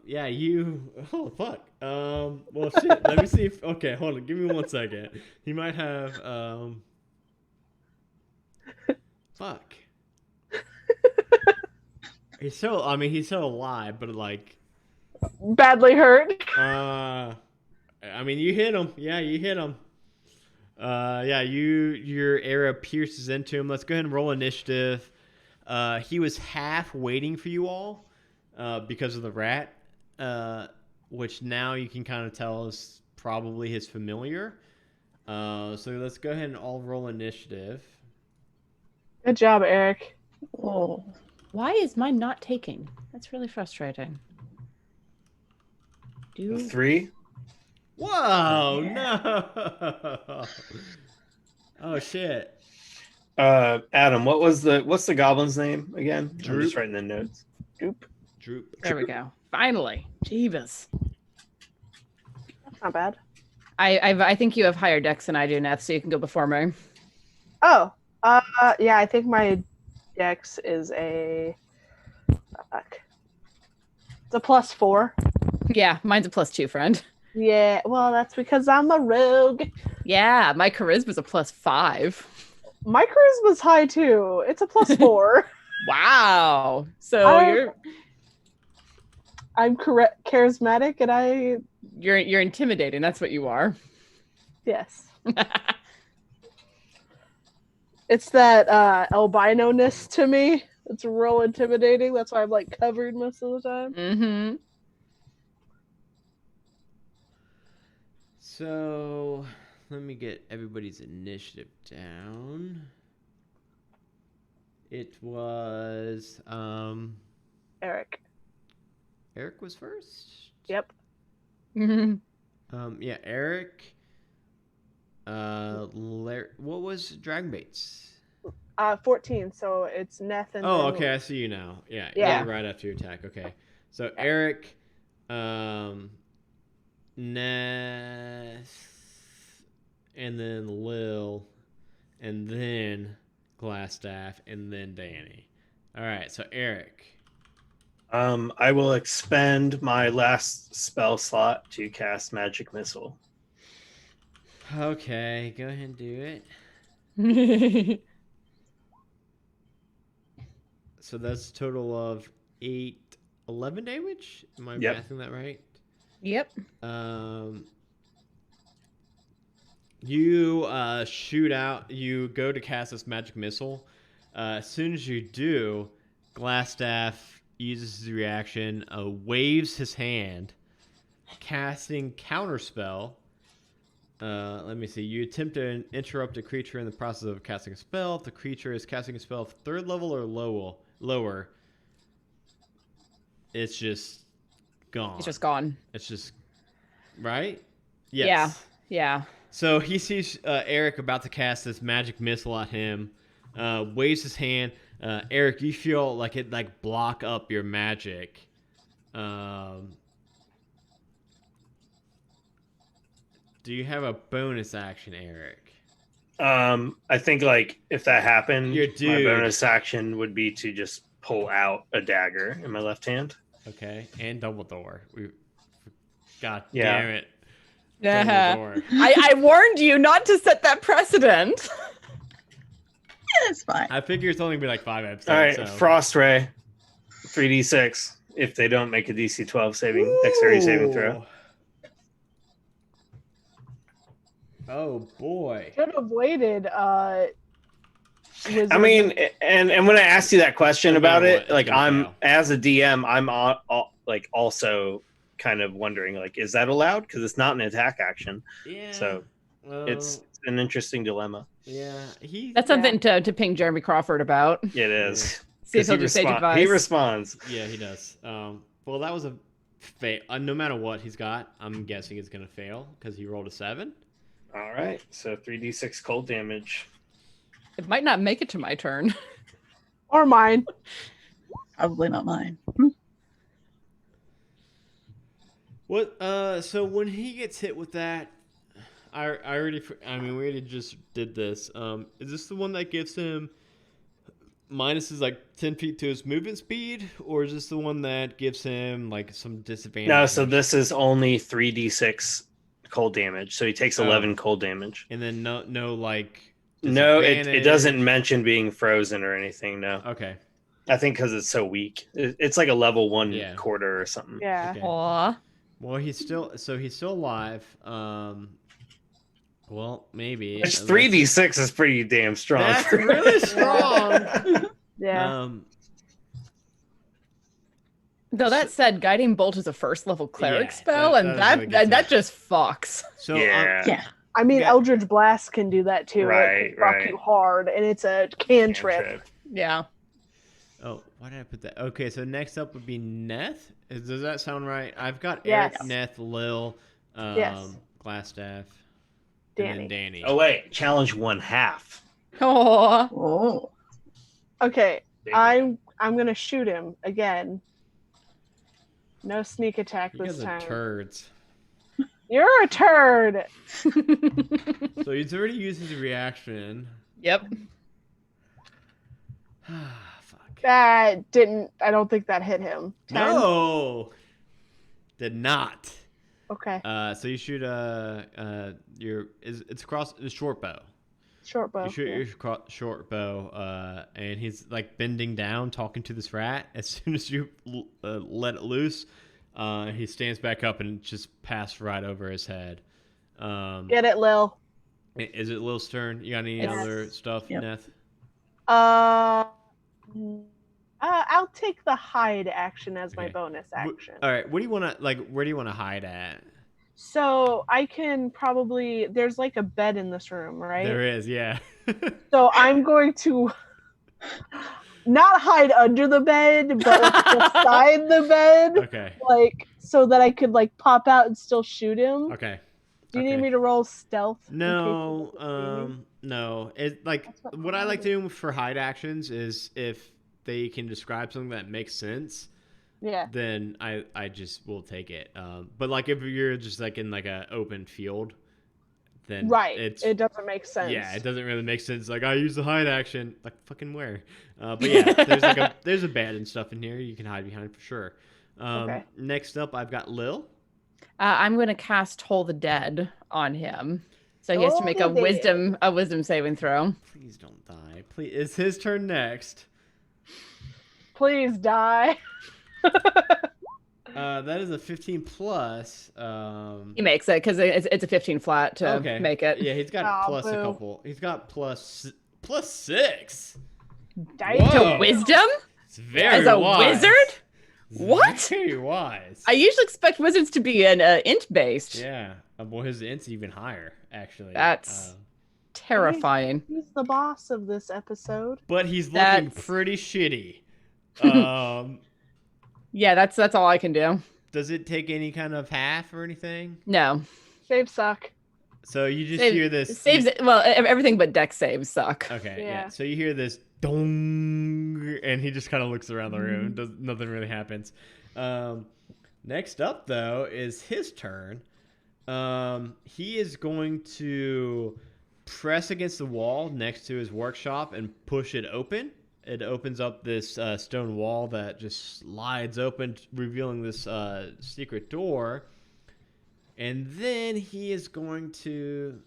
Yeah, you. Oh, fuck. Well, shit. Let me see if. Okay, hold on. Give me 1 second. He might have. fuck. He's still alive, but like Badly hurt. I mean, you hit him. Yeah, you hit him. Your arrow pierces into him. Let's go ahead and roll initiative. He was half waiting for you all, because of the rat, which now you can kind of tell is probably his familiar. So let's go ahead and all roll initiative. Good job, Eric. Oh. Why is mine not taking? That's really frustrating. 3. Whoa, Yeah. no. Oh shit. Adam, what's the goblin's name again? I'm Droop. just writing the notes. Droop. There we go. Finally. Jeebus. That's not bad. I think you have higher decks than I do, Neth, so you can go before me. Oh, yeah, I think my dex is a. Fuck. It's a +4. Yeah, mine's a +2, friend. Yeah, well, that's because I'm a rogue. Yeah, my charisma's a +5. My charisma's high too. It's a +4. Wow. So I'm charismatic, and you're intimidating. That's what you are. yes. It's that albino-ness to me. It's real intimidating. That's why I'm like covered most of the time. Mm-hmm. So let me get everybody's initiative down. It was Eric. Eric was first. Yep. Yeah, Eric. What was Dragonbait's? 14. So it's Neth and. Oh, then- okay, I see you now. Yeah, Yeah. right after your attack. Okay, so Eric, Ness, and then Lil, and then Glassstaff, and then Danny. All right, so Eric. I will expend my last spell slot to cast Magic Missile. Okay, go ahead and do it. So that's a total of 11 damage. Am I Yep. mathing that right? Yep. You shoot out. You go to cast this magic missile. As soon as you do, Glassstaff uses his reaction, waves his hand, casting counterspell. Let me see. You attempt to interrupt a creature in the process of casting a spell. If the creature is casting a spell of 3rd level or lower, it's just gone. It's just gone. It's just right. Yes. Yeah. So he sees Eric about to cast this magic missile at him, waves his hand. Eric, you feel like it block up your magic. Do you have a bonus action, Eric? I think if that happened, Your my dude. bonus action would be to just pull out a dagger in my left hand. Okay, and Dumbledore. God Yeah. damn it. Yeah. Dumbledore. I warned you not to set that precedent. Yeah, that's fine. I figure it's only gonna be 5 episodes. All right, so. Frost Ray, 3d6 if they don't make a DC 12 dexterity saving throw. Ooh. Oh boy. Should have waited. I mean, and when I asked you that question No about matter it, what, it's gonna I'm fail. as a DM, I'm also kind of wondering is that allowed, because it's not an attack action. Yeah. So well, it's an interesting dilemma. yeah. That's something to ping Jeremy Crawford about. It is. See if 'Cause he'll do sage advice. he responds. Yeah, he does. Well, that was a fail. No matter what he's got, I'm guessing it's gonna fail because he rolled a 7. All right, so 3d6 cold damage. It might not make it to my turn. or mine. Probably not mine. What? So when he gets hit with that, we already just did this. Is this the one that gives him minuses 10 feet to his movement speed, or is this the one that gives him some disadvantage? No, so this is only 3d6 cold damage. So he takes 11 cold damage. And then no No, it disadvantage? doesn't mention being frozen or anything. No, Okay. I think because it's so weak. It's like a level 1 Yeah. quarter or something. Yeah. Okay. Aw. Well, he's still alive. Well, maybe. Which unless- 3d6 is pretty damn strong. That's really strong. Yeah. Though that said, Guiding Bolt is a first level cleric Yeah, spell, that and really gets that it. just fucks. So Yeah. Yeah. I mean, Got- Eldritch Blast can do that too. Right, It can fuck right. you hard, and it's a cantrip. Yeah. oh, why did I put that? Okay, so next up would be Neth. Does that sound right? I've got Yes. Eric, Neth, Lil, Yes. Glassstaff, and Danny. then Danny. Oh wait, challenge 1/2. Oh. Oh. Okay, I'm gonna shoot him again. No sneak attack You this guys are time. turds. You're a turd. So he's already used his reaction. Yep. Fuck. That didn't. I don't think that hit him. 10? No, did not. Okay. So you shoot it's across the short bow. Short bow. You shoot yeah. your short bow, and he's like bending down, talking to this rat. As soon as you let it loose, he stands back up and just passed right over his head. Get it, Lil. Is it Lil's turn? You got any Yes. other stuff, Yep. Neth? I'll take the hide action as my Okay. bonus action. All right. What do you want to where do you want to hide at? So I can probably. There's like a bed in this room, right? There is, yeah. So I'm going to not hide under the bed, but like beside the bed, Okay. like so that I could like pop out and still shoot him. Okay. Do you okay. need me to roll stealth? in case No, he doesn't see me? no. It like That's what I like to do for hide actions is if they can describe something that makes sense, Yeah. then I just will take it. But like if you're just like in like a open field, then Right. it's It doesn't make sense. yeah, it doesn't really make sense. Like I use the hide action, like fucking where? But yeah, there's like there's a bed and stuff in here you can hide behind for sure. Okay. Next up, I've got Lil. I'm going to cast Toll the Dead on him. So he has to Toll make the a wisdom saving throw. Please don't die. Please, it's his turn next. Please die. That is a 15 plus. He makes it because it's a 15 flat to Okay. make it. Yeah, he's got Aw, plus a boo. couple. He's got plus 6. Die. Whoa. To wisdom? It's very As a wise. wizard? It's What? Very wise. I usually expect wizards to be an int based. Yeah. Well, his int's even higher, actually. That's terrifying. He's the boss of this episode. But he's looking That's- pretty shitty. Yeah, that's all I can do. Does it take any kind of half or anything? No. Saves suck. So you just Save- hear this. Saves well, everything but deck saves suck. Okay, yeah. Yeah. So you hear this dong, and he just kind of looks around the room. Does nothing really happens. Next up, though, is his turn. He is going to press against the wall next to his workshop and push it open. It opens up this stone wall that just slides open, revealing this secret door. And then he is going to...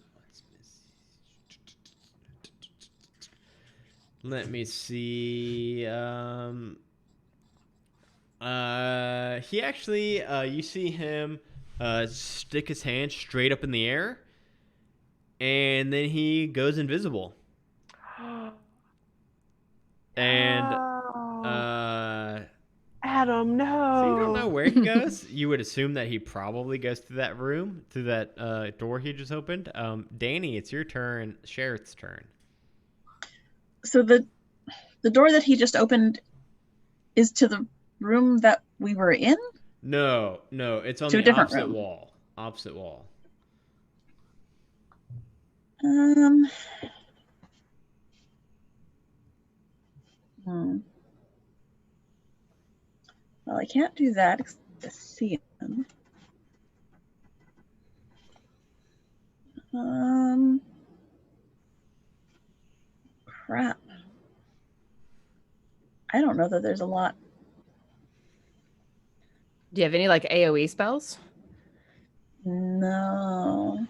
Let me see. He actually, you see him stick his hand straight up in the air, and then he goes invisible. And Adam, no. so you don't know where he goes. You would assume that he probably goes through that room, through that door he just opened. Danny, it's your turn. Sheriff's turn. So the door that he just opened is to the room that we were in? No, it's on To a the different opposite room. wall. Opposite wall. Well, I can't do that because to see him. Crap. I don't know that there's a lot. Do you have any like AoE spells? No.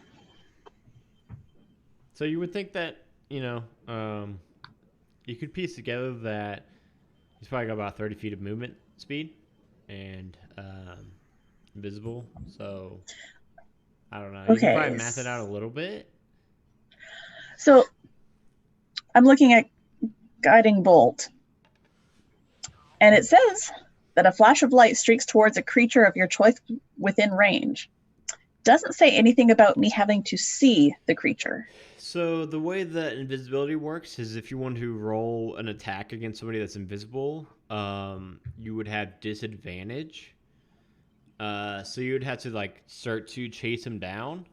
So you would think that you know, you could piece together that he's probably got about 30 feet of movement speed and invisible. So I don't know. You can probably Okay. math it out a little bit. So I'm looking at guiding bolt, and it says that a flash of light streaks towards a creature of your choice within range. Doesn't say anything about me having to see the creature. So the way that invisibility works is if you want to roll an attack against somebody that's invisible, you would have disadvantage. So you would have to like start to chase him down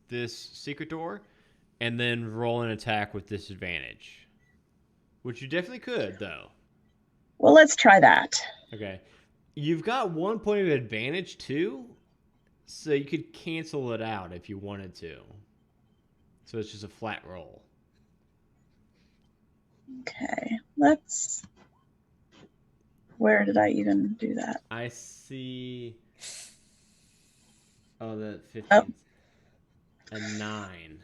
this secret door, and then roll an attack with disadvantage, which you definitely could though. Well, let's try that. Okay, you've got 1 point of advantage too, so you could cancel it out if you wanted to. So it's just a flat roll. Okay, let's... Where did I even do that? I see. Oh, the 15. Oh. A 9.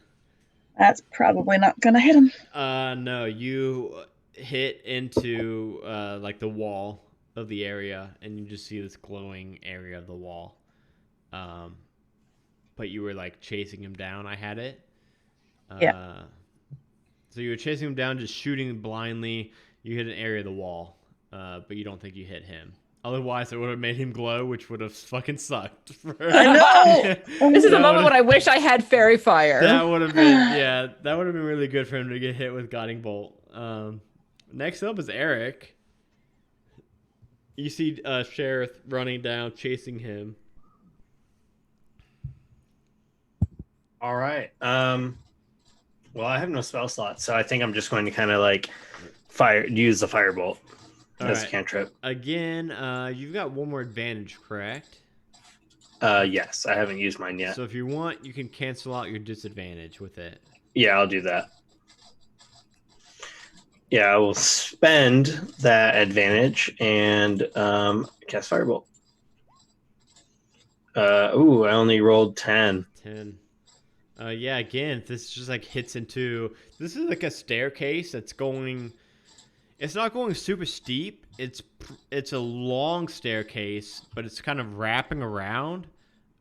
That's probably not gonna hit him. No, you hit into like the wall of the area, and you just see this glowing area of the wall. But you were like chasing him down. I had it. Yeah. So you were chasing him down, just shooting blindly. You hit an area of the wall, but you don't think you hit him. Otherwise, it would have made him glow, which would have fucking sucked. I know. This is That a moment would've- when I wish I had fairy fire. That would have been, yeah, that would have been really good for him to get hit with Guiding Bolt. Next up is Eric. You see Sheriff running down, chasing him. All right. Well, I have no spell slot, so I think I'm just going to kind of like use the firebolt as a cantrip. Again, you've got one more advantage, correct? Yes, I haven't used mine yet. So if you want, you can cancel out your disadvantage with it. Yeah, I'll do that. Yeah, I will spend that advantage and cast firebolt. I only rolled 10. 10. Yeah, again, this just like hits into... This is like a staircase that's going... It's not going super steep. It's a long staircase, but it's kind of wrapping around.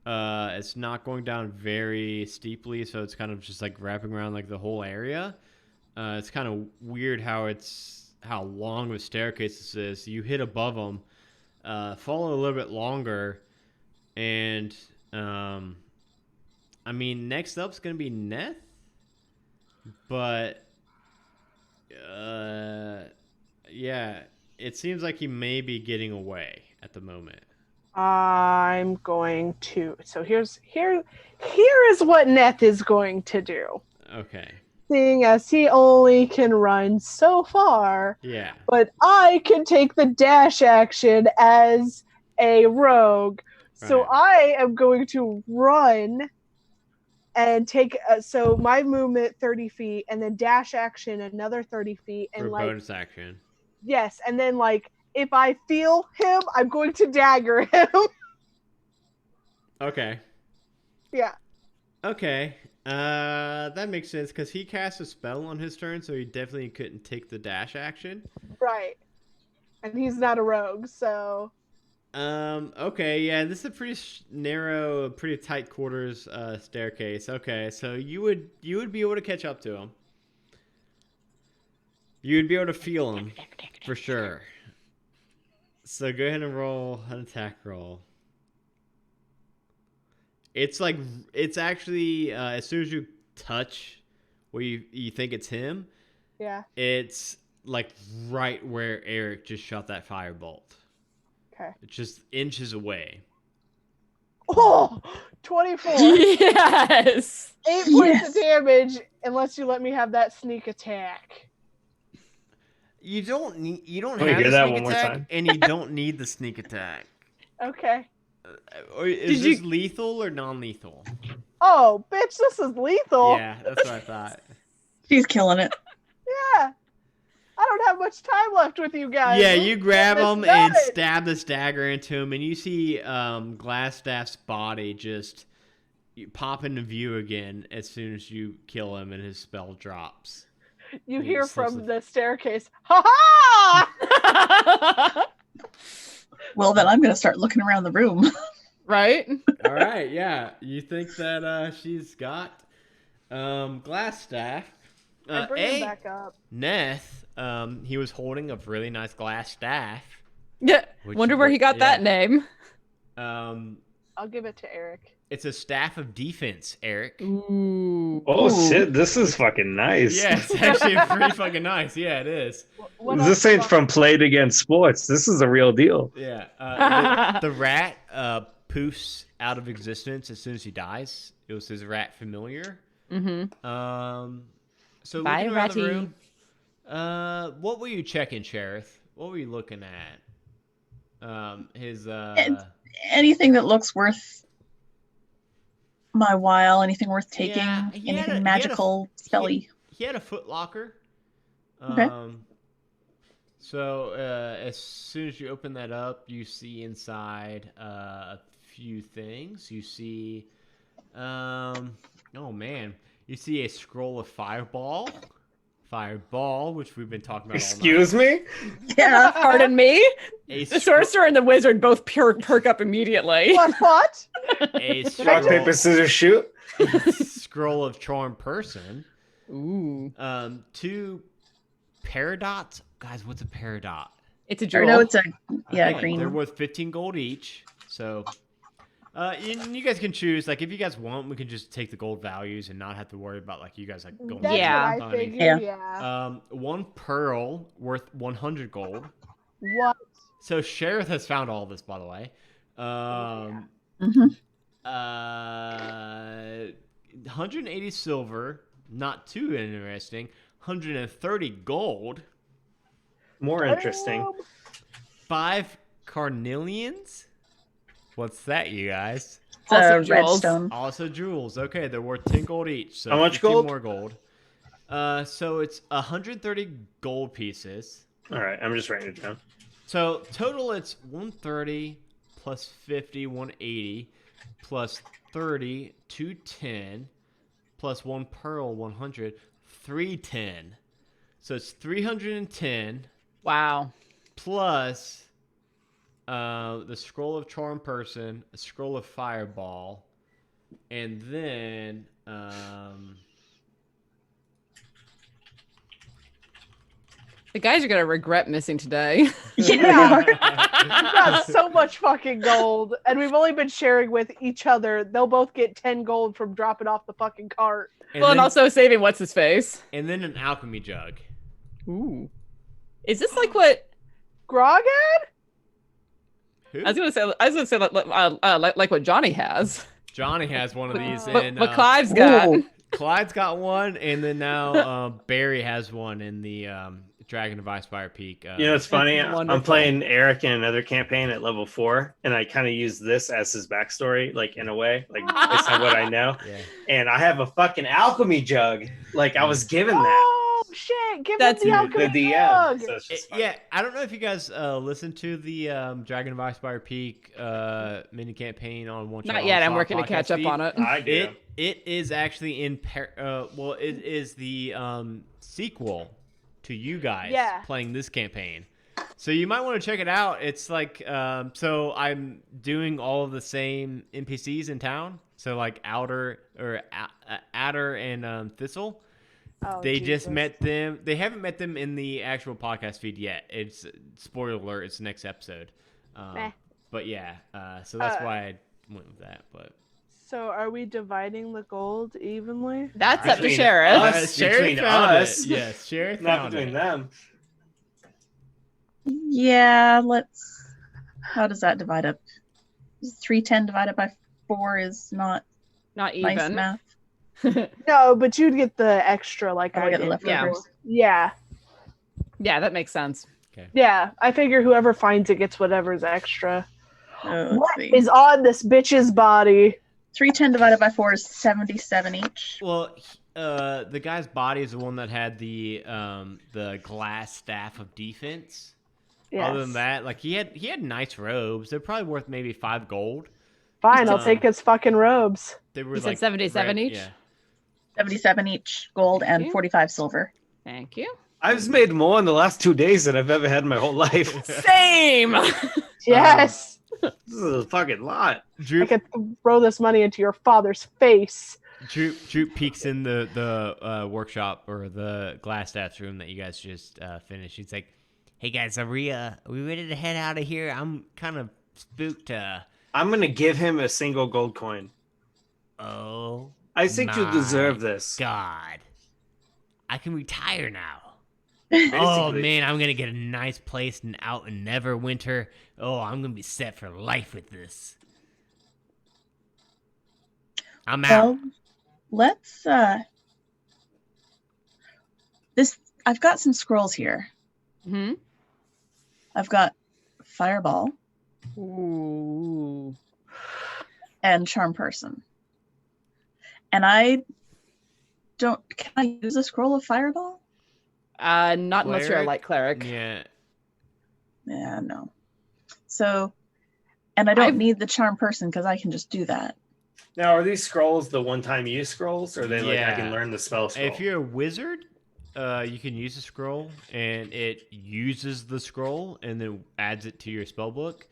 It's not going down very steeply, so it's kind of just like wrapping around like the whole area. It's kind of weird how long of a staircase this is. You hit above them, follow a little bit longer, and I mean, next up's gonna be Neth, but yeah, it seems like he may be getting away at the moment. I'm going to. So here is what Neth is going to do. Okay. Seeing as he only can run so far, Yeah. but I can take the dash action as a rogue. So Right. I am going to run and take. So my movement 30 feet, and then dash action another 30 feet, and For a like bonus action. yes, and then like if I feel him, I'm going to dagger him. Okay. Yeah. Okay. That makes sense because he cast a spell on his turn, so he definitely couldn't take the dash action. Right. And he's not a rogue, so. Okay, yeah, this is a pretty narrow, pretty tight quarters staircase. Okay, so you would be able to catch up to him. You would be able to feel him for sure. So go ahead and roll an attack roll. It's like it's actually as soon as you touch where you think it's him, Yeah. it's like right where Eric just shot that firebolt. Okay. It's just inches away. Oh, 24. Yes. 8 points of damage unless you let me have that sneak attack. You don't Can we have hear the that sneak one more attack, time? and you don't need the sneak attack. Okay. Or is this lethal or non-lethal? Oh, bitch, this is lethal. Yeah, that's what I thought. She's killing it. Yeah. I don't have much time left with you guys. Yeah, Let's you get grab this him and done. stab this dagger into him, and you see Glassstaff's body just pop into view again as soon as you kill him and his spell drops. You He hear slips from a- the staircase, "Ha ha!" Well, then I'm going to start looking around the room. Right? All right, yeah. You think that she's got glass staff? I bring him back up. Neth, he was holding a really nice glass staff. Yeah. Which Wonder you where put- he got that yeah. name. I'll give it to Eric. It's a staff of defense, Eric. Ooh. Oh Ooh. shit, this is fucking nice. Yeah, it's actually pretty fucking nice. Yeah, it is. What This else ain't about- from Played Against Sports. This is a real deal. Yeah. The rat poofs out of existence as soon as he dies. It was his rat familiar. Mm-hmm. So Bye, looking around the Ratty. room, what were you checking, Sheriff? What were you looking at? His Anything that looks worth my while, anything worth taking, Yeah, he had anything a- magical, spelly. he had a foot locker. Okay. So as soon as you open that up, you see inside a few things. You see, oh man, you see a scroll of fireball, which we've been talking about. Excuse me? Yeah. Pardon me? A The sorcerer and the wizard both perk up immediately. What? A Rock, scroll, paper, scissors, shoot. scroll of charm person. Ooh. 2 paradots. Guys, what's a peridot? It's a Or jewel. no, it's a Okay, green. They're worth 15 gold each. So, you guys can choose. Like, if you guys want, we can just take the gold values and not have to worry about like you guys like going. That's Yeah. what I figured. Yeah. 1 pearl worth 100 gold. What? So Sheriff has found all this, by the way. Mhm. 180 silver, not too interesting. 130 gold. More interesting. 5 carnelians. What's that, you guys? It's Also a jewels. redstone. Also jewels. Okay, they're worth 10 gold each. So How much 15 gold? more gold. So it's 130 gold pieces. All right, I'm just writing it down. So total it's 130 plus 50, 180 plus 30, 210 plus 1 pearl, 100, 310. So it's 310 Wow. plus the scroll of charm person, a scroll of fireball, and then The guys are gonna regret missing today. Yeah. We've got so much fucking gold, and we've only been sharing with each other. They'll both get 10 gold from dropping off the fucking cart. Well, and also saving what's his face. and then an alchemy jug. Ooh. Is this like what Groghead? Who? I was gonna say? Like what Johnny has. Johnny has one of these, But and Clive's got. Ooh. Clyde's got one, and then now Barry has one in the Dragon of Icefire Peak. You know, it's funny. That's I'm wonderful. playing Eric in another campaign at level 4, and I kind of use this as his backstory, like in a way, like based on what I know. yeah. And I have a fucking alchemy jug. Like I was given that. Oh shit! Give That's him the The alchemy DM. jug. So it's just fun. Yeah, I don't know if you guys listened to the Dragon of Icefire Peak mini campaign on One Shot Not yet. I'm Onslaught working to podcast catch up feed. on it. I do. It is actually in well, it is the sequel to you guys Yeah. playing this campaign. So you might want to check it out. It's like so I'm doing all of the same NPCs in town. So like Adder and Thistle. Oh, They Jesus. just met them. They haven't met them in the actual podcast feed yet. It's spoiler alert. It's the next episode. Meh. But yeah, so that's Uh, why I went with that. But So are we dividing the gold evenly? That's up to Between Sheriff. us. Sherry between found us. it. Yes, Sherry Not found between it. them. Yeah, let's. How does that divide up? 310 divided by 4 is not Not nice even. math. No, but you'd get the extra like I'll I get the did. leftovers. Yeah. Yeah, that makes sense. Yeah. I figure whoever finds it gets whatever's extra. Let's What see. is on this bitch's body? 310 divided by 4 is 77 each. Well, the guy's body is the one that had the glass staff of defense. Yes. Other than that, like he had nice robes. They're probably worth maybe 5 gold. Fine, I'll Um, take his fucking robes. They were You said like 77 red- each? Yeah. 77 each gold and Okay. 45 silver. Thank you. I've made more in the last 2 days than I've ever had in my whole life. Same. Yes. This is a fucking lot. I Droop could throw this money into your father's face. Droop peeks in the workshop or the glass stats room that you guys just finished. He's like, "Hey guys, are we ready to head out of here? I'm kind of spooked." I'm gonna give him a single gold coin. Oh, I think you deserve my this. God, I can retire now. Oh Basically. man, I'm gonna get a nice place and out in Neverwinter. Oh, I'm gonna be set for life with this. I'm out. Well, let's I've got some scrolls here. Hmm. I've got Fireball Ooh. and Charm Person. And can I use a scroll of Fireball? Not unless you're a Cleric? light cleric. Yeah. Yeah, no. So, and I don't need the Charm Person because I can just do that. Now, are these scrolls the one-time use scrolls, or are they like I can Yeah. learn the spell scroll? If you're a wizard, you can use a scroll, and it uses the scroll and then adds it to your spell book.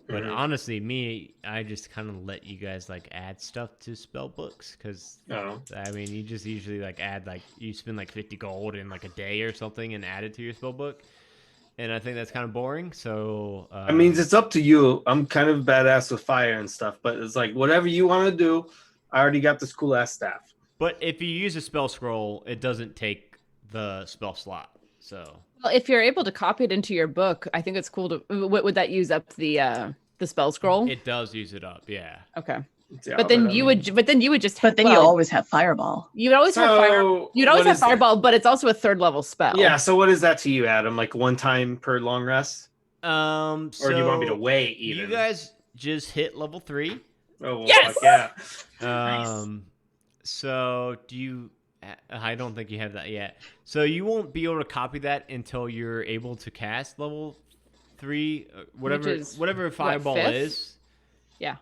But Mhm. honestly, I just kind of let you guys like add stuff to spell books because Oh. I mean, you just usually like add like you spend like 50 gold in like a day or something and add it to your spell book. And I think that's kind of boring. So I mean, it's up to you. I'm kind of badass with fire and stuff, but it's like whatever you want to do. I already got this cool ass staff. but if you use a spell scroll, it doesn't take the spell slot. So Well, if you're able to copy it into your book, I think it's cool to. Would that use up the spell scroll? it does use it up. Yeah. Okay. Yeah, But then I you mean- would. But then you would just. But then you well, always have Fireball. You would always have fire. So, You'd always what have is- fireball, but it's also a third level spell. Yeah. So what is that to you, Adam? Like one time per long rest, or do you want me to So wait? Even you guys just hit level 3. Oh well, Yes! fuck yeah. Nice. So do you? I don't think you have that yet. So you won't be able to copy that until you're able to cast level 3, whatever is, whatever fireball fifth? is. Yeah.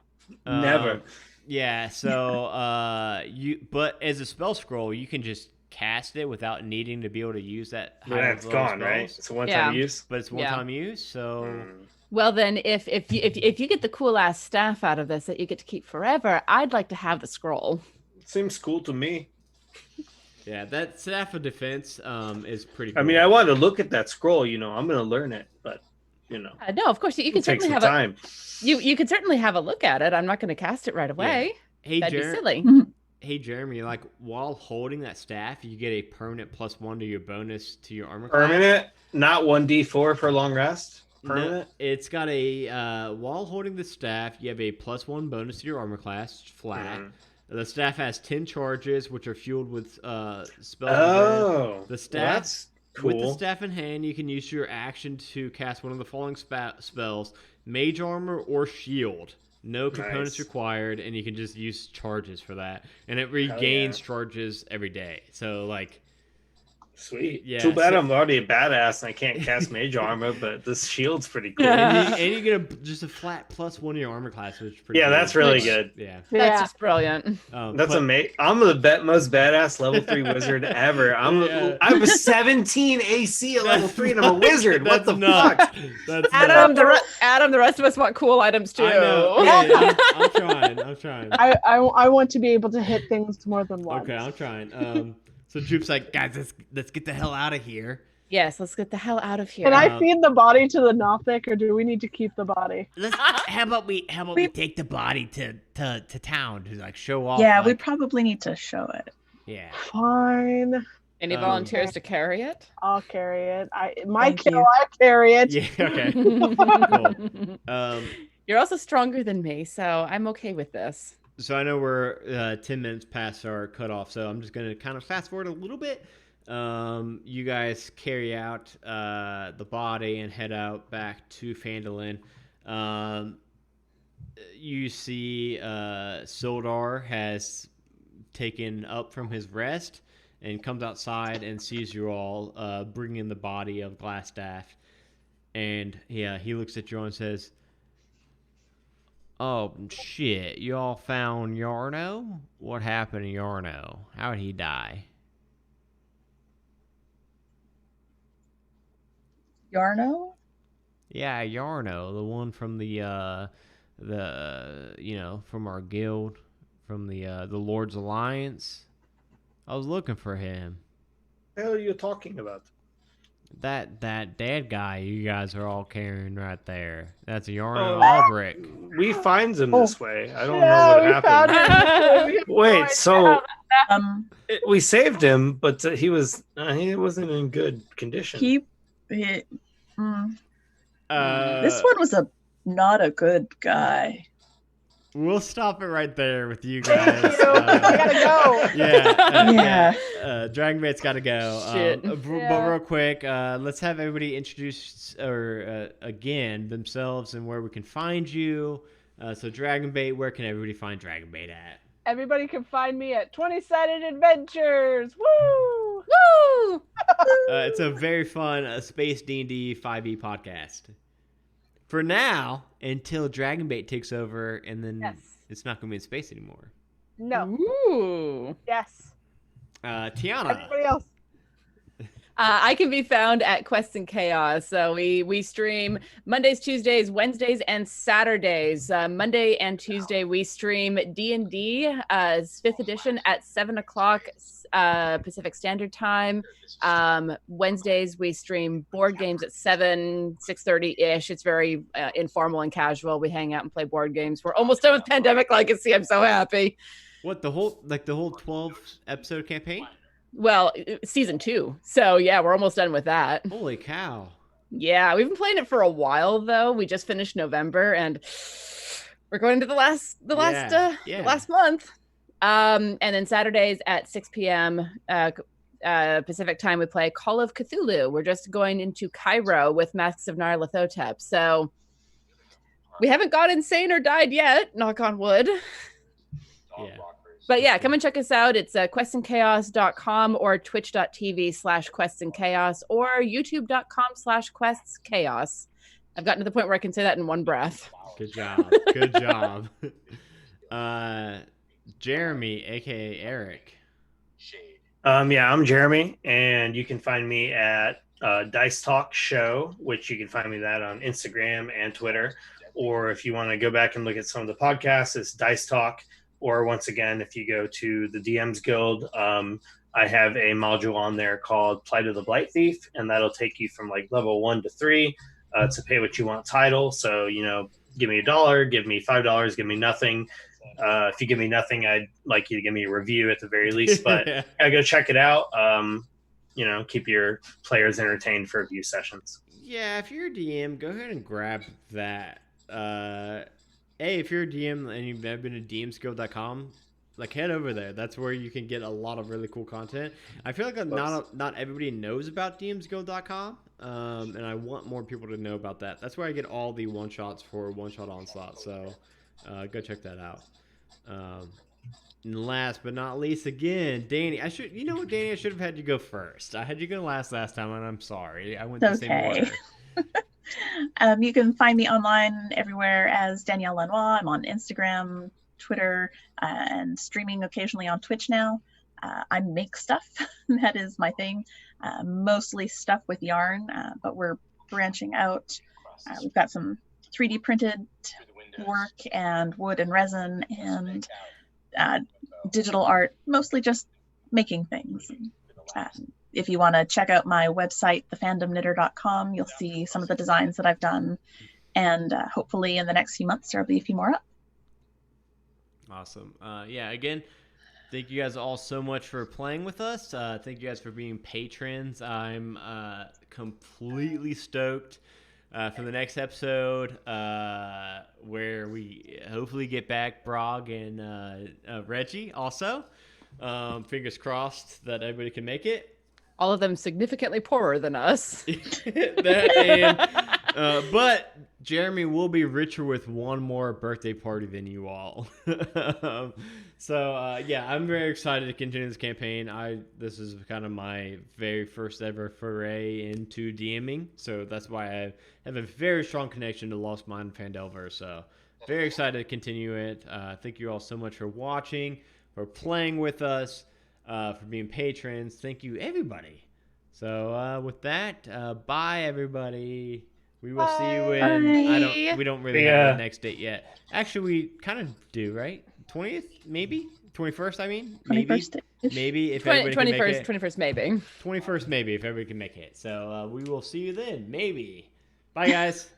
Never. Yeah. So but as a spell scroll, you can just cast it without needing to be able to use that. But higher that's level gone, right? spells. It's a one-time Yeah. use. But it's one time use. So. Hmm. Well, then, if you get the cool ass staff out of this that you get to keep forever, I'd like to have the scroll. Seems cool to me. Yeah, that staff of defense is pretty cool. I mean, I want to look at that scroll. You know, I'm gonna learn it, but you know, No, of course you can it takes certainly some have time. you can certainly have a look at it. I'm not going to cast it right away. Hey, That'd be silly. Hey, Jeremy, like while holding that staff, you get a permanent +1 to your bonus to your armor. Permanent, not 1d4 for long rest. No, Permanent. it's got a while holding the staff, you have a +1 bonus to your armor class, flat. Mhm. The staff has 10 charges, which are fueled with spells. Oh, The staff- that's cool. With the staff in hand, you can use your action to cast one of the following spells: Mage Armor or Shield. No components Nice. required, and you can just use charges for that. And it regains charges every day. So, like, Sweet. Yeah, Too bad so- I'm already a badass and I can't cast mage armor, but this shield's pretty cool. and you get just a flat +1 to your armor class, which is pretty Yeah, cool. that's really Which- good. Yeah. That's Yeah. just brilliant. That's but- amazing. I'm the most badass level 3 wizard ever. Yeah. I have a 17 AC at level 3 and I'm a wizard. What That's the nuts. fuck? That's Adam, nuts. Adam, the rest of us want cool items too. I know. Yeah, I'm trying. I'm trying. I want to be able to hit things more than once. Okay, I'm trying. So Droop's like, guys, let's get the hell out of here. Yes, let's get the hell out of here. Can I feed the body to the Nothic, or do we need to keep the body? How about we take the body to town to like show off? Yeah, we like, probably need to show it. yeah. Fine, Any volunteers to carry it? I'll carry it. My Thank kill, you. I carry it. Yeah. Okay. Cool. You're also stronger than me, so I'm okay with this. So I know we're 10 minutes past our cutoff, so I'm just gonna kind of fast forward a little bit. You guys carry out the body and head out back to Phandelver. You see Sildar has taken up from his rest and comes outside and sees you all bringing the body of Glassstaff. And yeah, he looks at you all and says, "Oh shit, you all found Yarno? What happened to Yarno? How did he die?" Yarno? Yeah, Yarno, the one from from our guild, from the Lord's Alliance. I was looking for him. What the hell are you talking about? That dead guy you guys are all carrying right there. That's Yarno Oh, Albrick. We find them Oh. this way. I don't Yeah, know we what found happened. him. We have no Wait, idea so how we saved him, but he wasn't in good condition. He mm, this one was not a good guy. We'll stop it right there with you Thank guys. you. I gotta go. Yeah. Dragonbait's got to go. Shit. But Yeah. real quick, let's have everybody introduce again themselves and where we can find you. So Dragonbait, where can everybody find Dragonbait at? Everybody can find me at 20-Sided Adventures. Woo! Woo! It's a very fun space D&D 5e podcast. For now, until Dragonbait takes over, and then Yes. it's not going to be in space anymore. No. Ooh. Yes. Tiana. Everybody else. I can be found at Quests and Chaos. So we stream Mondays, Tuesdays, Wednesdays, and Saturdays. Monday and Tuesday we stream D&D 5th edition at 7:00 Pacific Standard Time. Wednesdays we stream board games at 6:30-ish. It's very informal and casual. We hang out and play board games. We're almost done with Pandemic Legacy. I'm so happy. What, the whole 12 episode campaign? Well, season 2. So yeah, we're almost done with that. Holy cow. Yeah, we've been playing it for a while though. We just finished November and we're going to the last month. And then Saturdays at 6 p.m. Pacific time we play Call of Cthulhu. We're just going into Cairo with Masks of Nyarlathotep. So we haven't got insane or died yet, knock on wood. Yeah. But yeah, come and check us out. It's questandchaos.com or twitch.tv/questandchaos or youtube.com/questschaos. I've gotten to the point where I can say that in one breath. Good job. Good job. Jeremy, aka Eric. Yeah, I'm Jeremy, and you can find me at Dice Talk Show, which you can find me that on Instagram and Twitter. Or if you want to go back and look at some of the podcasts, it's Dice Talk. Or once again, if you go to the DMs Guild, I have a module on there called Plight of the Blight Thief, and that'll take you from like level 1 to 3 to pay what you want title. So, give me $1, give me $5, give me nothing. If you give me nothing, I'd like you to give me a review at the very least. But yeah, go check it out. Keep your players entertained for a few sessions. Yeah, if you're a DM, go ahead and grab that. Hey, if you're a DM and you've never been to dmsguild.com, head over there. That's where you can get a lot of really cool content. I feel like not everybody knows about dmsguild.com, and I want more people to know about that. That's where I get all the one-shots for One-Shot Onslaught, so go check that out. And last but not least, again, Danny. Danny, I should have had you go first. I had you go last time, and I'm sorry. I went the same order. You can find me online everywhere as Danielle Lenoir. I'm on Instagram, Twitter, and streaming occasionally on Twitch now. I make stuff. That is my thing. Mostly stuff with yarn, but we're branching out. We've got some 3D printed work and wood and resin and digital art, mostly just making things. If you want to check out my website, thephandomknitter.com, you'll see some of the designs that I've done. And hopefully in the next few months, there'll be a few more up. Awesome. Again, thank you guys all so much for playing with us. Thank you guys for being patrons. I'm completely stoked for the next episode where we hopefully get back Brog and Reggie also. Fingers crossed that everybody can make it. All of them significantly poorer than us. But Jeremy will be richer with one more birthday party than you all. I'm very excited to continue this campaign. This is kind of my very first ever foray into DMing, so that's why I have a very strong connection to Lost Mine and Phandelver. So very excited to continue it. Thank you all so much for watching, for playing with us, for being patrons. Thank you everybody So with that, bye everybody. We will see you Bye. we don't really have the next date yet. Actually, we kind of do, right? 20th, maybe? 21st, I mean? Maybe. 21st -ish. Maybe if everybody can make 21st, it. 21st maybe. 21st, maybe if everybody can make it. So we will see you then, maybe. Bye, guys.